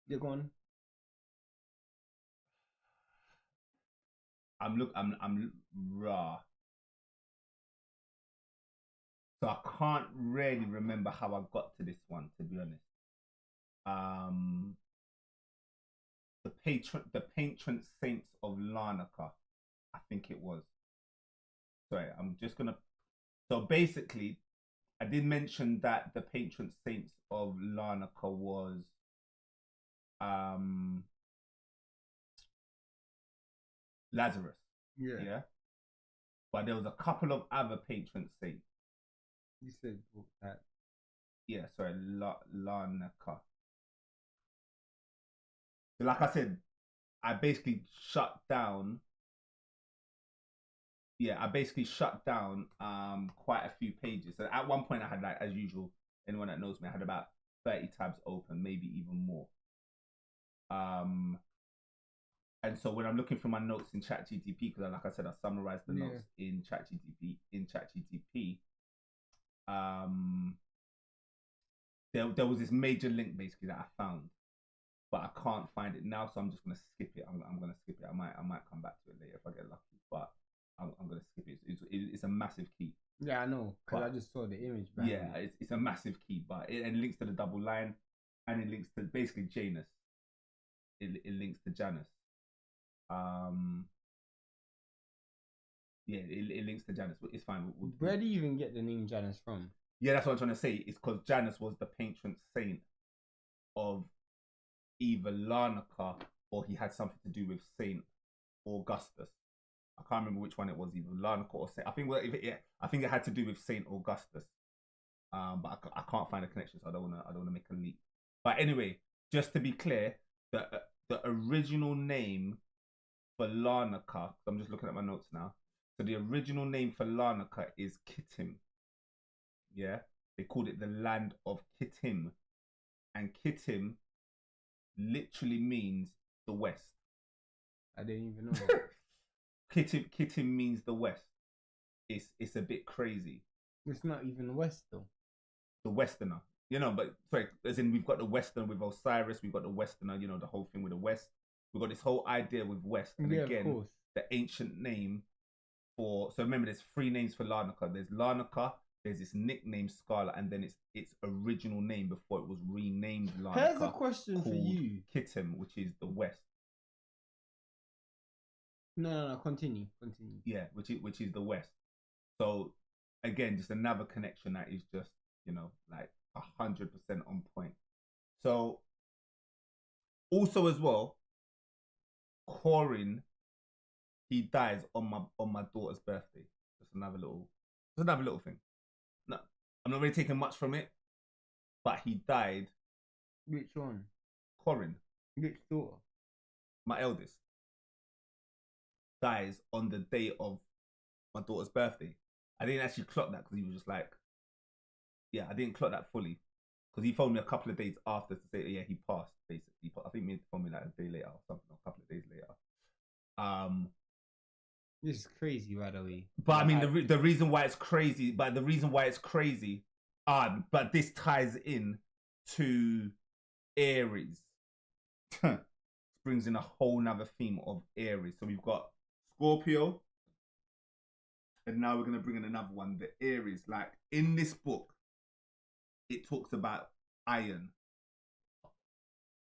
you're going. I'm raw. So I can't really remember how I got to this one, to be honest. The patron saints of Larnaca, I think it was. Sorry, I'm just gonna. So basically, I did mention that the patron saints of Larnaca was Lazarus. Yeah. But there was a couple of other patron saints. You said that. Yeah, sorry, Larnaca. So like I said, I basically shut down. Yeah, I basically shut down quite a few pages. So at one point I had, like, as usual, anyone that knows me, I had about 30 tabs open, maybe even more. And so when I'm looking for my notes in ChatGTP, because like I said, I summarized the notes in ChatGTP. There was this major link basically that I found, but I can't find it now, so I'm just gonna skip it. I'm gonna skip it. I might come back to it later if I get lucky, but I'm gonna skip it. It's a massive key. Yeah, I know, because I just saw the image. Yeah, it's a massive key, but it links to the double line, and it links to basically Janus. It links to Janus. Yeah, it links to Janus. It's fine. Where do you even get the name Janus from? Yeah, that's what I'm trying to say. It's because Janus was the patron saint of either Larnaca or he had something to do with Saint Augustus. I can't remember which one it was, either Larnaca or Saint. I think it had to do with Saint Augustus. But I can't find a connection, so I don't wanna make a leap. But anyway, just to be clear, the original name for Larnaca, I'm just looking at my notes now. So the original name for Larnaca is Kittim. Yeah, they called it the land of Kittim, and Kittim literally means the west. I didn't even know that. Kittim means the west. It's a bit crazy. It's not even west though. The westerner, but sorry, as in we've got the western with Osiris, we've got the westerner, the whole thing with the west. We've got this whole idea with west, and again, the ancient name for. So remember, there's 3 names for Larnaca. There's Larnaca. There's this nickname Scarlet, and then its original name before it was renamed Larnaca. Here's a question for you. Kittim, which is the west. No, continue. Yeah, which is the west. So again, just another connection that is just, like 100% on point. So also as well, Corin, he dies on my daughter's birthday. Just another little thing. No, I'm not really taking much from it, but he died. Which one? Corin. Which daughter? My eldest. Dies on the day of my daughter's birthday. I didn't actually clock that because he was just like, yeah, I didn't clock that fully. because he phoned me a couple of days after to say, yeah, he passed. Basically, I think he phoned me like a day later or something, or a couple of days later. This is crazy, by the way. But I mean, the reason why it's crazy, but this ties in to Aries. Brings in a whole nother theme of Aries. So we've got Scorpio, and now we're gonna bring in another one, the Aries. Like in this book, it talks about iron.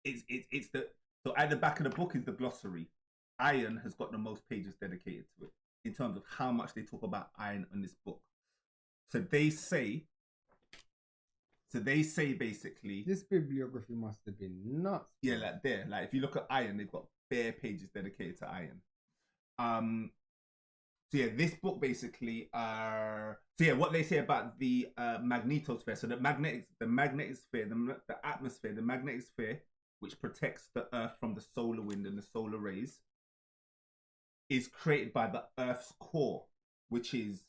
It's the so at the back of the book is the glossary. Iron has got the most pages dedicated to it in terms of how much they talk about iron in this book. So they say basically this bibliography must have been nuts. Yeah, like there. Like if you look at iron, they've got bare pages dedicated to iron. So yeah, this book basically what they say about the magnetosphere. So the magnetic sphere, the atmosphere, the magnetic sphere, which protects the Earth from the solar wind and the solar rays, is created by the Earth's core, which is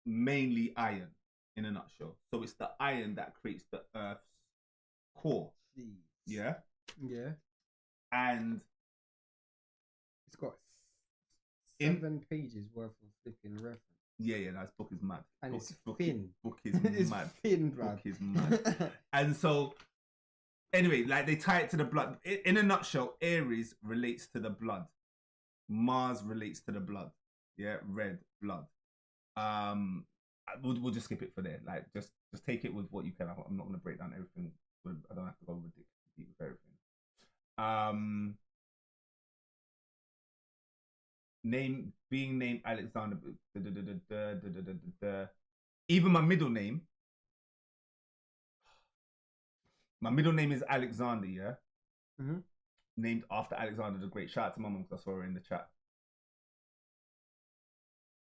mainly iron in a nutshell. So it's the iron that creates the Earth's core. Jeez. Yeah? Yeah. And it's got 7 pages worth of flipping reference. Yeah, this book is mad. And it's thin. Book is it's mad. Thin, bro. Book is mad. And so, anyway, like they tie it to the blood. In a nutshell, Aries relates to the blood. Mars relates to the blood. Yeah, red blood. We'll just skip it for there. Like, just take it with what you can. I'm not going to break down everything. I don't have to go ridiculously deep with everything. Being named Alexander. Even my middle name. My middle name is Alexander, yeah? Mm-hmm. Named after Alexander the Great. Shout out to my mum because I saw her in the chat.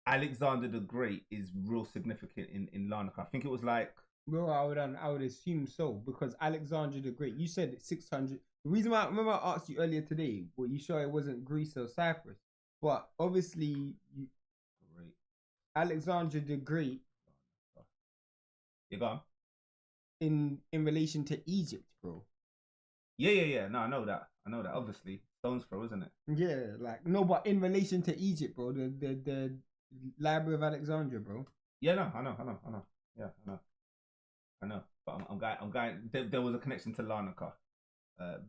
Alexander the Great is real significant in Larnaca. I think it was like... Well, I would assume so, because Alexander the Great, you said 600. The reason why, remember I asked you earlier today, were you sure it wasn't Greece or Cyprus? But obviously, Great. Alexander the Great... You go on. In relation to Egypt, bro. Yeah. No, I know that. Obviously, stone's throw, isn't it? Yeah, like no, but in relation to Egypt, bro, the Library of Alexandria, bro. Yeah, no, I know. Yeah, I know. But I'm going. There was a connection to Larnaca,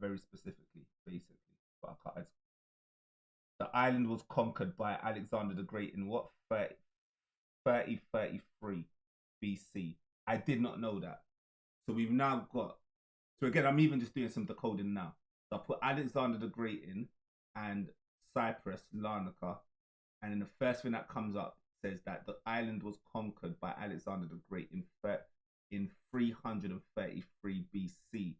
very specifically, basically. But I can't. The island was conquered by Alexander the Great in what 3033 BC. I did not know that. So we've now got. So again, I'm even just doing some decoding now. So I put Alexander the Great in, and Cyprus, Larnaca, and then the first thing that comes up says that the island was conquered by Alexander the Great in 333 BC.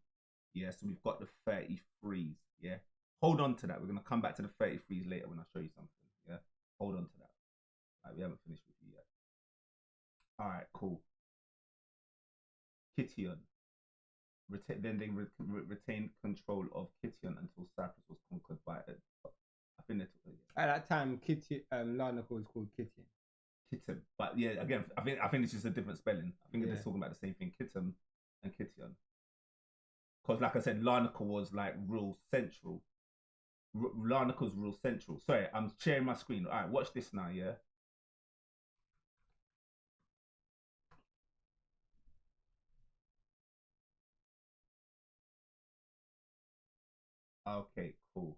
Yeah, so we've got the 33s. Yeah, hold on to that. We're gonna come back to the 33s later when I show you something. Yeah, hold on to that. Right, we haven't finished with you yet. All right, cool. Kition. Then they retained control of Kition until Cyprus was conquered by it. I think that's at that time, Larnaca was called Kition. Kitim, but yeah, again, I think it's just a different spelling. I think they're talking about the same thing, Kitim and Kition. Because, like I said, Larnaca was like real central. Larnaca's real central. Sorry, I'm sharing my screen. All right, watch this now. Yeah. Okay, cool.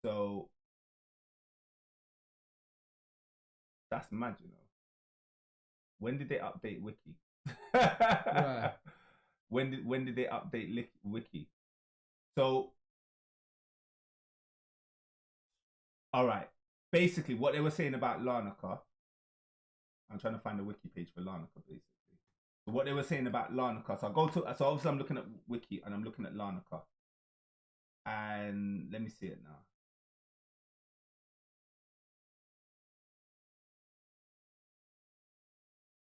So that's mad, you know. When did they update Wiki? Right. When did they update Wiki? So, all right. Basically, what they were saying about Larnaca, I'm trying to find the wiki page for Larnaca. Basically, so what they were saying about Larnaca. So obviously I'm looking at Wiki and I'm looking at Larnaca, and let me see it now.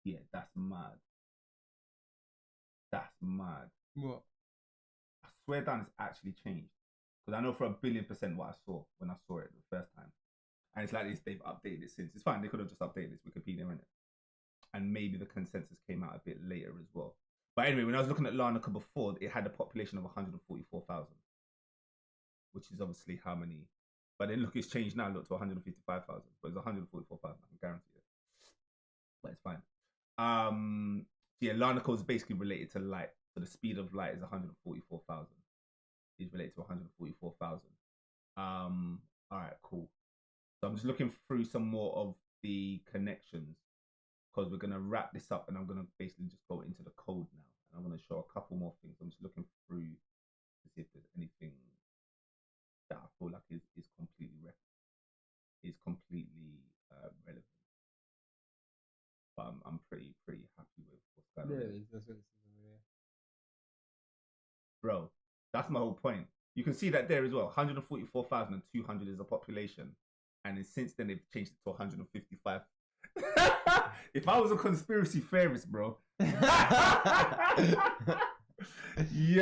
Yeah, that's mad. That's mad. What? I swear down, it's actually changed. Because I know for 1,000,000,000% what I saw when I saw it the first time. And it's like this, they've updated it since. It's fine, they could have just updated this Wikipedia, innit? And maybe the consensus came out a bit later as well. But anyway, when I was looking at Larnaca before, it had a population of 144,000, which is obviously how many. But then look, it's changed now. Look to 155,000, but it's 144,000. I can guarantee it. But it's fine. Yeah, Larnaca is basically related to light. So the speed of light is 144,000. Is related to 144,000. All right, cool. So I'm just looking through some more of the connections because we're gonna wrap this up, and I'm gonna basically just go into the code now, and I'm gonna show a couple more things. I'm just looking through to see if there's anything that I feel like is completely relevant. But I'm pretty happy with what's going on. There it is. That's what it says over there. Bro, that's my whole point. You can see that there as well. 144,200 is a population, and then since then they've changed it to 155. If I was a conspiracy theorist, bro. Yo,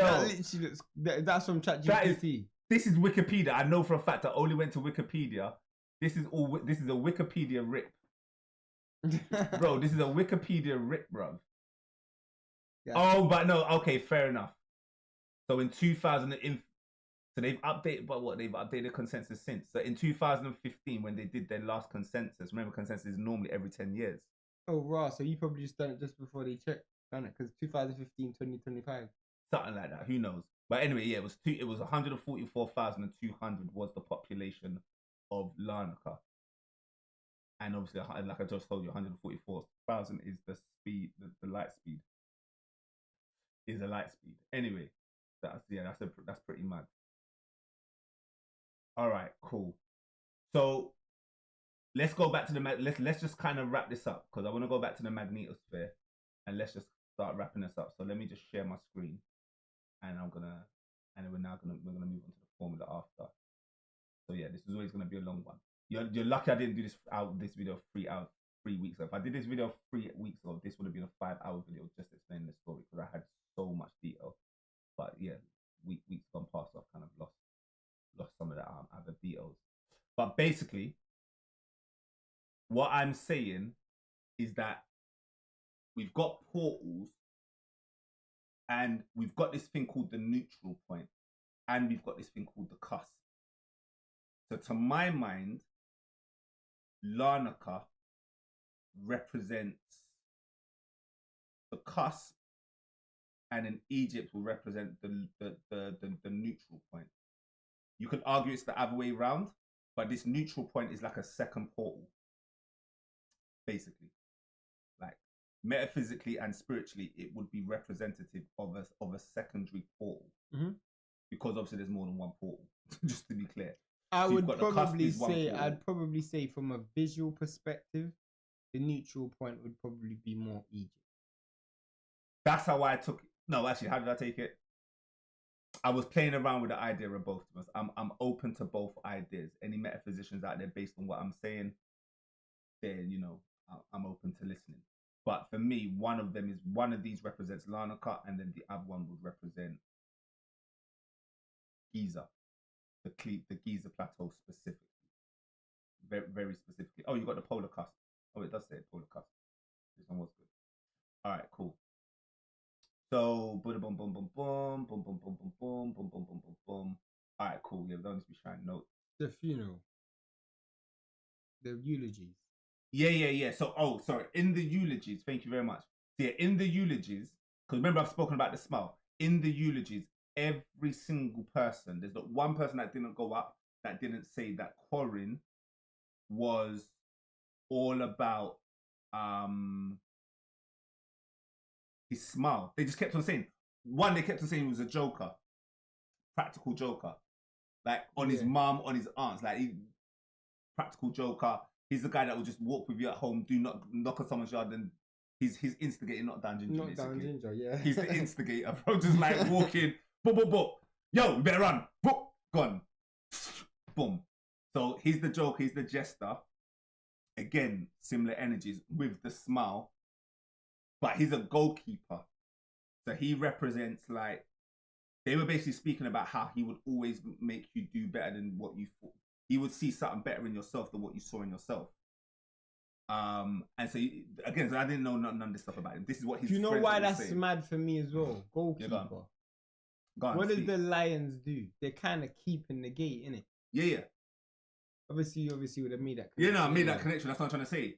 that literally looks, that's from ChatGPT. This is Wikipedia. I know for a fact I only went to Wikipedia. This is a Wikipedia rip. Bro, this is a Wikipedia rip, bro. Yeah. Oh, but no, okay, fair enough. So in 2000, so they've updated, but what, they've updated consensus since. So in 2015, when they did their last consensus, remember consensus is normally every 10 years. Oh, raw. So you probably just done it just before they checked, done it, because 2015, 2025. Something like that. Who knows? But anyway, yeah, it was 144,200 was the population of Larnaca. And obviously, like I just told you, 144,000 is the speed, the light speed. Is the light speed. Anyway, that's pretty mad. All right, cool. So let's go back to the let's just kind of wrap this up because I want to go back to the magnetosphere and let's just start wrapping this up. So let me just share my screen, and we're gonna move on to the formula after. So yeah, this is always gonna be a long one. You're lucky I didn't do this video 3 weeks ago. If I did this video 3 weeks ago, this would have been a 5-hour video just explaining the story because I had so much detail. But yeah, weeks gone past, I've kind of lost some of the other details. But basically, what I'm saying is that we've got portals, and we've got this thing called the neutral point, and we've got this thing called the cusp. So to my mind, Larnaca represents the cusp, and in Egypt will represent the neutral point. You could argue it's the other way around, but this neutral point is like a second portal, basically. Like metaphysically and spiritually, it would be representative of a secondary portal, because obviously there's more than one portal. Just to be clear, I'd probably say from a visual perspective, the neutral point would probably be more Egypt. That's how I took it. No, actually, how did I take it? I was playing around with the idea of both of us. I'm open to both ideas. Any metaphysicians out there, based on what I'm saying, then I'm open to listening. But for me, one of these represents Larnaca, and then the other one would represent Giza, the Giza plateau specifically, very very specifically. Oh, you got the polar cusp. Oh, it does say polar cusp. This one was good. All right, cool. So, boom, boom, boom, boom, boom, boom, boom, boom, boom, boom, boom, boom, boom, boom, boom. All right, cool. Yeah, don't need to be sharing notes. The funeral, the eulogies. Yeah. So, sorry. In the eulogies, thank you very much. So, yeah, in the eulogies, because remember I've spoken about the smile. In the eulogies, every single person, there's not one person that didn't go up that didn't say that Corin was all about his smile. They just kept on saying, they kept on saying he was a joker, practical joker, like on his mum, on his aunts, like practical joker. He's the guy that will just walk with you at home, do not knock on someone's yard, and he's instigating, not down ginger. Not down ginger, yeah. He's the instigator, bro. Just like walking, boom. Yo, you better run. Boom, gone. Boom. So he's the joker, he's the jester. Again, similar energies with the smile. But he's a goalkeeper. So he represents, like, they were basically speaking about how he would always make you do better than what you thought. He would see something better in yourself than what you saw in yourself. And so again, so I didn't know none of this stuff about him. This is what his Do you know friends why were that's saying. mad for me as well? Goalkeeper. Yeah, go on, What does speak. the Lions do? They're kind of keeping the gate, innit? Yeah. Obviously would have made that Yeah, connection. no, I made that connection. That's what I'm trying to say.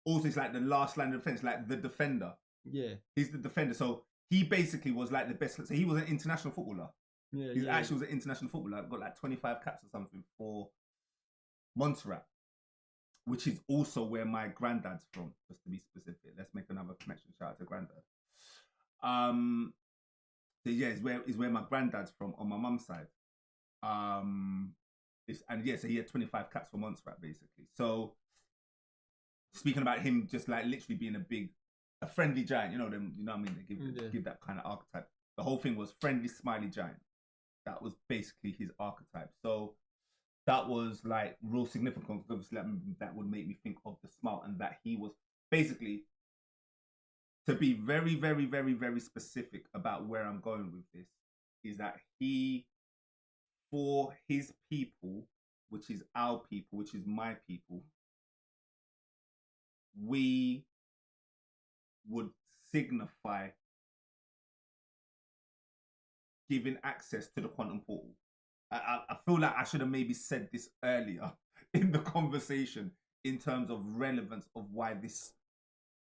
Also, it's like the last line of defense, like the defender. Yeah. He's the defender. So he basically was like the best. So he was an international footballer. Yeah. He actually was an international footballer. Got like 25 caps or something for Montserrat, which is also where my granddad's from, just to be specific. Let's make another connection. Shout out to granddad. So yeah, is where my granddad's from on my mum's side. So he had 25 caps for Montserrat, basically. So speaking about him just like literally being a friendly giant, you know them, you know what I mean? They give that kind of archetype. The whole thing was friendly, smiley giant. That was basically his archetype. So that was like real significant because obviously that would make me think of the smile, and that he was basically, to be very, very, very, very specific about where I'm going with this, is that he, for his people, which is our people, which is my people, we would signify giving access to the quantum portal. I feel like I should have maybe said this earlier in the conversation in terms of relevance of why this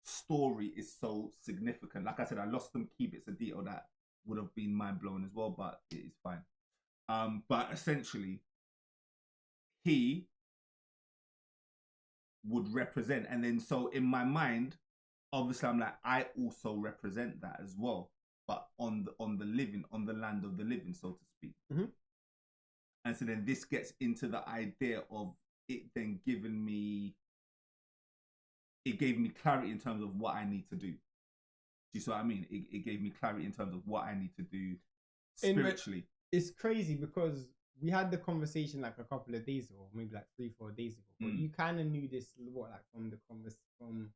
story is so significant. Like I said, I lost some key bits of detail that would have been mind blowing as well, but it is fine. But essentially, he would represent, and then so in my mind, obviously, I'm like, I also represent that as well, but on the living, on the land of the living, so to speak. Mm-hmm. And so then this gets into the idea of it then giving me, it gave me clarity in terms of what I need to do. Do you see what I mean? It gave me clarity in terms of what I need to do spiritually. It's crazy because we had the conversation like a couple of days ago, maybe like 3-4 days ago. But you kind of knew this from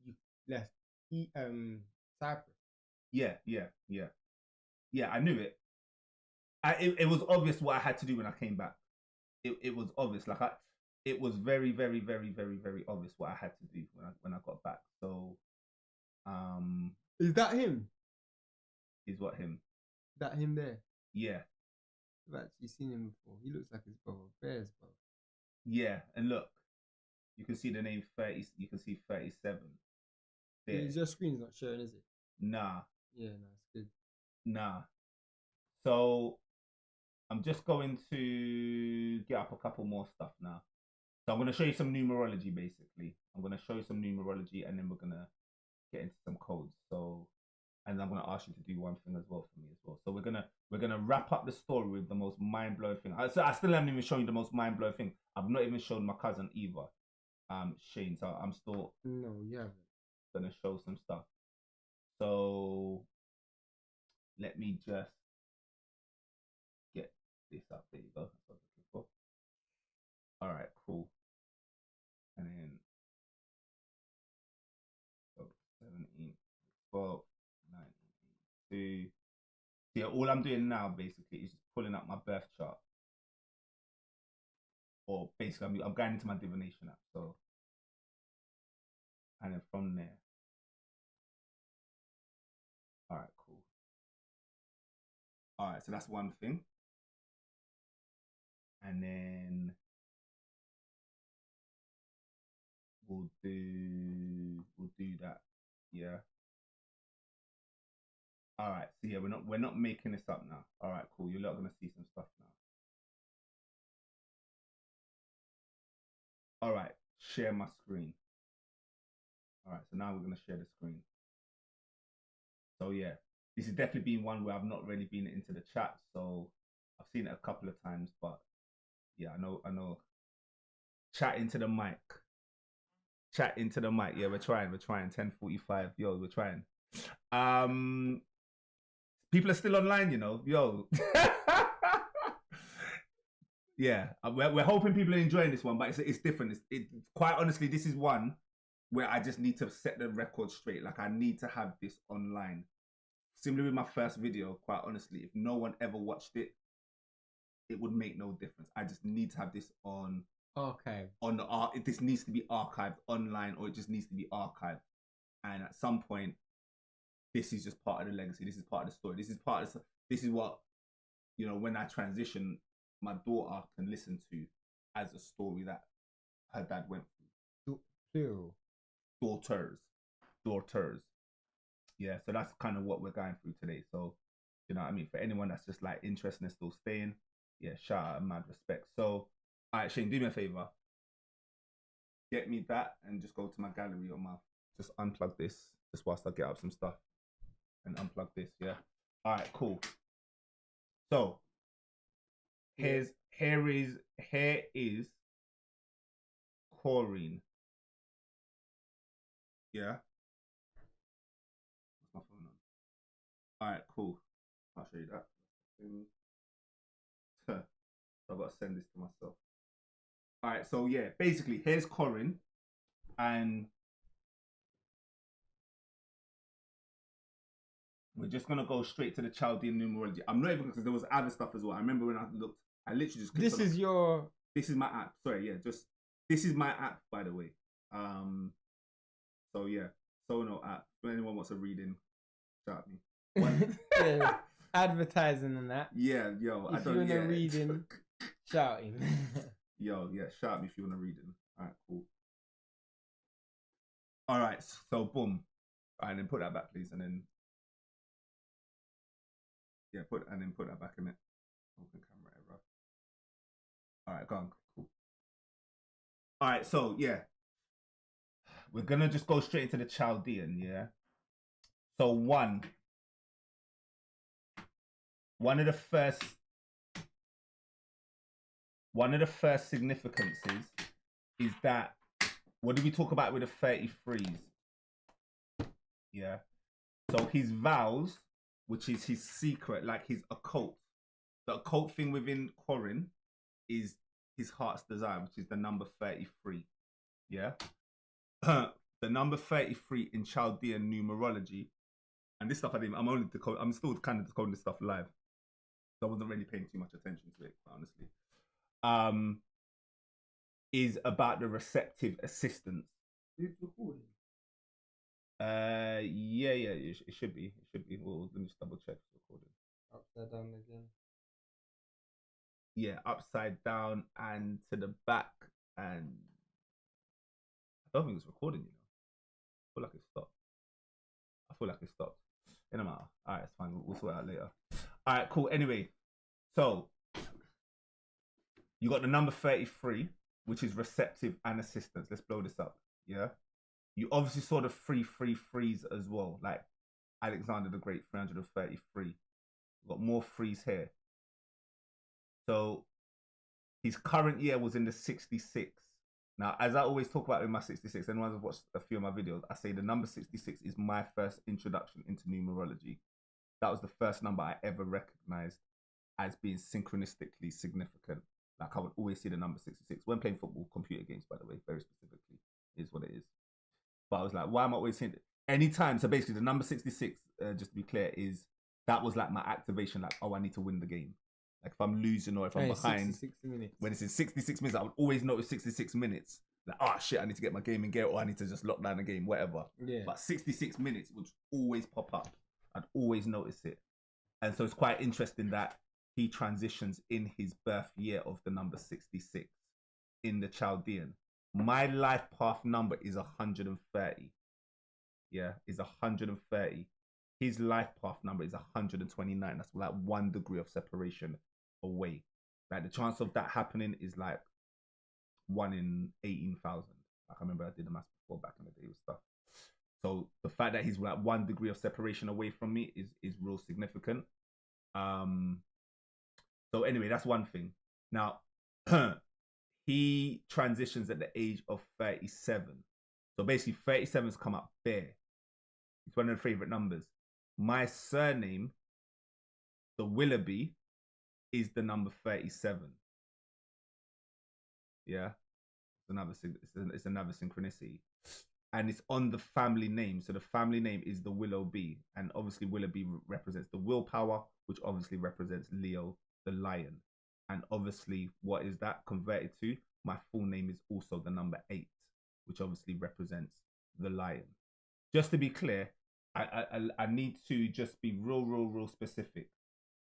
you left Cyprus. Yeah, I knew it. It was obvious what I had to do when I came back. It was obvious. It was very, very, very, very, very obvious what I had to do when I got back. So, is that him? Is what him? That him there? Yeah. I've actually seen him before. He looks like his brother Bears, bro. Yeah, and look, you can see the name 30. You can see 37. Yeah. Your screen's not showing, is it? Nah. Yeah, no, it's good. Nah. So I'm just going to get up a couple more stuff now. So I'm going to show you some numerology, basically. I'm going to show you some numerology, and then we're going to get into some codes. So, and I'm going to ask you to do one thing as well for me as well. So we're gonna wrap up the story with the most mind blowing thing. I still haven't even shown you the most mind blowing thing. I've not even shown my cousin either, Shane. So I'm still gonna show some stuff. So let me just get this up. There you go. That's what I was looking for. All right, cool. And then 17, 12, 19, 82. So yeah, all I'm doing now basically is just pulling up my birth chart. Or basically, I'm going into my divination app. So, and then from there. All right, cool. All right, so that's one thing. And then we'll do that. Yeah. All right. So yeah, we're not making this up now. All right, cool. You're not gonna see some stuff now. All right. Share my screen. All right. So now we're gonna share the screen. So yeah, this has definitely been one where I've not really been into the chat. So I've seen it a couple of times, but yeah, I know. Chat into the mic. Chat into the mic. Yeah, we're trying. 10:45. Yo, we're trying. People are still online, you know. Yo. Yeah, we're hoping people are enjoying this one, but it's different. It's quite honestly, this is one where I just need to set the record straight. Like I need to have this online. Similar with my first video, quite honestly, if no one ever watched it, it would make no difference. I just need to have this on Okay. on the art. This needs to be archived online, or it just needs to be archived. And at some point, this is just part of the legacy. This is part of the story. This is part of this is what, you know, when I transition, my daughter can listen to as a story that her dad went through. Daughters. Yeah, so that's kind of what we're going through today. So, you know what I mean? For anyone that's just like interested and still staying, yeah, shout out and mad respect. So, all right, Shane, do me a favor. Get me that and just go to my gallery or just unplug this just whilst I get up some stuff and unplug this. Yeah. All right, cool. So, here is Corrine. Yeah. What's my phone on? All right, cool. I'll show you that. So I've got to send this to myself. All right, so yeah, basically, here's Corrine, and we're just gonna go straight to the Chaldean numerology. I'm not even, because there was other stuff as well. I remember when I looked, I literally just. This is your. This is my app. Sorry, yeah, just this is my app, by the way. So yeah, Sono app. If anyone wants a reading, shout me. Yeah, advertising and that. Yeah, yo, if I don't. If you want a reading, shouting. Yo, yeah, shout me if you want a reading. All right, cool. All right, so boom. All right, then put that back, please, and then yeah, put that back in it. Open camera error. All right, go on. Cool. All right, so yeah, we're gonna just go straight into the Chaldean. Yeah. So one of the first significances is that, what did we talk about with the 33s? Yeah. So his vows, which is his secret, like his occult, the occult thing within Corrine is his heart's desire, which is the number 33. Yeah. The number 33 in Chaldean numerology, and this stuff I'm still kind of decoding this stuff live. So I wasn't really paying too much attention to it, honestly. Is about the receptive assistance. It's recording. Yeah, it should be. Well, let me just double check it's recording. Upside down again. Yeah, upside down and to the back, and I don't think it's recording. You know, I feel like it stopped. In a matter. All right, it's fine. We'll sort it out later. All right, cool. Anyway, so you got the number 33, which is receptive and assistance. Let's blow this up. Yeah. You obviously saw the 333s as well, like Alexander the Great, 333. We've got more threes here. So his current year was in the 66. Now, as I always talk about in my 66, anyone who's watched a few of my videos, I say the number 66 is my first introduction into numerology. That was the first number I ever recognized as being synchronistically significant. Like I would always see the number 66 when playing football, computer games, by the way, very specifically, is what it is. But I was like, why am I always saying it? Anytime, so basically the number 66, just to be clear, that was like my activation, like, oh, I need to win the game. Like if I'm losing or if I'm behind, when it's in 66 minutes, I would always notice 66 minutes. Like, oh shit, I need to get my game in gear, or I need to just lock down the game, whatever. Yeah. But 66 minutes would always pop up. I'd always notice it. And so it's quite interesting that he transitions in his birth year of the number 66 in the Chaldean. My life path number is 130. Yeah, is 130. His life path number is 129. That's like 1 degree of separation away. Like the chance of that happening is like 1 in 18,000. Like I remember I did the math before back in the day with stuff. So the fact that he's like 1 degree of separation away from me is real significant. So anyway, that's one thing. Now, he transitions at the age of 37. So basically 37's come up bare. It's one of the favorite numbers. My surname, the Willoughby, is the number 37. Yeah. It's another synchronicity. And it's on the family name. So the family name is the Willoughby. And obviously Willoughby represents the willpower, which obviously represents Leo, the lion. And obviously, what is that converted to? my full name is also the number 8, which obviously represents the lion. Just to be clear, I need to just be real specific.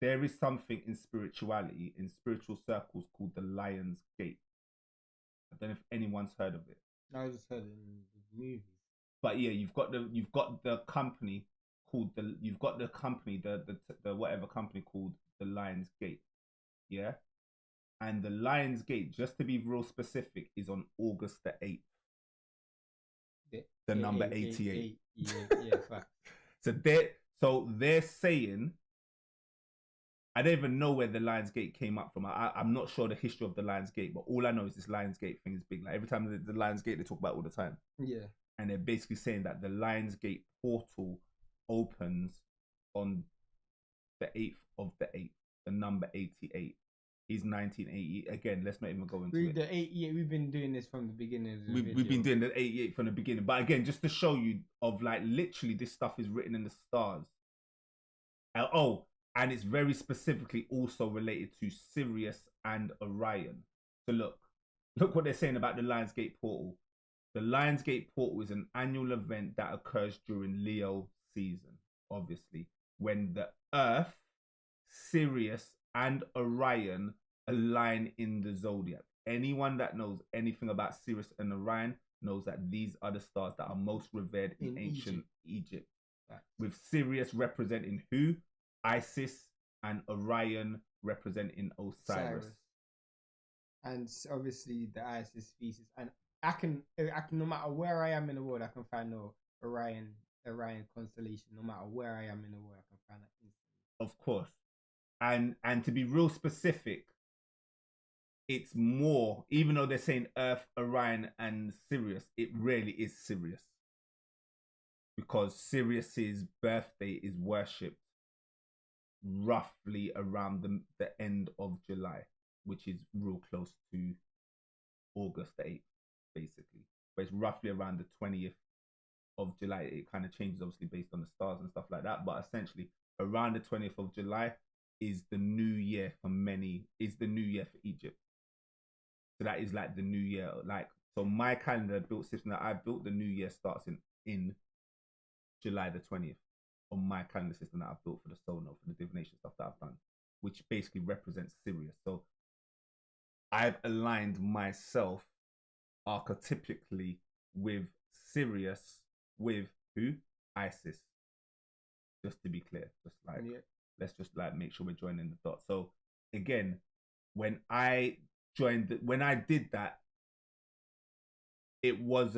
There is something in spirituality, in spiritual circles, called the Lion's Gate. I don't know if anyone's heard of it. I just heard it in the movies. But yeah, you've got the company called the whatever company called the Lion's Gate. Yeah. And the Lion's Gate, just to be real specific, is on August the 8th. The number 88. Yeah, fact. So they're saying, I don't even know where the Lion's Gate came up from. I'm not sure the history of the Lion's Gate, but all I know is this Lion's Gate thing is big. Like every time the Lion's Gate, they talk about it all the time. Yeah. And they're basically saying that the Lion's Gate portal opens on the 8th of the 8th, the number 88. Is 1980. Again, let's not even go into it. The 88, we've been doing this from the beginning. We've been doing the 88 from the beginning. But again, just to show you of like literally this stuff is written in the stars. And it's very specifically also related to Sirius and Orion. So look what they're saying about the Lionsgate portal. The Lionsgate portal is an annual event that occurs during Leo season, obviously, when the Earth, Sirius, and Orion align in the zodiac. Anyone that knows anything about Sirius and Orion knows that these are the stars that are most revered in ancient Egypt. With Sirius representing who? Isis, and Orion representing Osiris. And obviously the Isis species. And I can no matter where I am in the world, I can find the Orion constellation. No matter where I am in the world, I can find that instantly. Of course. And to be real specific, it's more, even though they're saying Earth, Orion, and Sirius, it really is Sirius. Because Sirius's birthday is worshipped roughly around the end of July, which is real close to August the 8th, basically. But it's roughly around the 20th of July. It kind of changes, obviously, based on the stars and stuff like that. But essentially, around the 20th of July, is the new year for many, is the new year for Egypt. So that is like the new year. Like, so my calendar built system that I built, the new year starts in July the 20th on my calendar system that I've built for the Sono, for the divination stuff that I've done, which basically represents Sirius. So I've aligned myself archetypically with Sirius, with who? Isis. Just to be clear, just like, let's just like make sure we're joining the dots. So again, when I did that, it was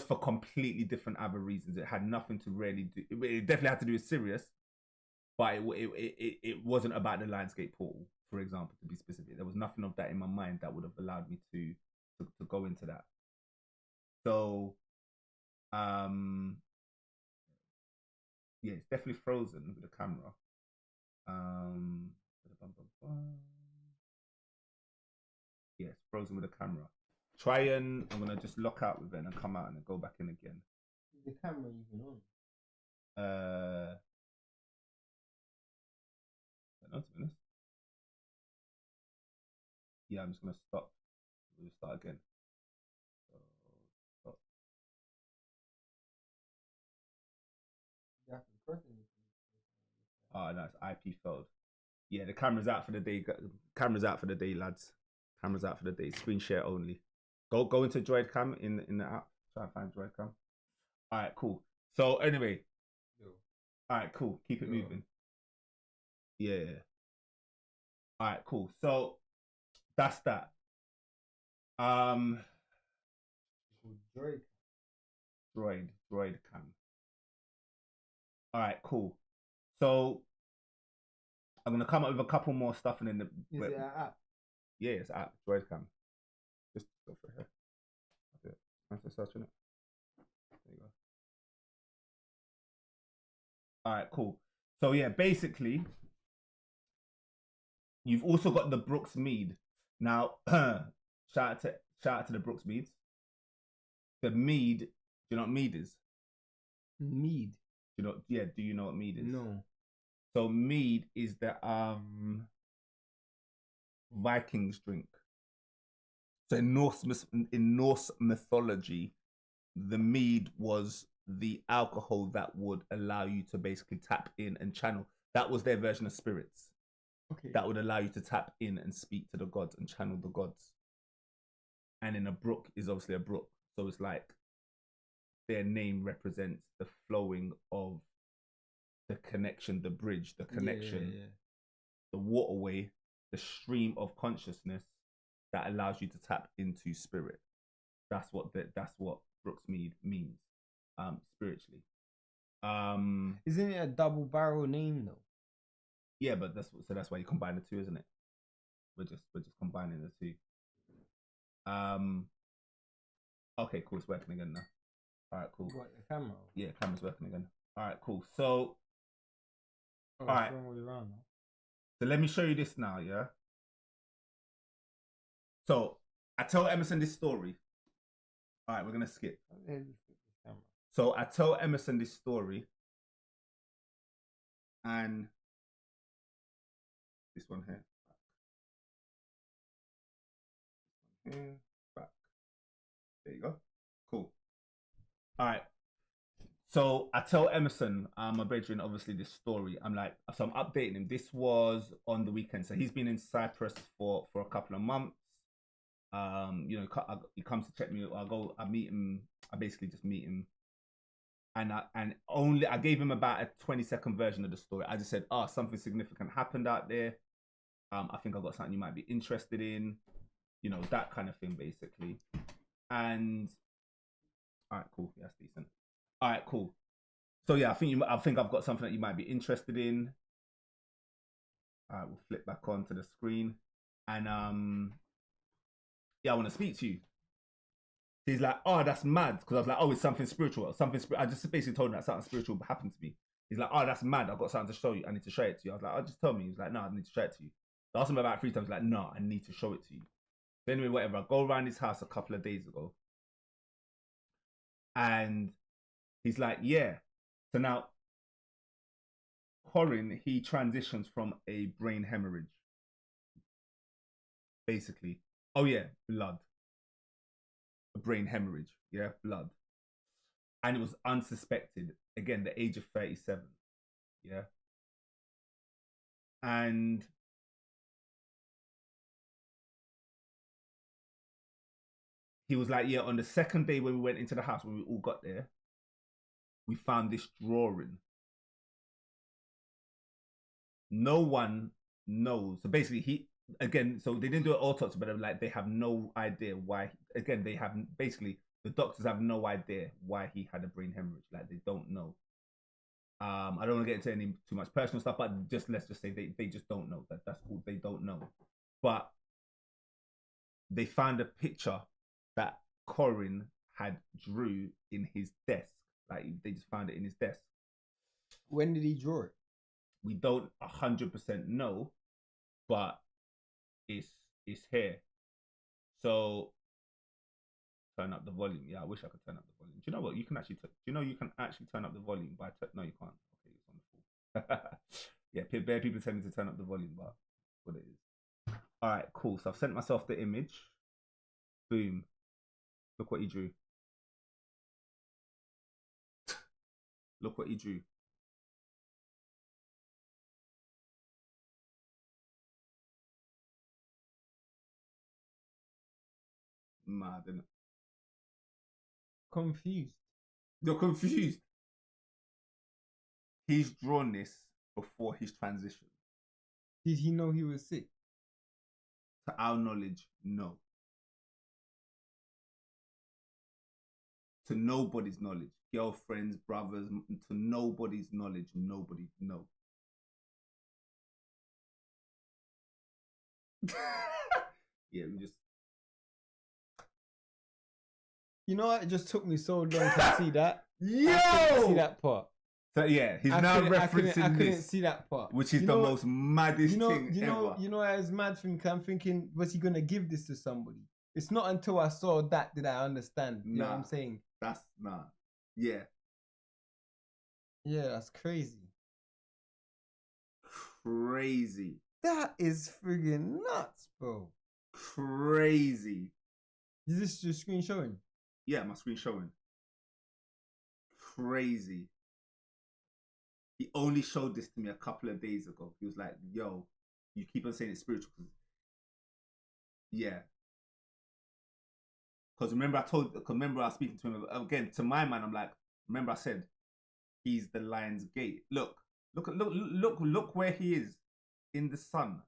for completely different other reasons. It had nothing to really do. It definitely had to do with Sirius, but it wasn't about the Lionsgate portal, for example, to be specific. There was nothing of that in my mind that would have allowed me to go into that. So, yeah, it's definitely frozen with the camera. Yeah, it's frozen with the camera. I'm gonna just lock out with it and come out and then go back in again. Is the camera even on? I don't know, to be honest. Yeah, I'm just gonna stop. We'll start again. Stop. Oh, no, it's IP failed. Yeah, the camera's out for the day. Camera's out for the day, lads. Camera's out for the day. Screen share only. Go into Droid Cam in the app. Try and find Droid Cam. All right, cool. So anyway, all right, cool. Keep it moving. Yeah. All right, cool. So that's that. Droid Cam. All right, cool. So I'm gonna come up with a couple more stuff and then Is it an app? Yeah, it's an app. Droid Cam. Just go for here. Okay. I'm just searching it. There you go. All right, cool. So yeah, basically, you've also got the Brooks Mead. Now, shout out to the Brooks Meads. The mead. Do you know what mead is? Mead. Do you know what mead is? No. So mead is the Vikings drink. So in Norse mythology, the mead was the alcohol that would allow you to basically tap in and channel. That was their version of spirits. Okay. That would allow you to tap in and speak to the gods and channel the gods. And in a brook is obviously a brook. So it's like their name represents the flowing of the connection, the bridge, the connection, the waterway, the stream of consciousness that allows you to tap into spirit. That's what Brooks Mead means, spiritually. Isn't it a double barrel name though? Yeah, but that's why you combine the two, isn't it? We're just combining the two. Okay, cool. It's working again now. All right, cool. What, the camera? Yeah, camera's working again. All right, cool. So, all right. Around now. So let me show you this now. Yeah. So I tell Emerson this story. All right, we're gonna skip. So I tell Emerson this story, and this one here. Here, back. There you go. Cool. All right. So I tell Emerson, my brethren, obviously this story. I'm updating him. This was on the weekend, so he's been in Cyprus for a couple of months. He comes to check me. I meet him. I basically just meet him, and I gave him about a 20-second version of the story. I just said, something significant happened out there. I think I've got something you might be interested in. That kind of thing, basically. And all right, cool. That's decent. All right, cool. So yeah, I think I've got something that you might be interested in. All right, we'll flip back onto the screen, and I want to speak to you. He's like, that's mad, because I was like, it's something spiritual, I just basically told him that something spiritual happened to me. He's like, that's mad. I've got something to show you. I need to show it to you. I was like, just tell me. He's like, no, I need to show it to you. I asked him about 3 times. He's like, no, I need to show it to you. So anyway, whatever. I go around his house a couple of days ago, and he's like, yeah. So now, Corin, he transitions from a brain hemorrhage. Basically. Oh yeah, blood. A brain hemorrhage. Yeah, blood. And it was unsuspected. Again, the age of 37. Yeah. And he was like, yeah, on the second day when we went into the house, when we all got there, we found this drawing. No one knows. So basically, so they didn't do an autopsy, but they have no idea why. Again, the doctors have no idea why he had a brain hemorrhage. They don't know. I don't want to get into too much personal stuff, but let's just say they just don't know. That's all. They don't know. But they found a picture that Corin had drew in his desk. They just found it in his desk. When did he draw it? We don't 100% know, but it's here. So turn up the volume. Yeah, I wish I could turn up the volume. Do you know what? You can actually turn up the volume by no, you can't. Okay, it's on the full. Yeah, bare people tell me to turn up the volume, but what it is. All right, cool. So I've sent myself the image. Boom. Look what he drew. Look what he drew. Mad, isn't it? Confused. You're confused. He's drawn this before his transition. Did he know he was sick? To our knowledge, no. To nobody's knowledge. Girlfriends, brothers, to nobody's knowledge, nobody knows. Yeah, we just. You know what? It just took me so long to see that. Yo! I couldn't see that part. So yeah, he's now referencing I couldn't see that part. Which is the most maddest thing ever. You know, I was mad for me because I'm thinking, was he going to give this to somebody? It's not until I saw that did I understand. You know what I'm saying? That's nah. Yeah. Yeah, that's crazy. Crazy. That is friggin' nuts, bro. Crazy. Is this your screen showing? Yeah, my screen showing. Crazy. He only showed this to me a couple of days ago. He was like, yo, you keep on saying it's spiritual. Yeah. Because remember I was speaking to him again, to my man, I'm like, remember I said, he's the lion's gate. Look where he is in the sun.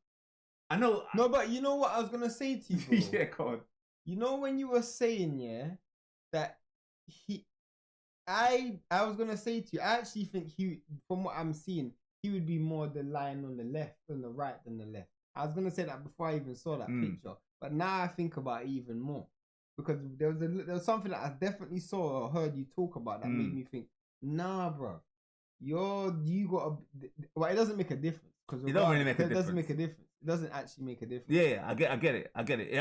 I know. No, but you know what I was going to say to you, bro? Yeah, go on. You know when you were saying, yeah, that I was gonna say to you, I actually think from what I'm seeing, he would be more the lion on the left than the right than the left. I was gonna say that before I even saw that picture, but now I think about it even more because there was something that I definitely saw or heard you talk about that made me think, nah, bro, you got well, it doesn't make a difference because it don't really make a difference. It doesn't make a difference. It doesn't actually make a difference. Yeah, I get it.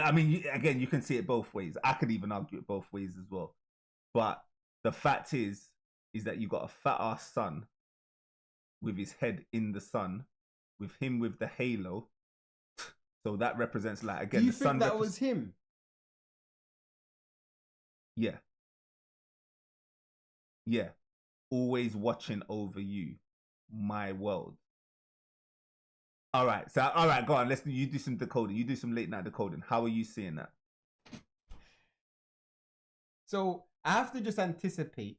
I mean, again, you can see it both ways. I could even argue it both ways as well, but the fact is that you got a fat ass son with his head in the sun, with him with the halo. So that represents, like, again, do you the think sun that was him? Yeah. Yeah. Always watching over you, my world. All right. So, all right, go on. You do some decoding. You do some late night decoding. How are you seeing that? So I have to just anticipate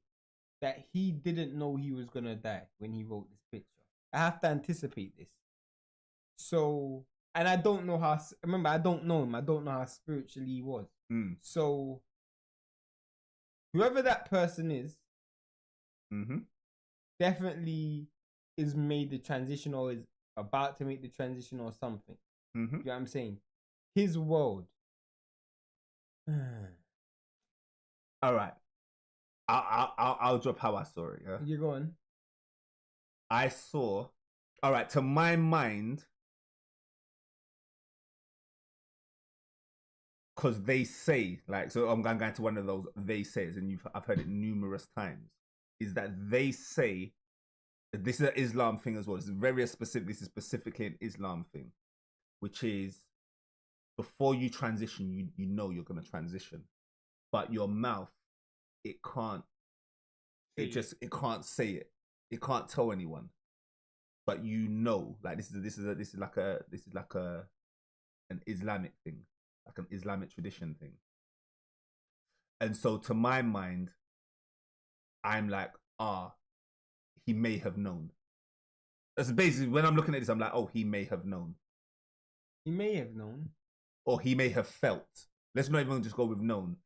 that he didn't know he was gonna die when he wrote this picture. I have to anticipate this. So, and I don't know how. Remember, I don't know him. I don't know how spiritually he was. So, whoever that person is, definitely is made the transition or is about to make the transition or something. You know what I'm saying? His world. All right. I'll drop how I saw it. Yeah. You're going. I saw. All right. To my mind, because they say, like, so I'm going to one of those they says, and I've heard it numerous times, is that they say, this is an Islam thing as well. It's very specific. This is specifically an Islam thing, which is before you transition, you know you're going to transition, but your mouth, it can't. It can't say it. It can't tell anyone, but you know, like this is like an Islamic thing, like an Islamic tradition thing. And so to my mind, I'm like, he may have known. That's basically when I'm looking at this, I'm like, oh, he may have known. He may have known. Or he may have felt. Let's not even just go with known.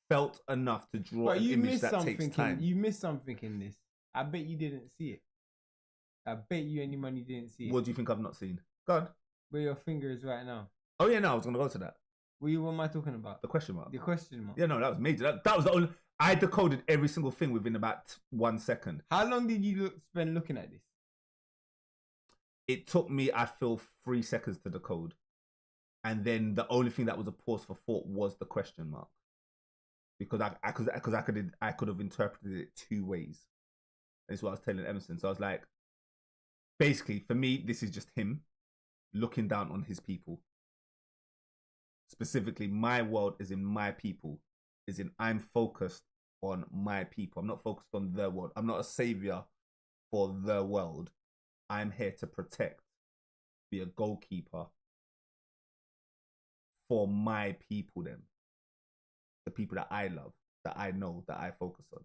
Felt enough to draw an image that takes time. You missed something in this. I bet you didn't see it. I bet you any money didn't see it. What do you think I've not seen? Go on. Where your finger is right now. Oh yeah, no, I was gonna go to that. What am I talking about? The question mark. The question mark. Yeah, no, that was major. That was the only. I decoded every single thing within about 1 second. How long did you spend looking at this? It took me, I feel, 3 seconds to decode, and then the only thing that was a pause for thought was the question mark, because I could have interpreted it 2 ways. That's what I was telling Emerson. So I was like, basically, for me, this is just him looking down on his people. Specifically, my world is in my people, is in I'm focused on my people. I'm not focused on their world. I'm not a savior for the world. I'm here to protect, be a goalkeeper for my people, then. The people that I love, that I know, that I focus on.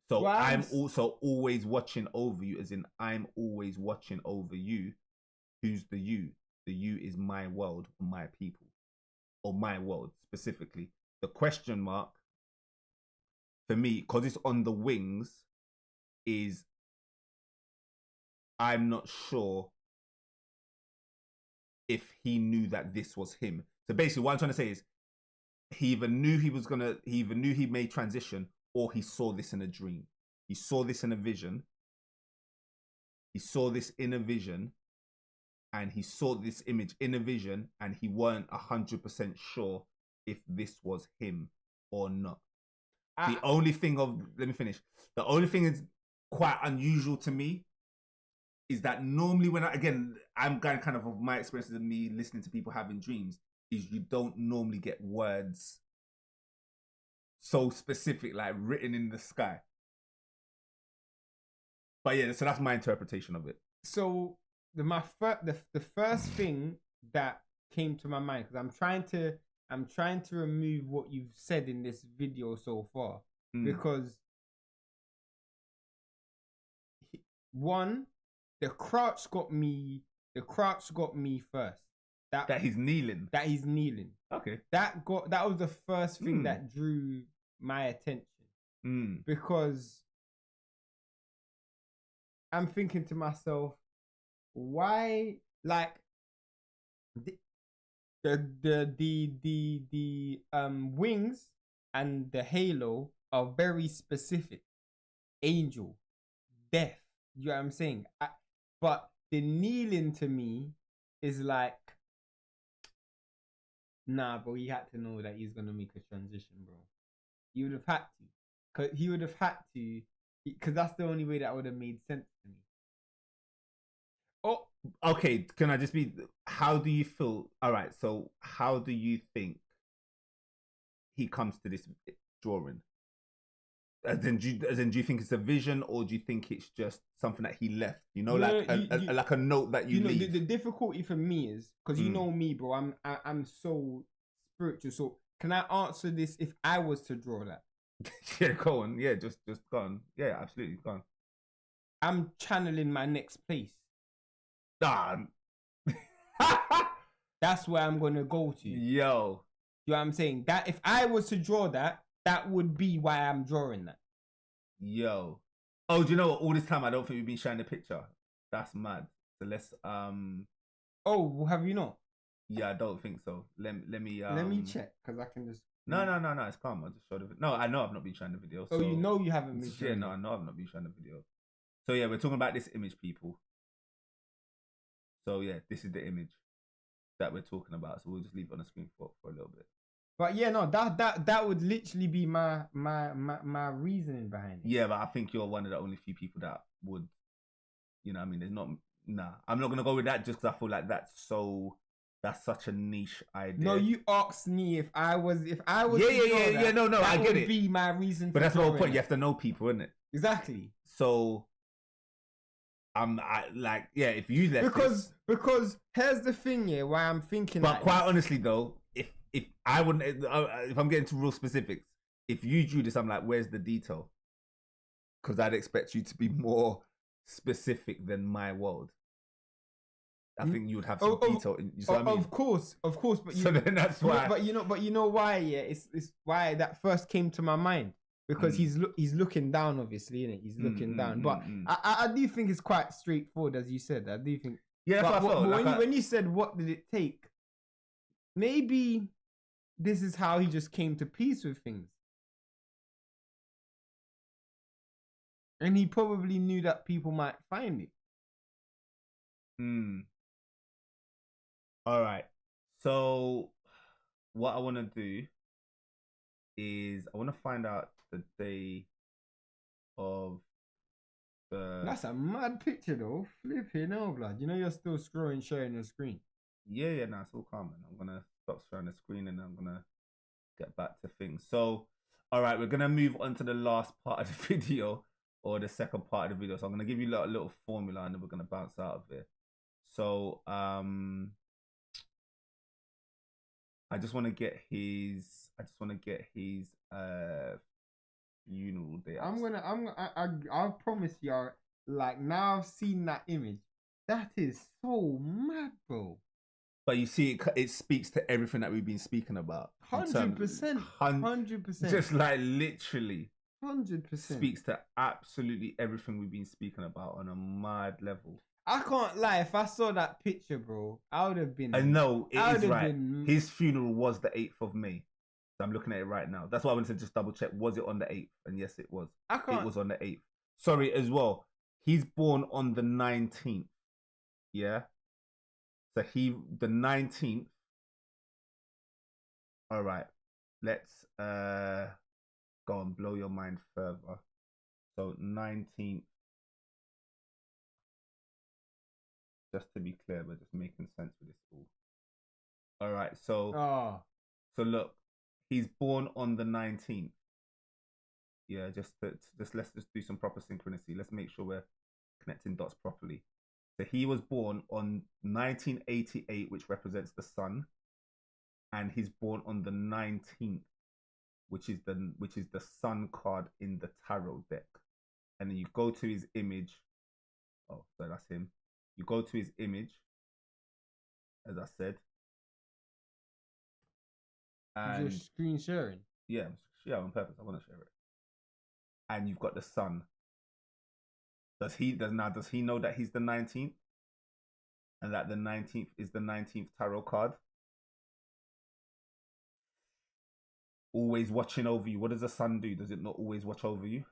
So I'm also always watching over you, as in I'm always watching over you. Who's the you? The you is my world, my people, or my world specifically. The question mark, for me, because it's on the wings, is I'm not sure if he knew that this was him. So basically what I'm trying to say is he either knew he made transition, or he saw this in a dream. He saw this in a vision. He saw this in a vision, and he saw this image in a vision, and he weren't 100% sure if this was him or not. The only thing is quite unusual to me is that normally when I'm going kind of my experiences of me listening to people having dreams, is you don't normally get words so specific, like written in the sky. But yeah, so that's my interpretation of it. So the first thing that came to my mind, because I'm trying to remove what you've said in this video so far, because one, the crouch got me first. That he's kneeling. That he's kneeling. Okay. That was the first thing that drew my attention. Because I'm thinking to myself, why, like, the wings and the halo are very specific. Angel, death. You know what I'm saying? But the kneeling to me is like, nah, bro. He had to know that he's gonna make a transition, bro. He would have had to, because that's the only way that would have made sense to me. Oh, okay. Can I just be? How do you feel? All right. So, how do you think he comes to this drawing? Do you think it's a vision, or do you think it's just something that he left? You know, like a note that you leave. Know, the difficulty for me is because you know me, bro. I'm so spiritual. So can I answer this if I was to draw that? Yeah, go on. Yeah, just go on. Yeah, absolutely, go on. I'm channeling my next place. That's where I'm gonna go to. Yo, you know what I'm saying? That if I was to draw that, that would be why I'm drawing that. Yo. Oh, do you know what? All this time I don't think we've been showing the picture. That's mad. So let's Oh, have you not? Yeah, I don't think so. Let me let me check, because I can just No, it's calm. I'll just show the video. No, I know I've not been showing the video. Oh, so... you know you haven't been showing. Yeah, no, I know I've not been showing the video. So yeah, we're talking about this image, people. So yeah, this is the image that we're talking about. So we'll just leave it on the screen for a little bit. But yeah, no, that would literally be my reasoning behind it. Yeah, but I think you're one of the only few people that would, you know, I mean, there's not. Nah, I'm not gonna go with that just because I feel like that's such a niche idea. No, you asked me if I was. Yeah. No, that I get it. Be my reason. But that's the whole point. You have to know people, isn't it? Exactly. So, if you left because here's the thing, yeah, why I'm thinking. But quite honestly, though, if I wouldn't, if I'm getting to real specifics, if you drew this, I'm like, where's the detail? Because I'd expect you to be more specific than my world. I think you would have some detail. Of course, but so then that's why. But you know why? Yeah, it's why that first came to my mind, because he's looking down, obviously, innit? He's looking down. But I do think it's quite straightforward, as you said. I do think. Yeah, that's what I felt. When you said what did it take, maybe this is how he just came to peace with things. And he probably knew that people might find it. All right. So what I want to do is I want to find out the day of the... That's a mad picture, though. Flipping hell, blood. You know you're still scrolling, sharing your screen. Yeah, no, it's all calm, man. I'm going to stop sharing the screen and I'm going to get back to things. So, all right, we're going to move on to the last part of the video, or the second part of the video. So I'm going to give you a little formula and then we're going to bounce out of it. So, I just want to get his funeral date. I'll promise you, like, now I've seen that image. That is so mad, bro. But you see, it speaks to everything that we've been speaking about. 100%. 100%. Just like literally 100% speaks to absolutely everything we've been speaking about on a mad level. I can't lie. If I saw that picture, bro, I would have been. I know it is right. His funeral was the 8th of May. So I'm looking at it right now. That's why I wanted to just double check. Was it on the 8th? And yes, it was. It was on the 8th. Sorry, as well. He's born on the 19th. Yeah. So the 19th. All right. Let's go and blow your mind further. So 19th. Just to be clear, we're just making sense with this all. All right, so look, he's born on the 19th. Yeah, just let's just do some proper synchronicity. Let's make sure we're connecting dots properly. So he was born on 1988, which represents the sun, and he's born on the 19th, which is the sun card in the tarot deck. And then you go to his image. Oh, so that's him. You go to his image, as I said. And you're screen sharing. Yeah, on purpose. I want to share it. And you've got the sun. Does he know that he's the 19th? And that the 19th is the 19th tarot card? Always watching over you. What does the sun do? Does it not always watch over you?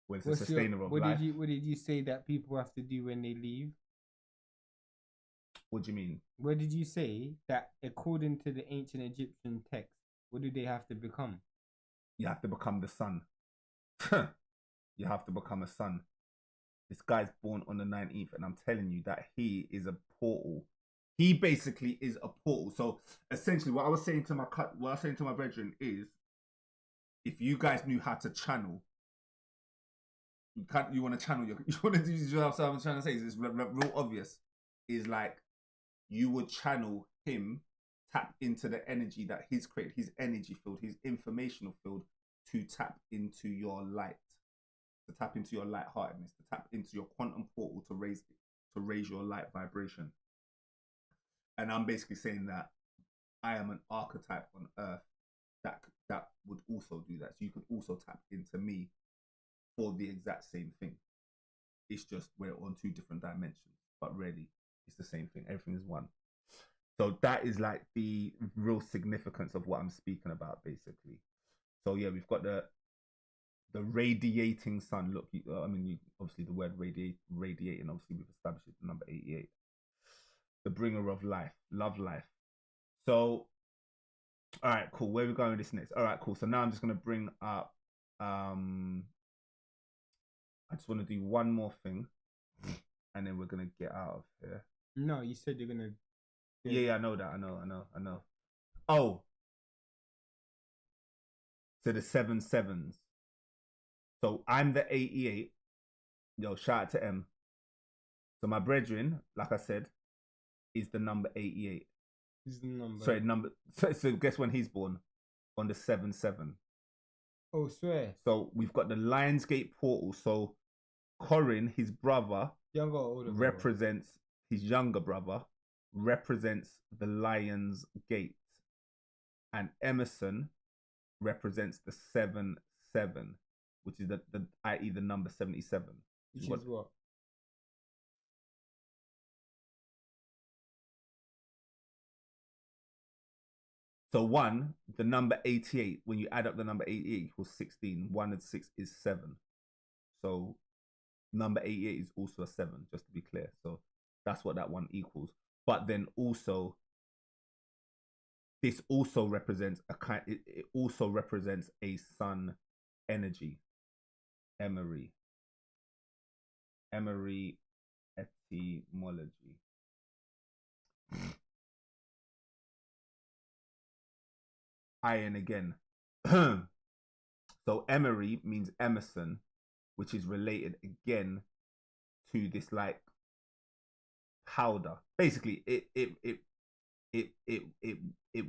Well, it's a sustainer of life. What did you say that people have to do when they leave? What do you mean? What did you say that according to the ancient Egyptian text, what do they have to become? You have to become the sun. You have to become a sun. This guy's born on the 19th, and I'm telling you that he is a portal. He basically is a portal. So essentially, what I was saying to my brethren is, if you guys knew how to channel, you want to channel you want to do what I'm trying to say. It's real obvious. Is like you would channel him, tap into the energy that he's created, his energy field, his informational field, to tap into your light, to tap into your lightheartedness, to tap into your quantum portal to raise your light vibration. And I'm basically saying that I am an archetype on earth that would also do that. So you could also tap into me for the exact same thing. It's just we're on two different dimensions, but really it's the same thing. Everything is one. So that is like the real significance of what I'm speaking about, basically. So yeah, we've got the radiating sun. Look, obviously the word radiating. Obviously we've established it, the number 88. The bringer of life, love life. So, all right, cool. Where are we going with this next? All right, cool. So now I'm just gonna bring up. I just want to do one more thing, and then we're gonna get out of here. No, you said you're gonna. Yeah, I know that. I know. Oh, so the 7 sevens. So I'm the 88. Yo, shout out to M. So my brethren, like I said, is the number 88. Is the number. Sorry, number. So guess when he's born? On the 7-7. Oh, swear. So we've got the Lionsgate portal. So Corin, his brother, younger or older represents his younger brother, represents the Lion's Gate, and Emerson represents the 7-7, which is the i.e. the number 77. Which is what? So the number 88, when you add up the number 88 equals 16. 1 and 6 is 7. So number 88 is also a 7, just to be clear. So that's what that one equals. But then also, this also represents it also represents a sun energy. Emery etymology. Iron again. So Emery means Emerson, which is related again to this like powder. Basically, it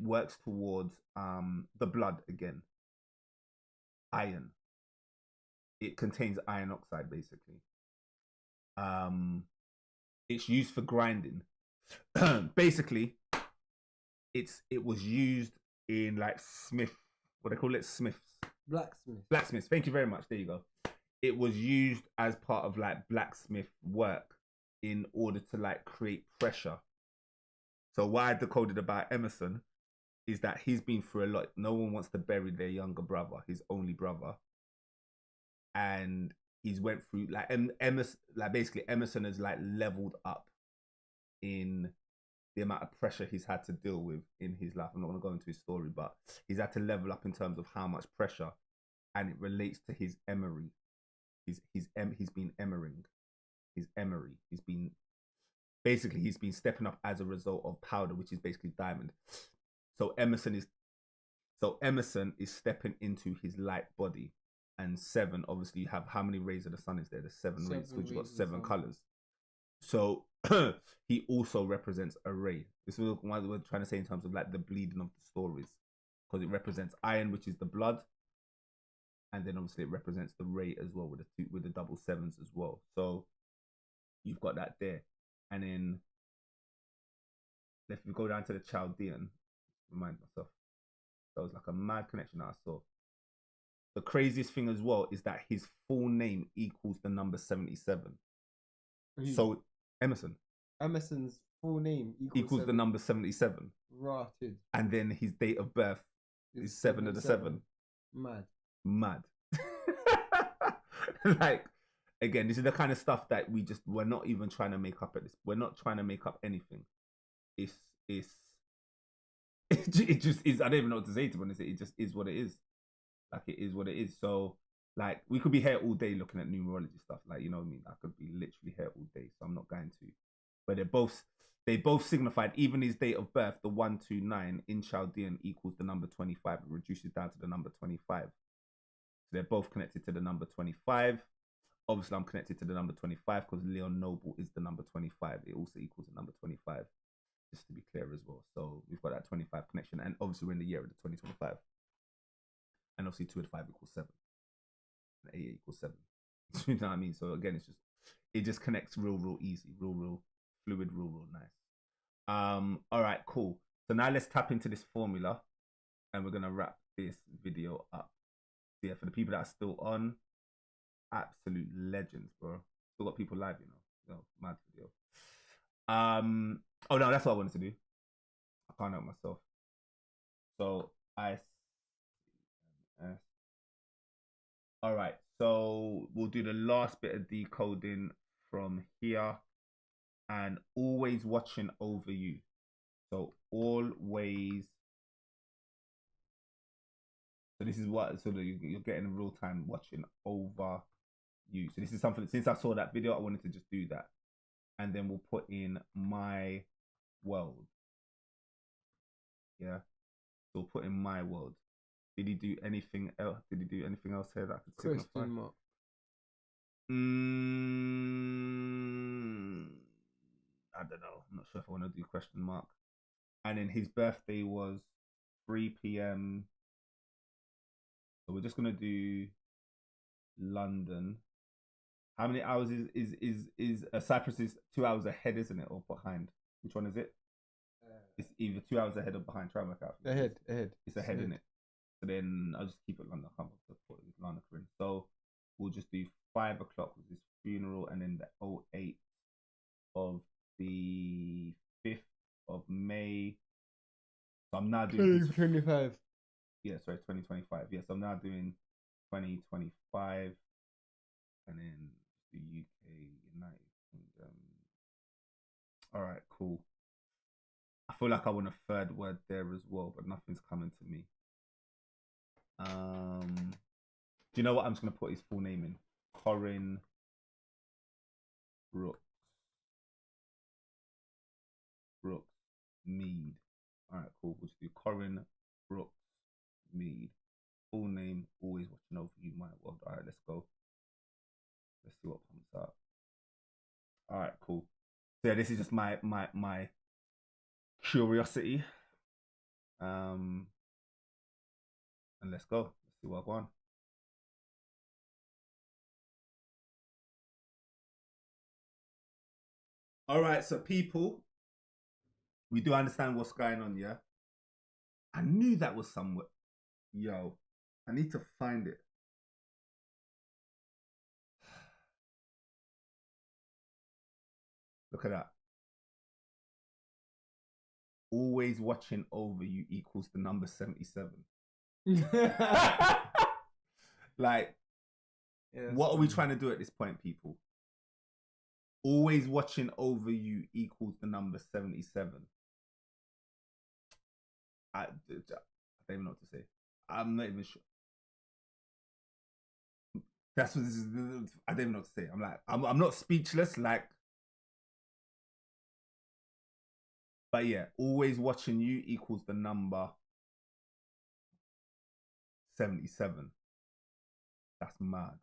works towards the blood again. Iron. It contains iron oxide, basically. It's used for grinding. Basically, it was used in like what they call it, blacksmiths. Thank you very much. There you go. It was used as part of like blacksmith work in order to like create pressure. So what I decoded about Emerson is that he's been through a lot. No one wants to bury their younger brother, his only brother, and he's went through like Emerson. Like basically, Emerson has like leveled up in the amount of pressure he's had to deal with in his life. I'm not going to go into his story, but he's had to level up in terms of how much pressure, and it relates to his emery. He's been emering. His emery. He's been stepping up as a result of powder, which is basically diamond. So Emerson is So Emerson is stepping into his light body. And 7, obviously, you have how many rays of the sun is there? There's 7 rays, because you've got 7 colors. So he also represents a ray. This is what we're trying to say in terms of like the bleeding of the stories, because it represents iron, which is the blood, and then obviously it represents the ray as well with the double 7s as well. So you've got that there, and then if we go down to the Chaldean, remind myself, that was like a mad connection that I saw. The craziest thing as well is that his full name equals the number 77. So Emerson's full name equals the number 77. Rotted. And then his date of birth is 7 of the 7. Mad. Like, again, this is the kind of stuff that we're not even trying to make up at this. We're not trying to make up anything. It just is. I don't even know what to say, to be honest. It just is what it is. Like, it is what it is. So, like, we could be here all day looking at numerology stuff. Like, you know what I mean? I could be literally here all day, so I'm not going to. But they both signified, even his date of birth, the 129 in Chaldean equals the number 25. It reduces down to the number 25. So they're both connected to the number 25. Obviously, I'm connected to the number 25 because Leon Noble is the number 25. It also equals the number 25, just to be clear as well. So we've got that 25 connection. And obviously, we're in the year of the 2025. And obviously 2 and 5 equals 7. And 8 equals 7. You know what I mean? So again, it just connects real easy, real fluid, real nice. All right, cool. So now let's tap into this formula, and we're gonna wrap this video up. So yeah, for the people that are still on, absolute legends, bro. Still got people live, you know. Mad video. Oh no, that's what I wanted to do. I can't help myself. So all right, so we'll do the last bit of decoding from here, and always watching over you. So always. So this is what, so that you're getting real time watching over you. So this is something, since I saw that video, I wanted to just do that. And then we'll put in my world. Yeah. So we'll put in my world. Did he do anything else? Did he do anything else here that could signify? Question mark. I don't know. I'm not sure if I want to do question mark. And then his birthday was 3 p.m. So we're just gonna do London. How many hours is Cyprus is 2 hours ahead, isn't it, or behind? Which one is it? It's either 2 hours ahead or behind. Try and work out. Ahead. It's ahead, isn't it? So then I'll just keep it London. I can't put London in. So we'll just do 5 o'clock with his funeral, and then the 08 of the 5th of May. So I'm now doing 2025. Yeah, sorry, 2025. Yes, I'm now doing 2025, and then the UK, United Kingdom. All right, cool. I feel like I want a third word there as well, but nothing's coming to me. Do you know what? I'm just gonna put his full name in. Corin Brooks Mead. All right, cool. We'll just do Corin Brooks Mead. Full name, always watching over you, my world. All right, let's go. Let's see what comes up. All right, cool. So yeah, this is just my curiosity. And let's go. Let's see what I want. All right, so people, we do understand what's going on, yeah? I knew that was somewhere. Yo, I need to find it. Look at that. Always watching over you equals the number 77. Like, yeah, what are we trying to do at this point, people? Always watching over you equals the number 77. I don't even know what to say. I'm not even sure. That's what this is. I don't even know what to say. I'm like, I'm not speechless. Like, but yeah, always watching you equals the number 77. That's mad.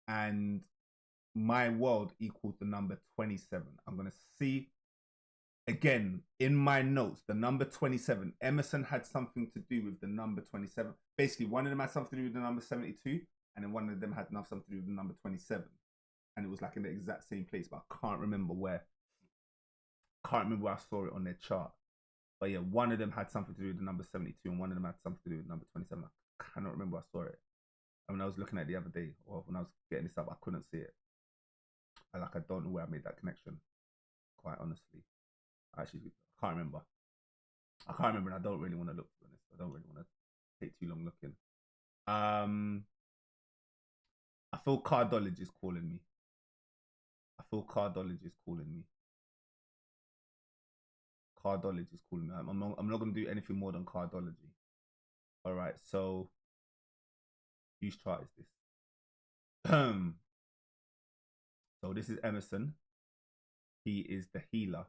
And my world equals the number 27. I'm going to see again in my notes the number 27. Emerson had something to do with the number 27. Basically, one of them had something to do with the number 72, and then one of them had something to do with the number 27. And it was like in the exact same place, but I can't remember where. Can't remember where I saw it on their chart. But yeah, one of them had something to do with the number 72, and one of them had something to do with the number 27. I cannot remember where I saw it. And when I was looking at it the other day, or when I was getting this up, I couldn't see it. I don't know where I made that connection, quite honestly. Actually, I can't remember. And I don't really want to look, to be honest. I don't really want to take too long looking. I feel cardology is calling me. Cardology is calling me. I'm not going to do anything more than cardology. All right, so whose chart is this? So this is Emerson. He is the healer.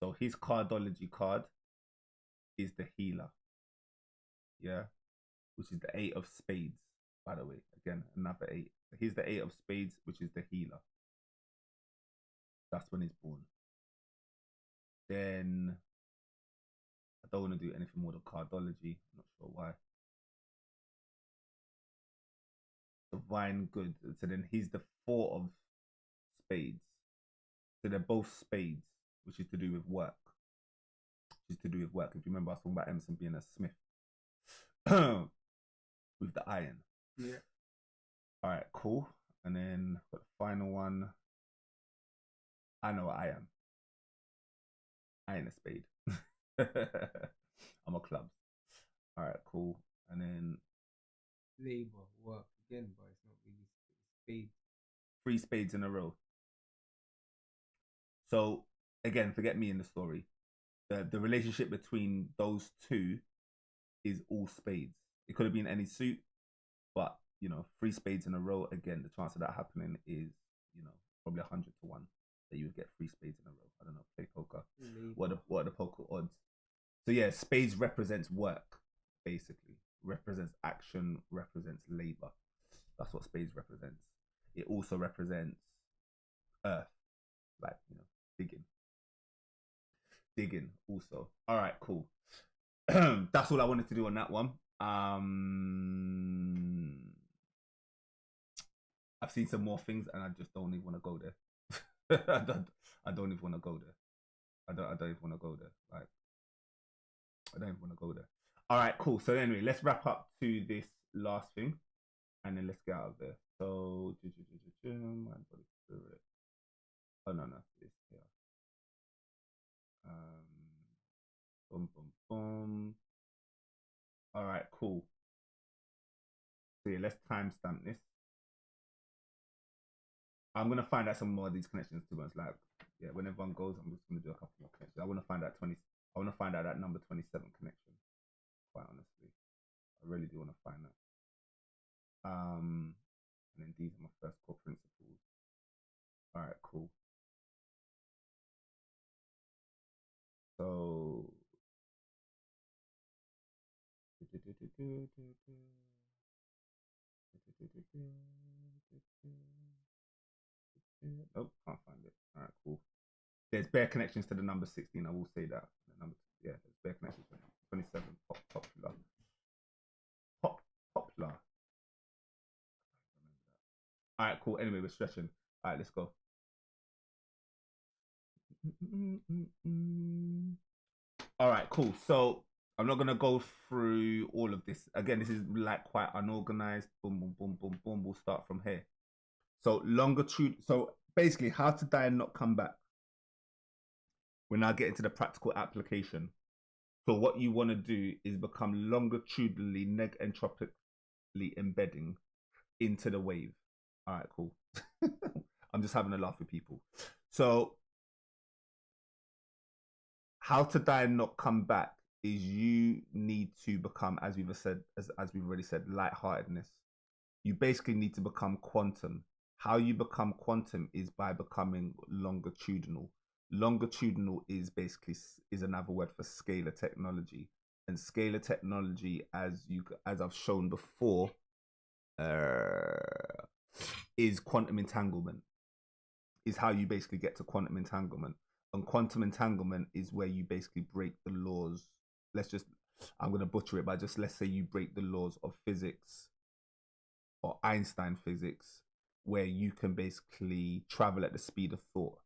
So his cardology card is the healer. Yeah, which is the 8 of spades, by the way. Again, another 8. Here's the 8 of spades, which is the healer. That's when he's born. Then I don't want to do anything more than cardology. I'm not sure why. Divine good. So then he's the 4 of spades. So they're both spades, which is to do with work. If you remember, I was talking about Emerson being a smith with the iron. Yeah. All right, cool. And then got the final one. I know what I am. I ain't a spade. I'm a club. All right, cool. And then labor, work again, but it's not really spades. 3 spades in a row. So again, forget me in the story. The relationship between those two is all spades. It could have been any suit, but 3 spades in a row. Again, the chance of that happening is probably 100 to 1 that you would get 3 spades in a row. I don't know, play poker. What are the poker odds? So yeah, spades represents work, basically. Represents action, represents labor. That's what spades represents. It also represents earth, like digging also. All right, cool. That's all I wanted to do on that one. I've seen some more things and I just don't even want to go there. I don't even want to go there. I don't even want to go there. Like, I don't even want to go there. All right, cool. So anyway, let's wrap up to this last thing and then let's get out of there. So, mind, body, spirit. Oh no, this here. Boom, boom, boom. All right, cool. So yeah, let's timestamp this. I'm gonna find out some more of these connections to us. Like, yeah, when everyone goes, I'm just gonna do a couple more connections. I want to find out that number 27 connection. Quite honestly, I really do want to find that. And then these are my first core principles. All right, cool. So nope, can't find it. All right, cool. There's bare connections to the number 16. I will say that. There's bare connections to 27. Popular. All right, cool. Anyway, we're stretching. All right, let's go. All right, cool. So I'm not gonna go through all of this again. This is like quite unorganized. Boom, boom, boom, boom, boom. We'll start from here. So longitude. So basically, how to die and not come back. We're now getting to the practical application. So what you want to do is become longitudinally neg-entropically embedding into the wave. All right, cool. I'm just having a laugh with people. So how to die and not come back is you need to become, as we've said, as we've already said, lightheartedness. You basically need to become quantum. How you become quantum is by becoming longitudinal. Longitudinal is basically is another word for scalar technology. And scalar technology, as I've shown before, is quantum entanglement. Is how you basically get to quantum entanglement. And quantum entanglement is where you basically break the laws. I'm going to butcher it, but let's say you break the laws of physics or Einstein physics, where you can basically travel at the speed of thought,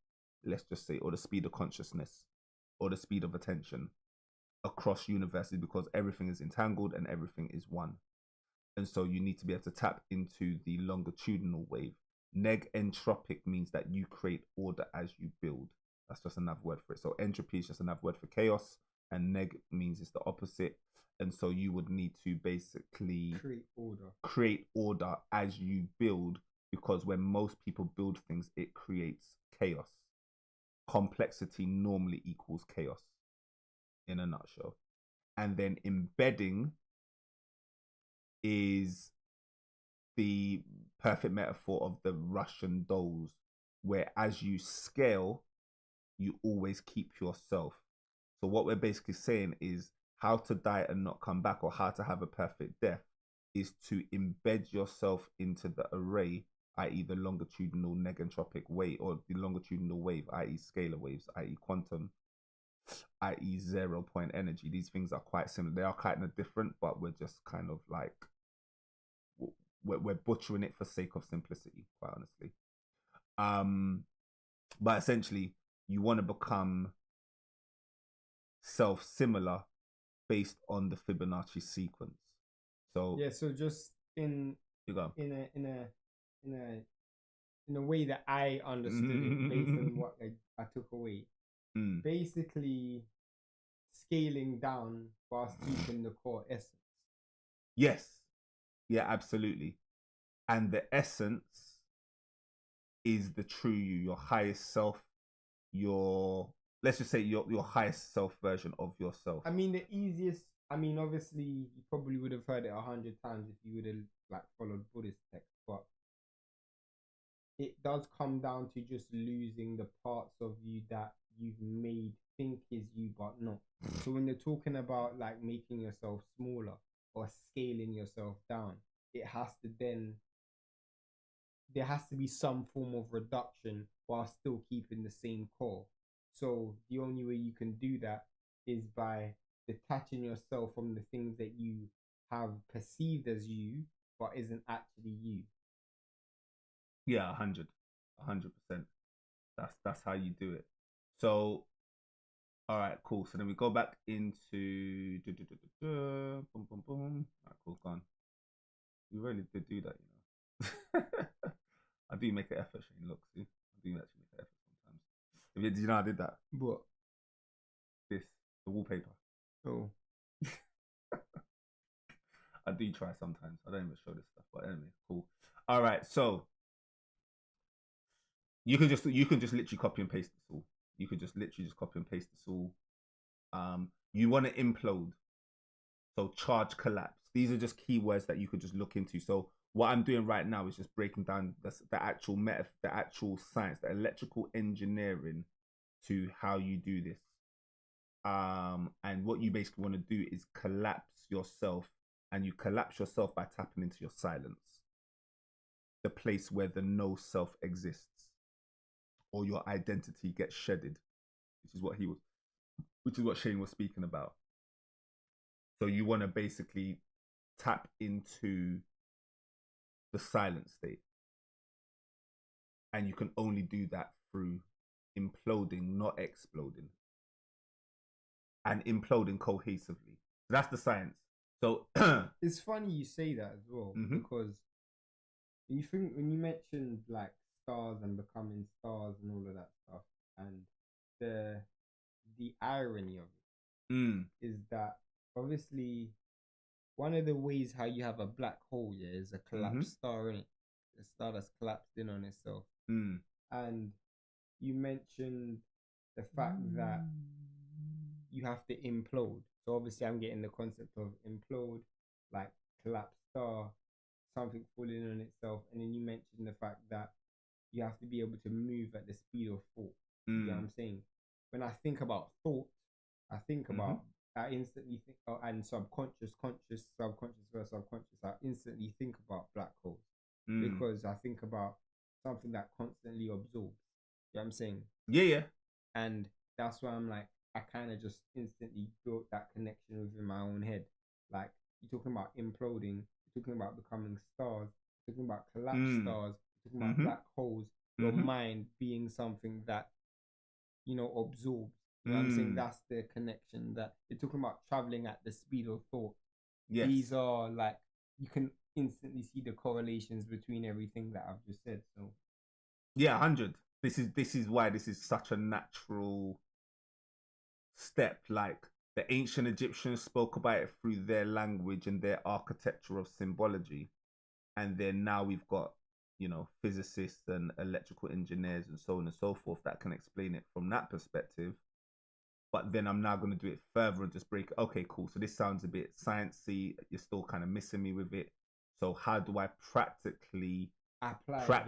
let's just say, or the speed of consciousness, or the speed of attention across universes, because everything is entangled and everything is one. And so you need to be able to tap into the longitudinal wave. Neg-entropic means that you create order as you build. That's just another word for it. So entropy is just another word for chaos, and neg means it's the opposite. And so you would need to basically create order as you build, because when most people build things, it creates chaos. Complexity normally equals chaos, in a nutshell. And then embedding is the perfect metaphor of the Russian dolls, where as you scale, you always keep yourself. So what we're basically saying is how to die and not come back, or how to have a perfect death, is to embed yourself into the array, i.e. the longitudinal negentropic wave, or the longitudinal wave, i.e. scalar waves, i.e. quantum, i.e. 0 point energy. These things are quite similar. They are kind of different, but we're just kind of like, we're butchering it for sake of simplicity, quite honestly. But essentially, you want to become self-similar based on the Fibonacci sequence. So yeah, so just in a way that I understood it, based on what I took away, basically scaling down whilst keeping the core essence. Yes, yeah, absolutely. And the essence is the true you, your highest self, let's just say your highest self version of yourself. I mean, obviously you probably would have heard it 100 times if you would have like followed Buddhist texts, but it does come down to just losing the parts of you that you've made think is you but not. So when you're talking about like making yourself smaller or scaling yourself down, there has to be some form of reduction while still keeping the same core. So the only way you can do that is by detaching yourself from the things that you have perceived as you but isn't actually you. Yeah, 100%. That's how you do it. So all right, cool. So then we go back into boom, boom, boom. All right, cool, gone. You really did do that, you know. I do make an effort, Shane. Look, see, I do actually make an effort sometimes. Did you know I did that? What? The wallpaper. Oh. I do try sometimes. I don't even show this stuff, but anyway, cool. All right, so you can just literally copy and paste this all. You could just literally just copy and paste this all. You want to implode. So charge collapse. These are just keywords that you could just look into. So what I'm doing right now is just breaking down the actual the actual science, the electrical engineering to how you do this. And what you basically want to do is collapse yourself, and you collapse yourself by tapping into your silence, the place where the no self exists, or your identity gets shedded, which is what Shane was speaking about. So you want to basically tap into the silent state, and you can only do that through imploding, not exploding, and imploding cohesively. That's the science. So it's funny you say that as well, because when you mentioned like stars and becoming stars and all of that stuff, and the irony of it is that obviously one of the ways how you have a black hole, yeah, is a collapsed star, in it, a star that's collapsed in on itself. And you mentioned the fact that you have to implode. So obviously I'm getting the concept of implode, like collapsed star, something falling on itself. And then you mentioned the fact that you have to be able to move at the speed of thought. You know what I'm saying? When I think about thought, I think about I instantly think, oh, and subconscious, conscious, subconscious versus subconscious, I instantly think about black holes because I think about something that constantly absorbs. You know what I'm saying? Yeah, yeah. And that's why I'm like, I kind of just instantly built that connection within my own head. Like, you're talking about imploding, you're talking about becoming stars, you're talking about collapsed stars, you're talking about black holes, your mind being something that, you know, absorbs. You know what I'm saying? That's the connection that you're talking about, traveling at the speed of thought. Yes. These are like, you can instantly see the correlations between everything that I've just said. So yeah, 100. This is why this is such a natural step. Like the ancient Egyptians spoke about it through their language and their architecture of symbology, and then now we've got, you know, physicists and electrical engineers and so on and so forth that can explain it from that perspective. But then I'm now going to do it further and just break. Okay, cool. So this sounds a bit sciencey. You're still kind of missing me with it. So how do I practically apply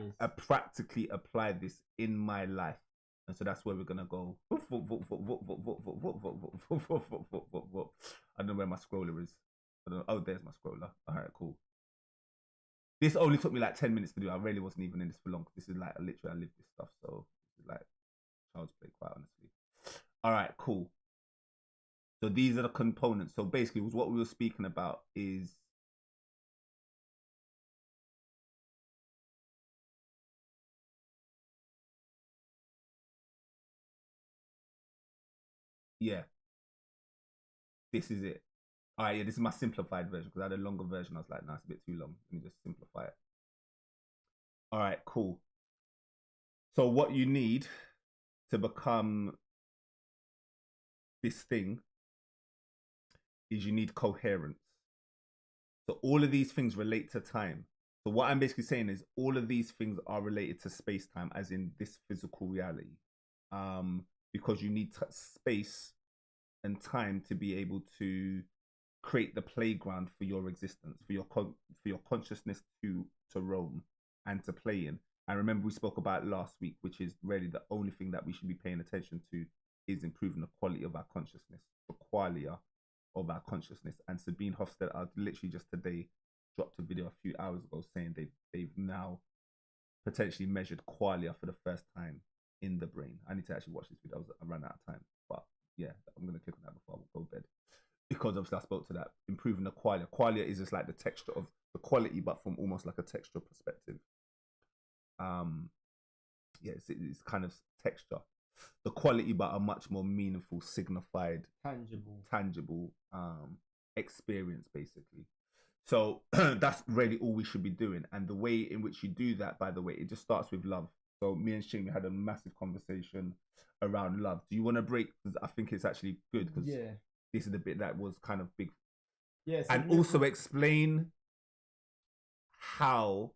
this in my life? And so that's where we're gonna go. I don't know where my scroller is. I don't know. Oh, there's my scroller. All right, cool. This only took me like 10 minutes to do. I really wasn't even in this for long. This is like literally I live this stuff, so it's like child's play, quite honestly. All right, cool. So these are the components. So basically, what we were speaking about is yeah, this is it. All right, yeah, this is my simplified version because I had a longer version. I was like, nah, it's a bit too long. Let me just simplify it. All right, cool. So what you need to become this thing is you need coherence. So all of these things relate to time. So what I'm basically saying is all of these things are related to space time, as in this physical reality, because you need space and time to be able to create the playground for your existence, for your consciousness to roam and to play in. And remember, we spoke about last week, which is really the only thing that we should be paying attention to is improving the quality of our consciousness, the qualia of our consciousness. And Sabine Hofstede, I literally just today dropped a video a few hours ago saying they've now potentially measured qualia for the first time in the brain. I need to actually watch this video. I ran out of time, but yeah, I'm gonna click on that before I go to bed because obviously I spoke to that improving the qualia. Qualia is just like the texture of the quality, but from almost like a texture perspective. Yeah, it's kind of texture. The quality, but a much more meaningful, signified, tangible experience, basically. So that's really all we should be doing. And the way in which you do that, by the way, it just starts with love. So me and Shing, we had a massive conversation around love. Do you want to break? Because I think it's actually good because this is the bit that was kind of big. Yes, and also explain how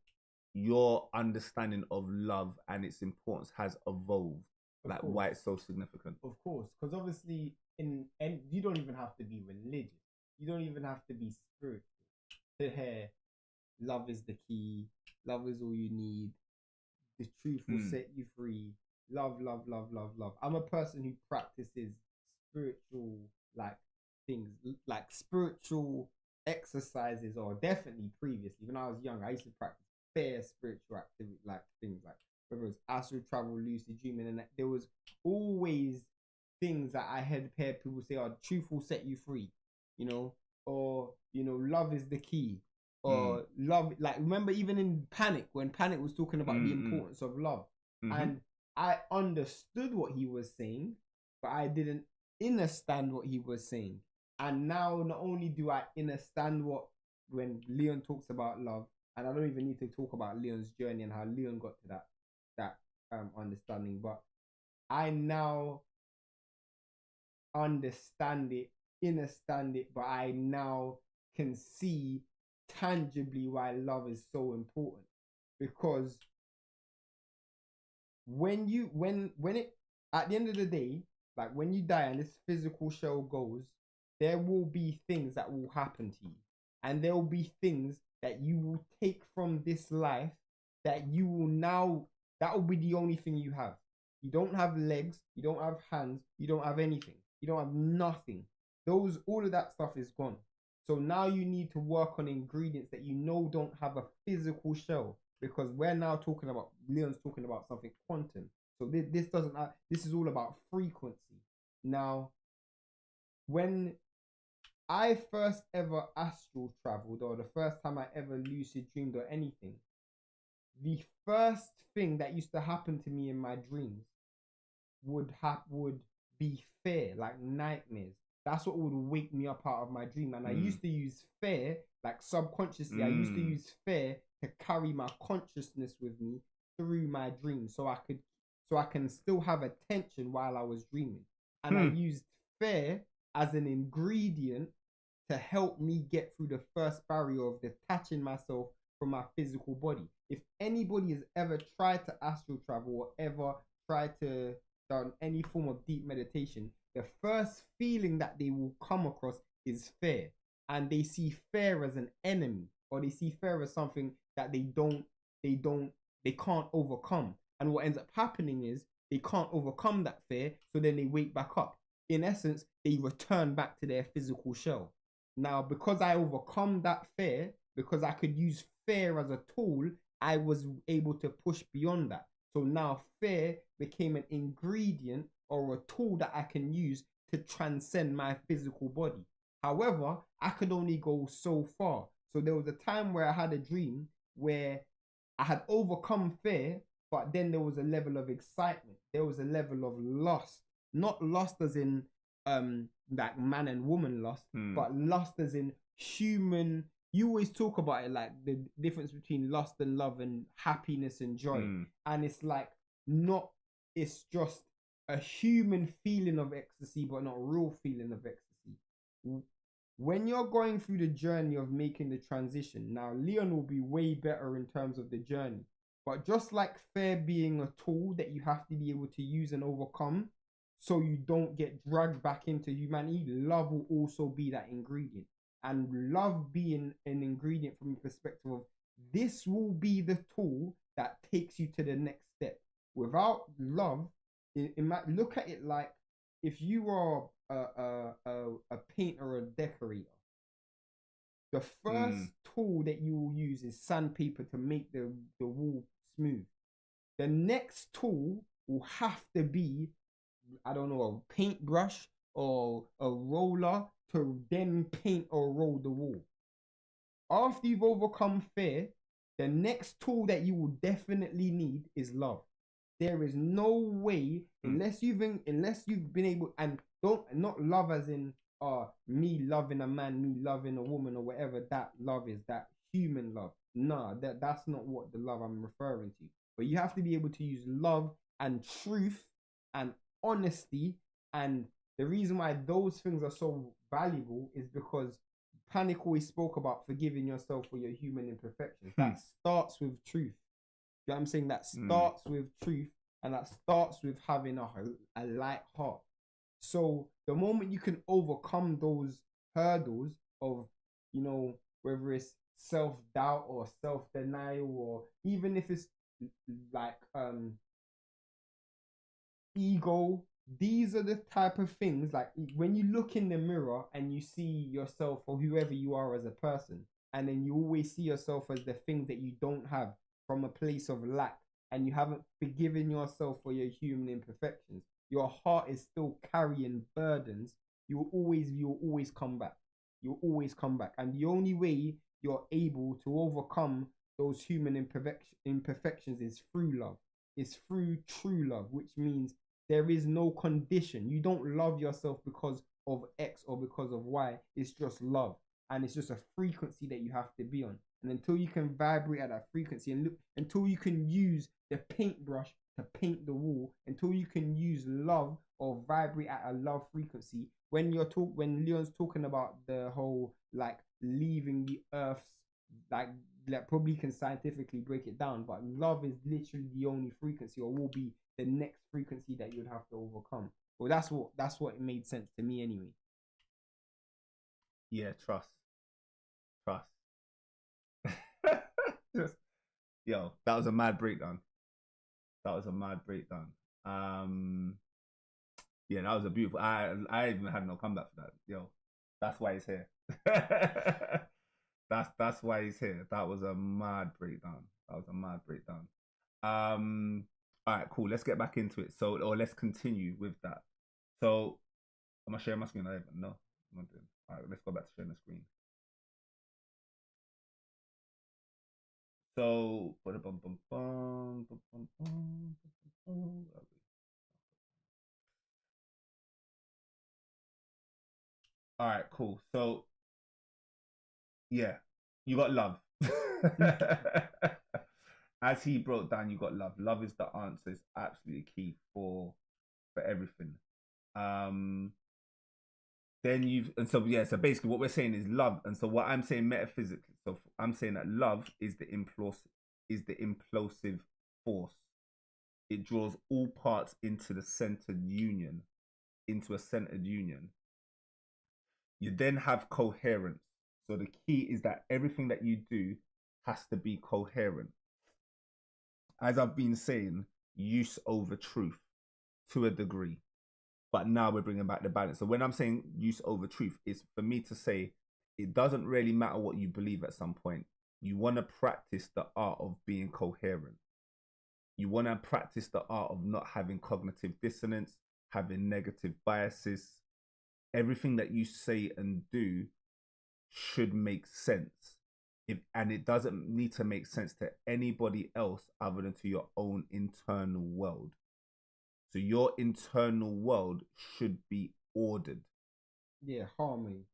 your understanding of love and its importance has evolved, like why it's so significant. Of course, because obviously and you don't even have to be religious. You don't even have to be spiritual to hear love is the key. Love is all you need. The truth will set you free. Love, love, love, love, love. I'm a person who practices spiritual like things, like spiritual exercises, or definitely previously when I was young, I used to practice bare spiritual activity, like things like whether it was astral travel, lucid dreaming, and there was always things that I had heard people say, "Oh, truth will set you free," you know, or you know, love is the key, or love. Like remember, even in Panic, when Panic was talking about the importance of love, and I understood what he was saying, but I didn't understand what he was saying. And now, not only do I understand what when Leon talks about love, and I don't even need to talk about Leon's journey and how Leon got to that understanding, but I now understand it, but I now can see tangibly why love is so important. Because when it at the end of the day, like when you die and this physical shell goes, there will be things that will happen to you, and there will be things that you will take from this life that you will now, that will be the only thing you have. You don't have legs, you don't have hands, you don't have anything, you don't have nothing. all of that stuff is gone. So now you need to work on ingredients that you know don't have a physical shell, because we're now talking about, Leon's talking about something quantum. So this doesn't, this is all about frequency. Now, when I first ever astral traveled, or the first time I ever lucid dreamed or anything, the first thing that used to happen to me in my dreams would be fear, like nightmares. That's what would wake me up out of my dream. And I used to use fear, like subconsciously, I used to use fear to carry my consciousness with me through my dreams, so I can still have attention while I was dreaming. And I used fear as an ingredient to help me get through the first barrier of detaching myself from my physical body. If anybody has ever tried to astral travel or ever tried to done any form of deep meditation, the first feeling that they will come across is fear. And they see fear as an enemy, or they see fear as something that they can't overcome. And what ends up happening is they can't overcome that fear, so then they wake back up. In essence, they return back to their physical shell. Now, because I overcome that fear, because I could use fear as a tool, I was able to push beyond that. So now fear became an ingredient or a tool that I can use to transcend my physical body. However, I could only go so far. So there was a time where I had a dream where I had overcome fear, but then there was a level of excitement. There was a level of lust. Not lust as in like man and woman lust, but lust as in human. You always talk about it, like the difference between lust and love and happiness and joy. And it's like, not, it's just a human feeling of ecstasy, but not a real feeling of ecstasy. When you're going through the journey of making the transition, now Leon will be way better in terms of the journey. But just like fear being a tool that you have to be able to use and overcome, so you don't get dragged back into humanity, love will also be that ingredient. And love being an ingredient from the perspective of, this will be the tool that takes you to the next step. Without love, it might look at it like if you are a painter or a decorator. The first tool that you will use is sandpaper to make the wall smooth. The next tool will have to be, I don't know, a paintbrush or a roller to then paint or roll the wall. After you've overcome fear, the next tool that you will definitely need is love. There is no way, unless you've been able, and not love as in me loving a man, me loving a woman, or whatever that love is, that human love. Nah, that's not what the love I'm referring to. But you have to be able to use love and truth and honesty. And the reason why those things are so valuable is because Panic always spoke about forgiving yourself for your human imperfections. That starts with truth. You know what I'm saying? That starts with truth, and that starts with having a light heart. So the moment you can overcome those hurdles of, you know, whether it's self-doubt or self-denial, or even if it's like ego, these are the type of things, like when you look in the mirror and you see yourself or whoever you are as a person, and then you always see yourself as the things that you don't have from a place of lack, and you haven't forgiven yourself for your human imperfections, your heart is still carrying burdens, you'll always come back. You'll always come back. And the only way you're able to overcome those human imperfections is through love. It's through true love, which means there is no condition. You don't love yourself because of X or because of Y. It's just love. And it's just a frequency that you have to be on. And until you can vibrate at that frequency, and look, until you can use the paintbrush to paint the wall, until you can use love or vibrate at a love frequency, when Leon's talking about the whole like leaving the earth's, like probably can scientifically break it down, but love is literally the only frequency, or will be the next frequency that you'd have to overcome. Well, that's what it made sense to me anyway. Yeah, trust. Just, yo, that was a mad breakdown. Yeah, that was a beautiful. I even had no comeback for that. Yo, that's why he's here. That's why he's here. That was a mad breakdown. That was a mad breakdown. All right, cool. Let's get back into it. So, or let's continue with that. So, am I sharing my screen? I haven't. No, I'm not doing. All right, let's go back to sharing the screen. So, all right, cool. So, yeah, you got love. As he broke down, you got love. Love is the answer. It's absolutely key for everything. Um, then you've and so yeah. So basically, what we're saying is love, and so what I'm saying metaphysically. So I'm saying that love is the implosive force. It draws all parts into the centered union, into a centered union. You then have coherence. So the key is that everything that you do has to be coherent. As I've been saying, use over truth to a degree. But now we're bringing back the balance. So when I'm saying use over truth, it's for me to say it doesn't really matter what you believe at some point. You want to practice the art of being coherent. You want to practice the art of not having cognitive dissonance, having negative biases. Everything that you say and do should make sense. And it doesn't need to make sense to anybody else other than to your own internal world. So your internal world should be ordered. Yeah, harmony.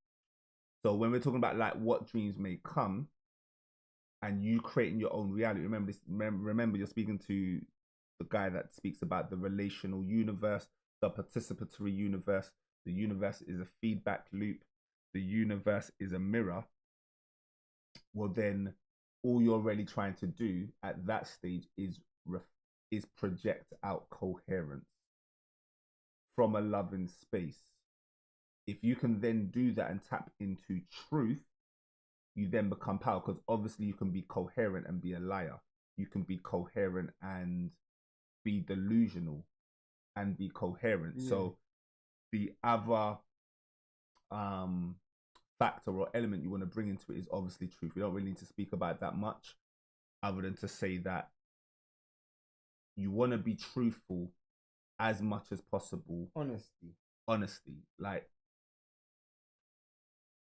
So when we're talking about like what dreams may come and you creating your own reality, remember this, remember you're speaking to the guy that speaks about the relational universe, the participatory universe. The universe is a feedback loop. The universe is a mirror. Well, then all you're really trying to do at that stage is project out coherence from a loving space. If you can then do that and tap into truth, you then become power, because obviously you can be coherent and be a liar. You can be coherent and be delusional and be coherent. Yeah. So the other factor or element you want to bring into it is obviously truth. We don't really need to speak about that much other than to say that you want to be truthful as much as possible. Honesty, like,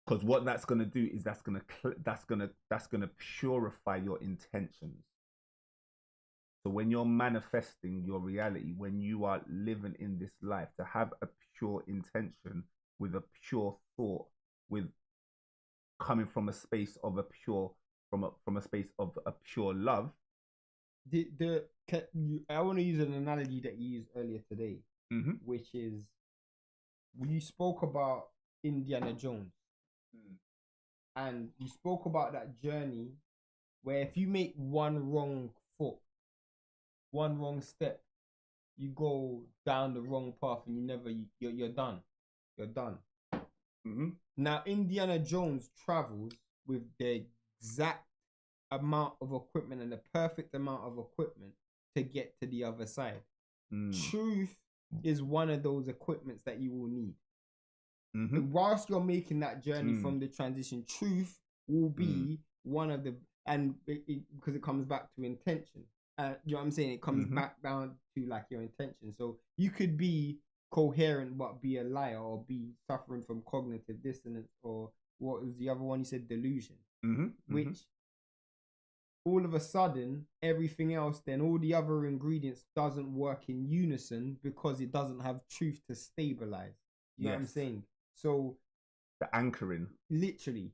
because what that's going to do is that's going to purify your intentions. So when you're manifesting your reality, when you are living in this life, to have a pure intention with a pure thought, with coming from a space of a pure, from a space of a pure love. I want to use an analogy that you used earlier today, which is you spoke about Indiana Jones, and you spoke about that journey where if you make one wrong step, you go down the wrong path and you're done. You're done. Now Indiana Jones travels with the exact amount of equipment and the perfect amount of equipment to get to the other side. Truth is one of those equipments that you will need. Whilst you're making that journey from the transition, truth will be one of the, and because it comes back to intention. You know what I'm saying? It comes back down to like your intention. So you could be coherent but be a liar, or be suffering from cognitive dissonance, or what was the other one you said, delusion, which all of a sudden everything else, then all the other ingredients doesn't work in unison because it doesn't have truth to stabilize. You know what I'm saying? So the anchoring, literally,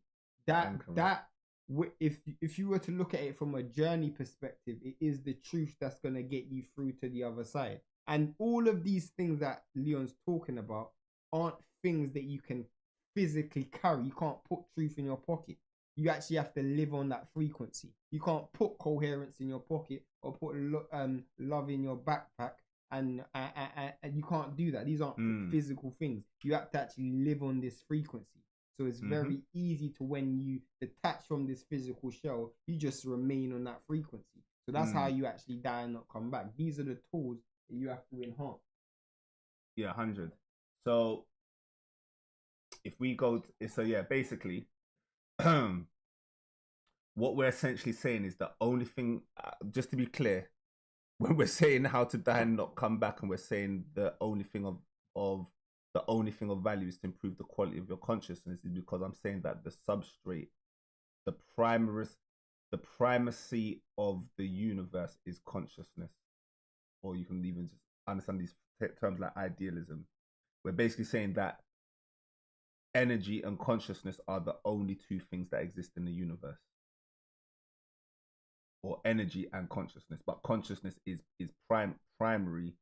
if you were to look at it from a journey perspective, it is the truth that's going to get you through to the other side. And all of these things that Leon's talking about aren't things that you can physically carry. You can't put truth in your pocket. You actually have to live on that frequency. You can't put coherence in your pocket or put love in your backpack, and you can't do that. These aren't physical things. You have to actually live on this frequency. So it's very easy to, when you detach from this physical shell, you just remain on that frequency. So that's how you actually die and not come back. These are the tools that you have to enhance. Yeah, 100. So if we go, so yeah, basically, what we're essentially saying is the only thing, just to be clear, when we're saying how to die and not come back, and we're saying the only thing of the only thing of value is to improve the quality of your consciousness, is because I'm saying that the substrate, the primary, the primacy of the universe is consciousness, or you can even just understand these terms like idealism. We're basically saying that energy and consciousness are the only two things that exist in the universe, or energy and consciousness. But consciousness is primary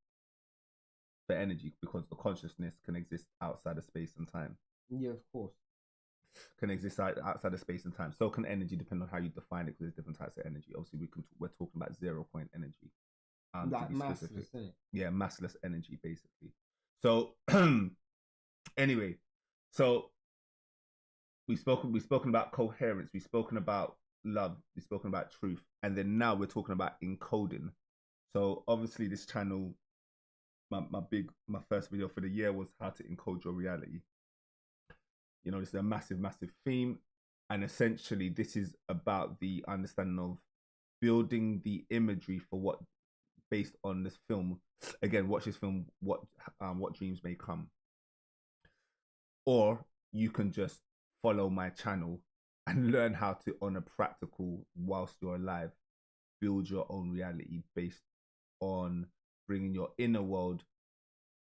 for energy, because the consciousness can exist outside of space and time. Yeah, of course. Can exist outside of space and time. So can energy, depending on how you define it, because there's different types of energy. Obviously, we're talking about 0 point energy. Like to be specific. massless, isn't it? Yeah, massless energy, basically. So anyway, so we've spoken about coherence, we've spoken about love, we've spoken about truth, and then now we're talking about encoding. So obviously this channel, my first video for the year was how to encode your reality. You know, this is a massive theme, and essentially this is about the understanding of building the imagery for what, based on this film. Again, watch this film, what dreams may come. Or you can just follow my channel and learn how to, on a practical, whilst you're alive, build your own reality based on bringing your inner world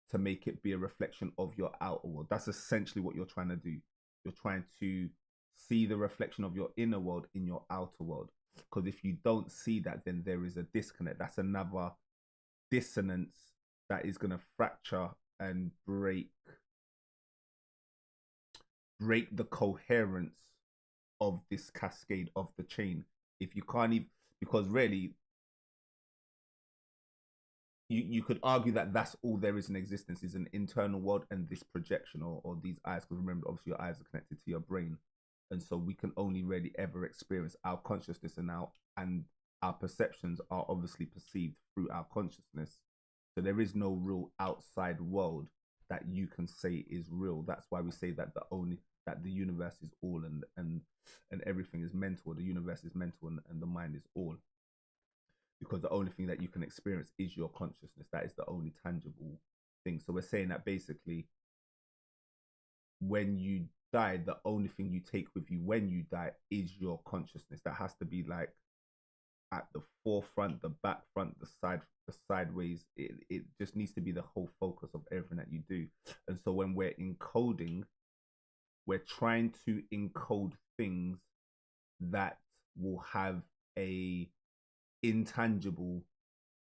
to make it be a reflection of your outer world. That's essentially what you're trying to do. You're trying to see the reflection of your inner world in your outer world. Because if you don't see that, then there is a disconnect. That's another dissonance that is going to fracture and break the coherence of this cascade of the chain. If you can't even, because really you could argue that that's all there is in existence, is an internal world and this projection, or these eyes, because remember, obviously your eyes are connected to your brain, and so we can only really ever experience our consciousness, and our perceptions are obviously perceived through our consciousness. So there is no real outside world that you can say is real. That's why we say that the universe is all, and everything is mental. The universe is mental, and the mind is all, because the only thing that you can experience is your consciousness. That is the only tangible thing. So we're saying that basically, when you die, the only thing you take with you when you die is your consciousness. That has to be like at the forefront, the back front, the sideways. It just needs to be the whole focus of everything that you do. And so when we're encoding, we're trying to encode things that will have a intangible.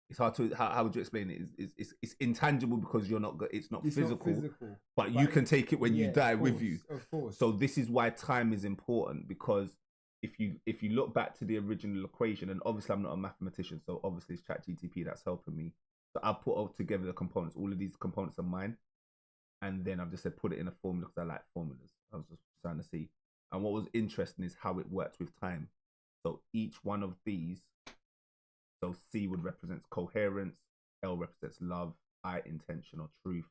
It's hard to, how would you explain it? It's intangible because it's not physical, but you can take it when you die with you. Of course. So this is why time is important, because if you look back to the original equation, and obviously I'm not a mathematician, so obviously it's ChatGTP that's helping me. So I've put all together the components. All of these components are mine, and then I've just said put it in a formula because I like formulas. I was just trying to see, and what was interesting is how it works with time. So each one of these. So C would represent coherence, L represents love, I intention or truth,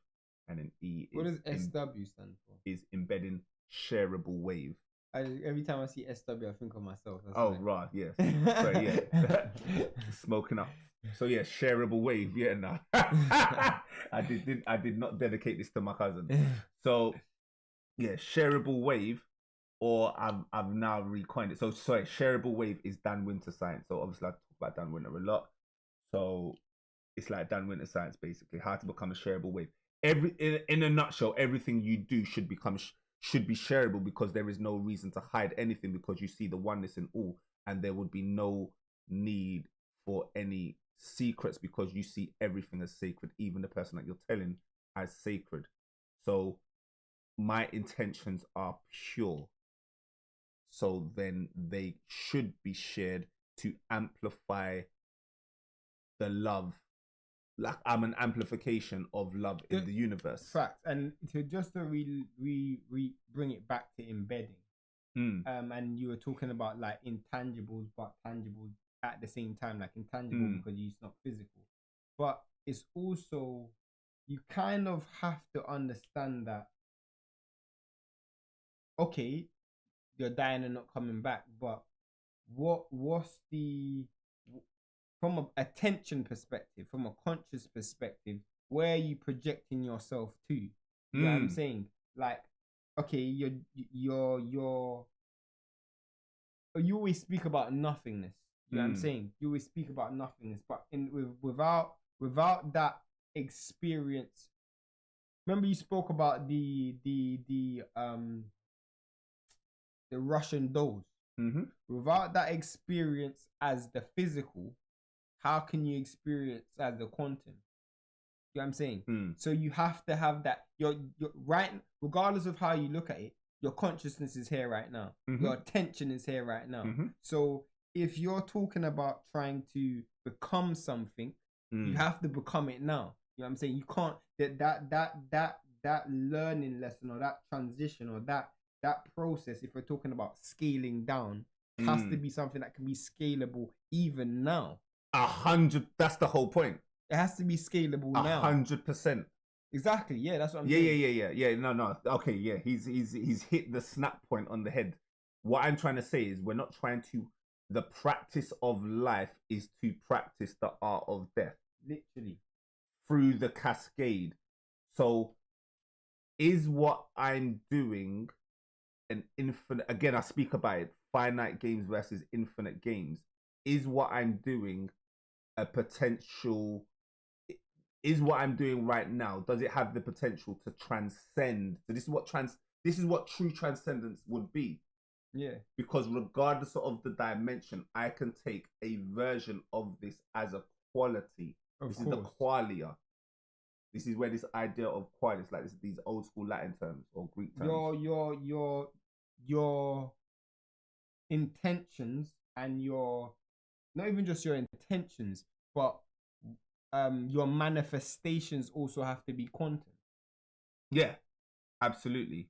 and then E is, what does SW stand for? Is embedding shareable wave. Every time I see SW, I think of myself. That's right, yes. So yeah, smoking up. So yeah, shareable wave. Yeah, no, I did not dedicate this to my cousin. So yeah, shareable wave, or I've now recoined it. So sorry, shareable wave is Dan Winter science. So obviously I talk about Dan Winter a lot. So it's like Dan Winter science, basically, how to become a shareable wave. In a nutshell, everything you do should be shareable, because there is no reason to hide anything, because you see the oneness in all, and there would be no need for any secrets, because you see everything as sacred, even the person that you're telling as sacred. So my intentions are pure, so then they should be shared to amplify the love. Like I'm an amplification of love in the universe. Fact. And to just to bring it back to embedding, and you were talking about like intangibles but tangible at the same time, like intangible because it's not physical, but it's also you kind of have to understand that, okay, you're dying and not coming back, but what's the, from a attention perspective, from a conscious perspective, where are you projecting yourself to? You know what I'm saying? Like, okay, you're you always speak about nothingness. You know what I'm saying? You always speak about nothingness, but without that experience. Remember, you spoke about the Russian dolls. Without that experience as the physical, how can you experience as the quantum? You know what I'm saying? So you have to have that. You're right, regardless of how you look at it, your consciousness is here right now. Your attention is here right now. So if you're talking about trying to become something, you have to become it now. You know what I'm saying? You can't that learning lesson or that transition or that process, if we're talking about scaling down, has to be something that can be scalable even now. 100. That's the whole point. It has to be scalable now. 100%. Exactly. Yeah, that's what I'm saying. Yeah. No. Okay, yeah. He's hit the snap point on the head. What I'm trying to say is we're not trying to. The practice of life is to practice the art of death. Literally. Through the cascade. So, is what I'm doing an infinite? Again, I speak about it. Finite games versus infinite games. Is what I'm doing a potential? Is what I'm doing right now, does it have the potential to transcend? So this is what true transcendence would be. Yeah. Because regardless of the dimension, I can take a version of this as a quality. This is the qualia. This is where this idea of qualia is like these old school Latin terms or Greek terms. Your intentions and your, not even just your intentions, but your manifestations also have to be quantum. Yeah, absolutely.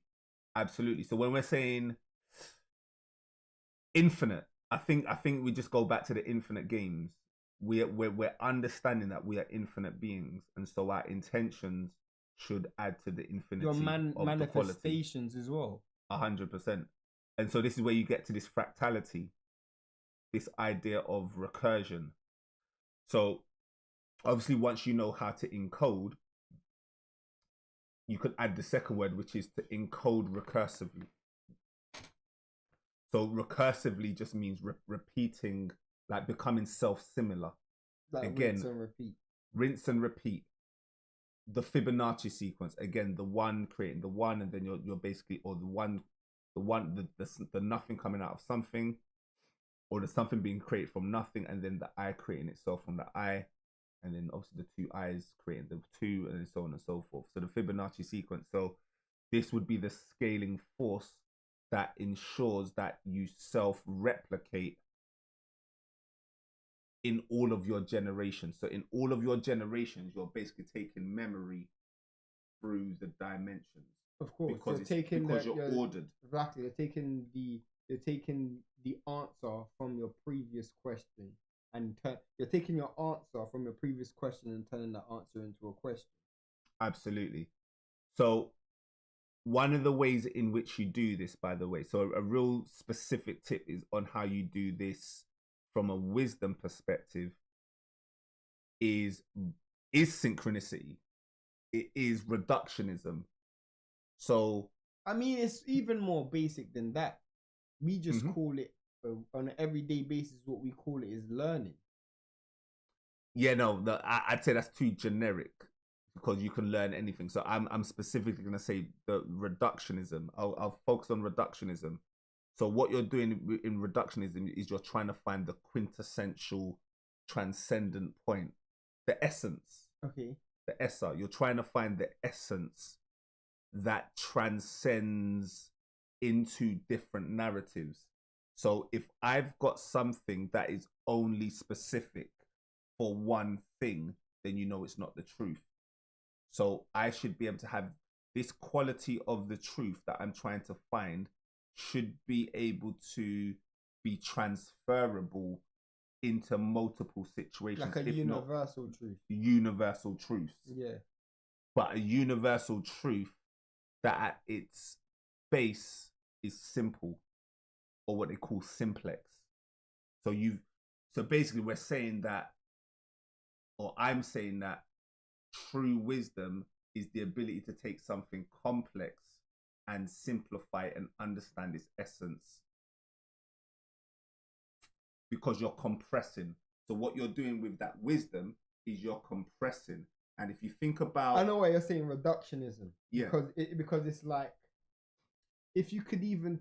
So when we're saying infinite, I think we just go back to the infinite games. We're understanding that we are infinite beings, and so our intentions should add to the infinity your of manifestations the as well. 100%. And so this is where you get to this fractality, this idea of recursion. So obviously, once you know how to encode, you could add the second word, which is to encode recursively. So recursively just means repeating, like becoming self-similar. Like again, rinse and repeat. The Fibonacci sequence, again, the one creating the one, and then you're basically, or the nothing coming out of something, or the something being created from nothing, and then the I creating itself from the I, and then obviously the two I's creating the two, and so on and so forth. So the Fibonacci sequence. So this would be the scaling force that ensures that you self-replicate in all of your generations. So in all of your generations, you're basically taking memory through the dimensions. Of course, because you're ordered. Exactly, you're taking the answer from your previous question, and you're taking your answer from your previous question and turning that answer into a question. Absolutely. So one of the ways in which you do this, by the way, so a real specific tip is on how you do this from a wisdom perspective is synchronicity. It is reductionism. So I mean, it's even more basic than that. We just call it on an everyday basis. What we call it is learning. Yeah, no, I'd say that's too generic, because you can learn anything. So I'm specifically going to say the reductionism. I'll focus on reductionism. So what you're doing in reductionism is you're trying to find the quintessential transcendent point, the essence. Okay. The essa. You're trying to find the essence that transcends into different narratives. So if I've got something that is only specific for one thing, then you know it's not the truth. So I should be able to have this quality of the truth that I'm trying to find should be able to be transferable into multiple situations. Like a universal truth. Universal truths. Yeah. but a universal truth that at its base is simple, or what they call simplex. So basically we're saying that, or I'm saying that true wisdom is the ability to take something complex and simplify it and understand its essence, because you're compressing. So what you're doing with that wisdom is you're compressing. And if you think about, I know what you're saying, reductionism. Yeah. Because it's like, if you could even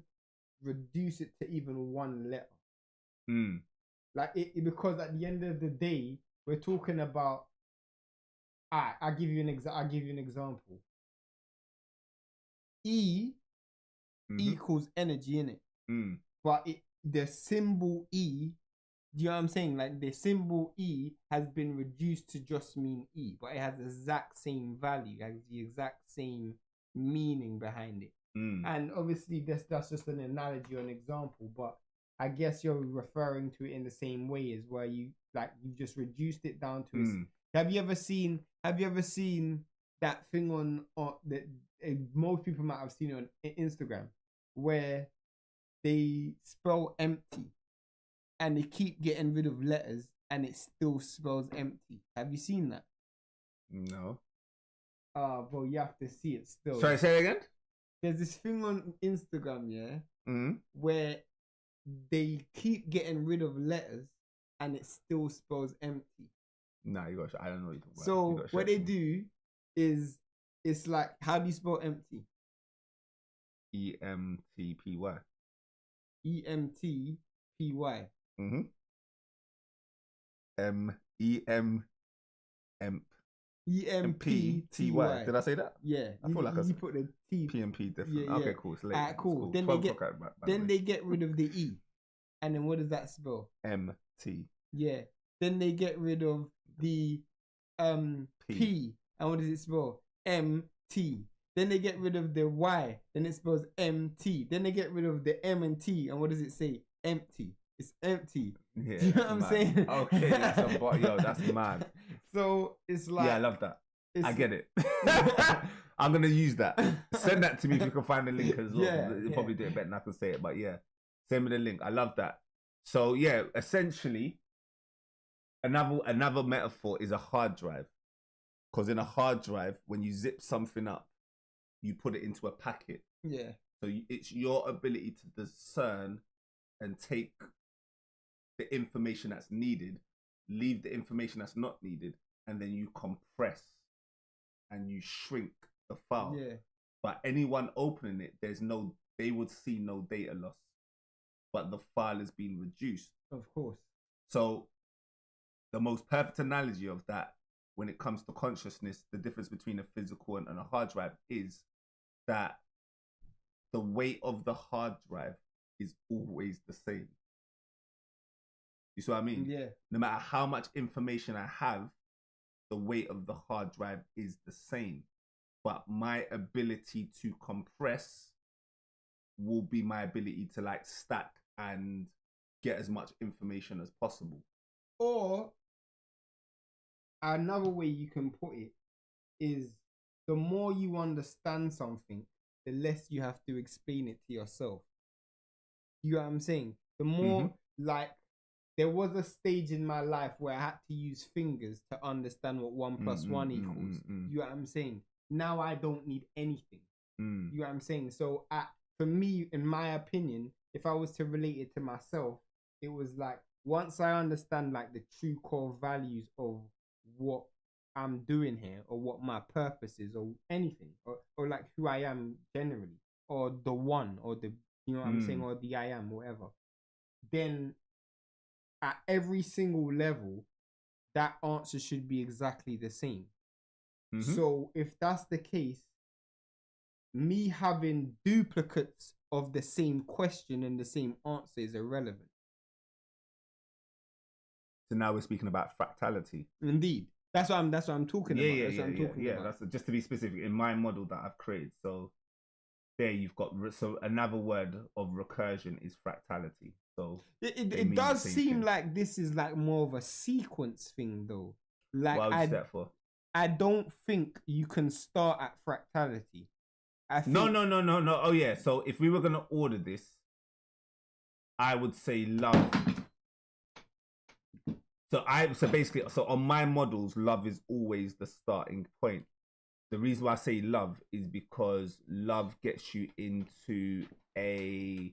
reduce it to even one letter. Like because at the end of the day, we're talking about. I'll give you an example. E equals energy in it, but the symbol E. Do you know what I'm saying? Like the symbol E has been reduced to just mean E, but it has the exact same value, has the exact same meaning behind it. And obviously that's just an analogy or an example, but I guess you're referring to it in the same way as where you've just reduced it down to Have you ever seen that thing on that most people might have seen on Instagram, where they spell empty and they keep getting rid of letters and it still spells empty? Have you seen that? No. Well, you have to see it still. Sorry, say it again? There's this thing on Instagram, where they keep getting rid of letters and it still spells empty. Nah, you got. I don't know what you're talking about. So what they do is, it's like, how do you spell empty? EMTPY. EMTPY. EMPTY. Did I say that? Yeah. I feel like I put the T. PMP different. Yeah. Okay, cool. It's late. Alright, cool. Then they get rid of the E, and then what does that spell? MT. Yeah. Then they get rid of the P, and what does it spell? MT. Then they get rid of the Y, then it spells MT. Then they get rid of the M and T, and what does it say? Empty. It's empty. Yeah, do you know what I'm saying? Okay, that's mad. So it's like, yeah, I love that. I get it. I'm gonna use that. Send that to me if you can find the link as well. Yeah, You'll probably do it better than I can say it, but yeah, send me the link. I love that. So yeah, essentially, another metaphor is a hard drive, because in a hard drive, when you zip something up, you put it into a packet. Yeah. So it's your ability to discern and take the information that's needed, leave the information that's not needed, and then you compress and you shrink the file. Yeah. But anyone opening it, they would see no data loss, but the file is being reduced. Of course. So the most perfect analogy of that, when it comes to consciousness, the difference between a physical and a hard drive is that the weight of the hard drive is always the same. You see what I mean? Yeah. No matter how much information I have, the weight of the hard drive is the same. But my ability to compress will be my ability to like stack and get as much information as possible. Or another way you can put it is, the more you understand something, the less you have to explain it to yourself. You know what I'm saying? The more, like, there was a stage in my life where I had to use fingers to understand what 1 + 1 equals. You know what I'm saying? Now I don't need anything. You know what I'm saying? So for me, in my opinion, if I was to relate it to myself, it was like, once I understand like the true core values of what I'm doing here, or what my purpose is, or anything, or like who I am generally, or the one, or the, you know what I'm saying, or the I am, whatever, then at every single level, that answer should be exactly the same. So if that's the case, me having duplicates of the same question and the same answer is irrelevant. So now we're speaking about fractality. Indeed. That's what I'm talking about. That's what I'm talking about. That's just to be specific in my model that I've created. So there you've got, so another word of recursion is fractality. So it does seem like this is like more of a sequence thing though. Like, what was that for? I don't think you can start at fractality. I No, think no. Oh yeah. So if we were gonna order this, I would say love. So basically, so on my models, love is always the starting point. The reason why I say love is because love gets you into a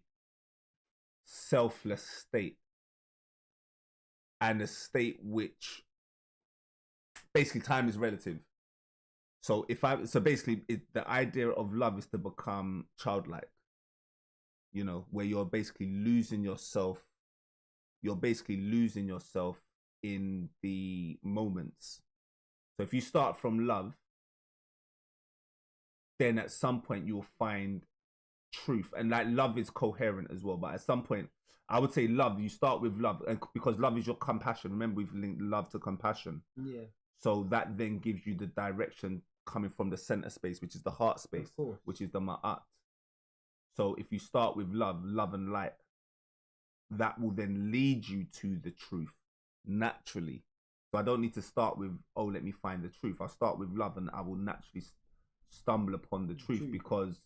selfless state, and a state which basically time is relative. So basically the idea of love is to become childlike, where you're basically losing yourself in the moments. So if you start from love, then at some point you'll find truth, and like love is coherent as well, but at some point I would say love, you start with love, and because love is your compassion. Remember, we've linked love to compassion. yeah, So that then gives you the direction coming from the center space, which is the heart space, which is the ma'at. So if you start with love and light, that will then lead you to the truth naturally. So I don't need to start with, oh, let me find the truth. I'll start with love, and I will naturally stumble upon the truth, because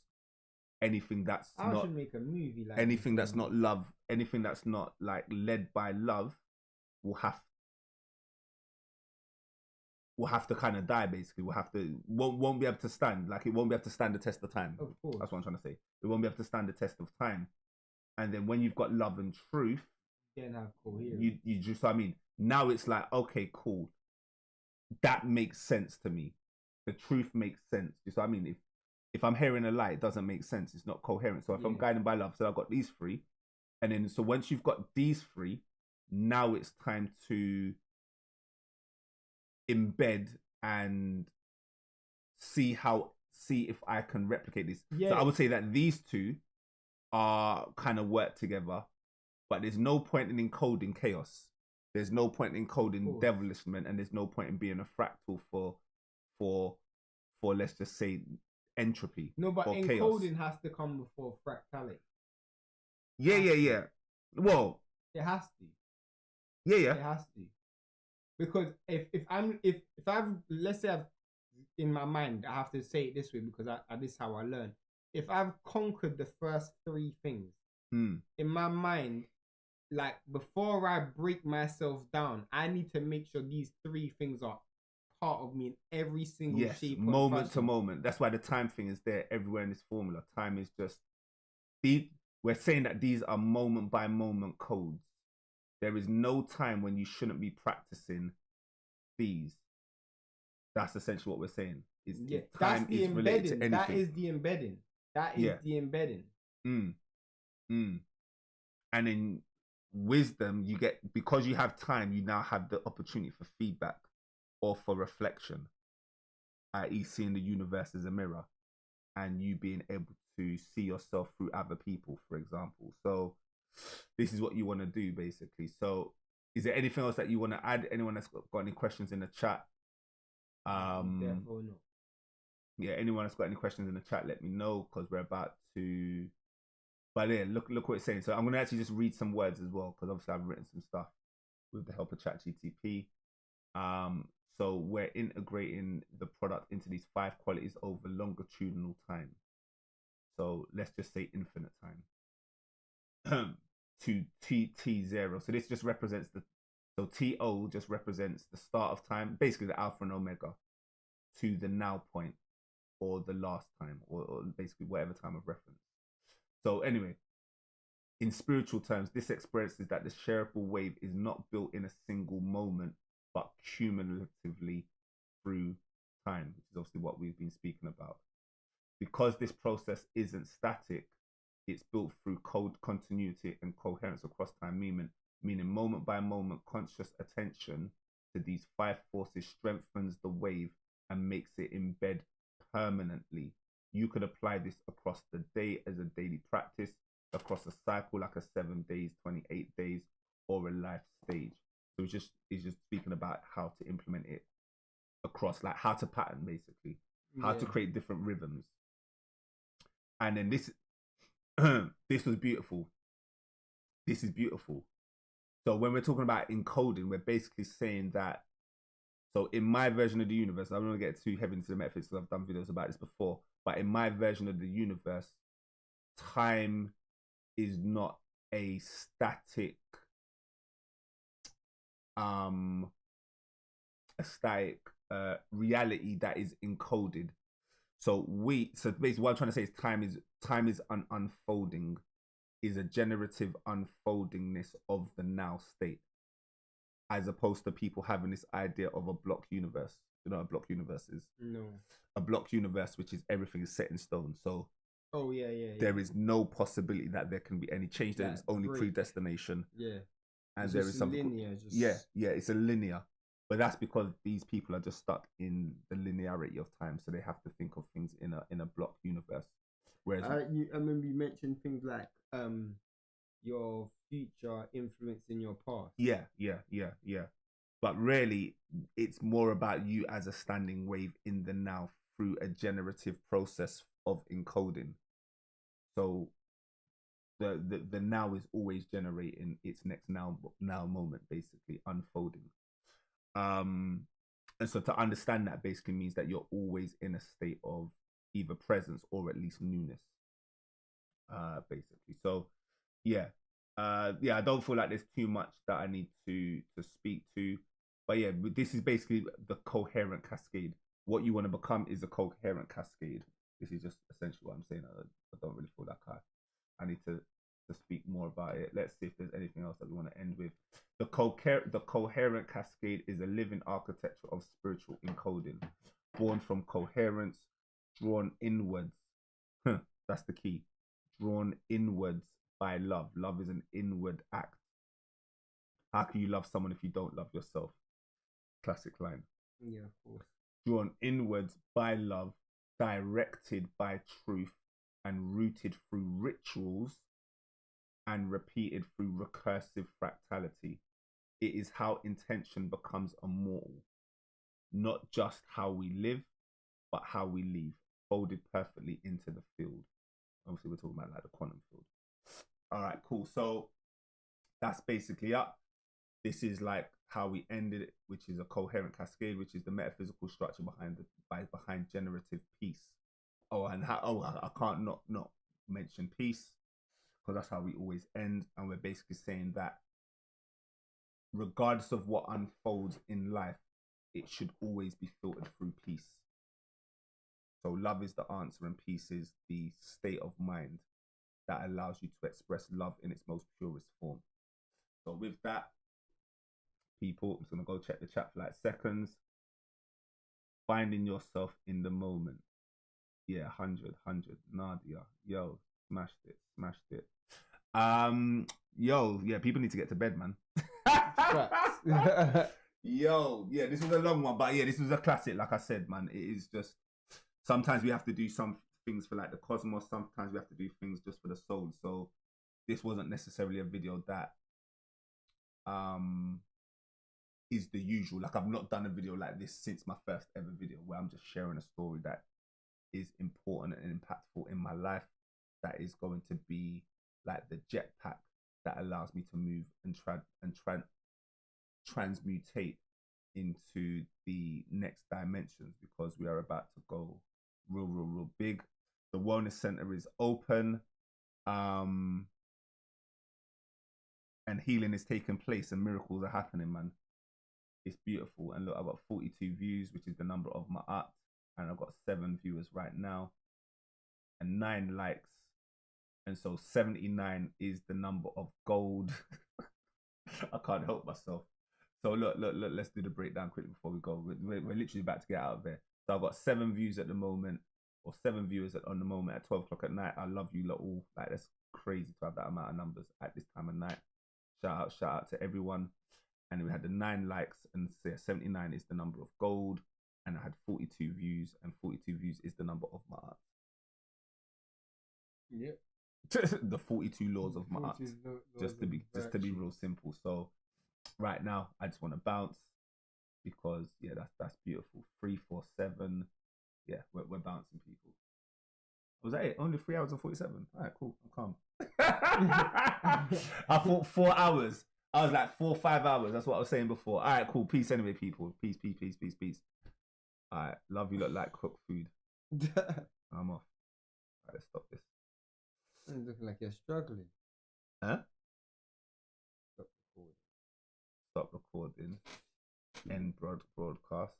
anything that's I should make a movie like anything that's not love, anything that's not like led by love will have to kind of die. Basically, won't be able to stand. Like, it won't be able to stand the test of time. Of course, that's what I'm trying to say. It won't be able to stand the test of time. And then when you've got love and truth, then have coherence. you just, I mean, now it's like, okay, cool, that makes sense to me. The truth makes sense. You know what I mean? If I'm hearing a lie, it doesn't make sense. It's not coherent. So if I'm guided by love, so I've got these three, and then so once you've got these three, now it's time to embed and see if I can replicate this. So I would say that these two are kind of work together, but there's no point in encoding chaos. There's no point in encoding devilishment, and there's no point in being a fractal for let's just say entropy. No, but encoding has to come before fractality. Yeah. Well, it has to. Yeah. It has to. Because if I've, let's say I've, in my mind, I have to say it this way because this is how I learn. If I've conquered the first three things, in my mind, like before I break myself down, I need to make sure these three things are part of me in every single shape, moment to moment. That's why the time thing is there everywhere in this formula. Time is just we're saying that these are moment by moment codes. There is no time when you shouldn't be practicing these. That's essentially what we're saying. Time is related to anything. That is the embedding. The embedding. And in wisdom, you get, because you have time, you now have the opportunity for feedback or for reflection, i.e. seeing the universe as a mirror, and you being able to see yourself through other people, for example. So this is what you want to do, basically. So is there anything else that you want to add? Anyone that's got any questions in the chat? Therefore not. Yeah, anyone that's got any questions in the chat, let me know, because we're about to. But yeah, look what it's saying. So I'm going to actually just read some words as well, because obviously I've written some stuff with the help of ChatGTP. So we're integrating the product into these 5 qualities over longitudinal time. So let's just say infinite time. To T0. So this just represents so TO just represents the start of time, basically the alpha and omega, to the now point, or the last time, or basically whatever time of reference. So anyway, in spiritual terms, this expresses that the shareable wave is not built in a single moment, but cumulatively through time, which is obviously what we've been speaking about. Because this process isn't static, it's built through continuity and coherence across time, meaning moment by moment conscious attention to these 5 forces strengthens the wave and makes it embed permanently. You could apply this across the day as a daily practice, across a cycle like a 7 days, 28 days, or a life stage. So it's just speaking about how to implement it across, like how to pattern, basically, how to create different rhythms. And then this this was beautiful. This is beautiful. So when we're talking about encoding, we're basically saying that So in my version of the universe, I don't want to get too heavy into the metaphysics because I've done videos about this before, but in my version of the universe, time is not a static reality that is encoded. So basically what I'm trying to say is time is an unfolding, is a generative unfoldingness of the now state, as opposed to people having this idea of a block universe. You know what a block universe is? No. A block universe, which is everything is set in stone. So there is no possibility that there can be any change. There is only predestination. Yeah. And it's there is something linear. It's a linear. But that's because these people are just stuck in the linearity of time, so they have to think of things in a block universe. Whereas I remember you mentioned things like your future influencing your past. Yeah. But really, it's more about you as a standing wave in the now through a generative process of encoding. So the now is always generating its next now moment, basically unfolding. And so to understand that basically means that you're always in a state of either presence or at least newness, basically. So I don't feel like there's too much that I need to speak to, but yeah, this is basically the coherent cascade. What you want to become is a coherent cascade. This is just essentially what I'm saying. I don't really feel like I need to speak more about it. Let's see if there's anything else that we want to end with. The coherent cascade is a living architecture of spiritual encoding, born from coherence, drawn inwards. That's the key. Drawn inwards by love. Love is an inward act. How can you love someone if you don't love yourself? Classic line. Yeah, of course. Drawn inwards by love, directed by truth, and rooted through rituals and repeated through recursive fractality. It is how intention becomes immortal, not just how we live, but how we leave, folded perfectly into the field. Obviously, we're talking about like the quantum field. All right, cool. So that's basically up. This is like how we ended it, which is a coherent cascade, which is the metaphysical structure behind generative peace. I can't not mention peace, because that's how we always end. And we're basically saying that regardless of what unfolds in life, it should always be filtered through peace. So love is the answer and peace is the state of mind that allows you to express love in its most purest form. So with that, people, I'm just going to go check the chat for like seconds. Finding yourself in the moment. Yeah, 100. Nadia, yo, smashed it. Yo, yeah, people need to get to bed, man. Yo, yeah, this was a long one, but yeah, this was a classic. Like I said, man, it is just sometimes we have to do some things for like the cosmos. Sometimes we have to do things just for the soul. So this wasn't necessarily a video that is the usual. Like I've not done a video like this since my first ever video where I'm just sharing a story that is important and impactful in my life, that is going to be like the jetpack that allows me to move and transmutate into the next dimensions, because we are about to go real big. The wellness center is open, and healing is taking place and miracles are happening, man. It's beautiful. And look, I've got 42 views, which is the number of my art, and I've got 7 viewers right now and 9 likes, and so 79 is the number of gold. I can't help myself. So look, let's do the breakdown quickly before we go. We're literally about to get out of there. So I've got 7 views at the moment, or 7 viewers on the moment at 12 o'clock at night. I love you lot all. Like, that's crazy to have that amount of numbers at this time of night. Shout out to everyone. And we had the 9 likes, and 79 is the number of gold. And I had 42 views, and 42 views is the number of my art. Yep. The 42 laws of my art. Just to be real simple. So right now I just want to bounce, because yeah, that's beautiful. 347. Yeah, we're bouncing, people. Was that it? Only 3 hours and 47. All right, cool. I'm calm. I thought 4 hours. I was like 4 or 5 hours. That's what I was saying before. All right, cool. Peace anyway, people. Peace, peace, peace, peace, peace. All right, love you. Look like cooked food. I'm off. All right, let's stop this. It's looking like you're struggling. Huh? Stop recording. Stop recording. End broadcast.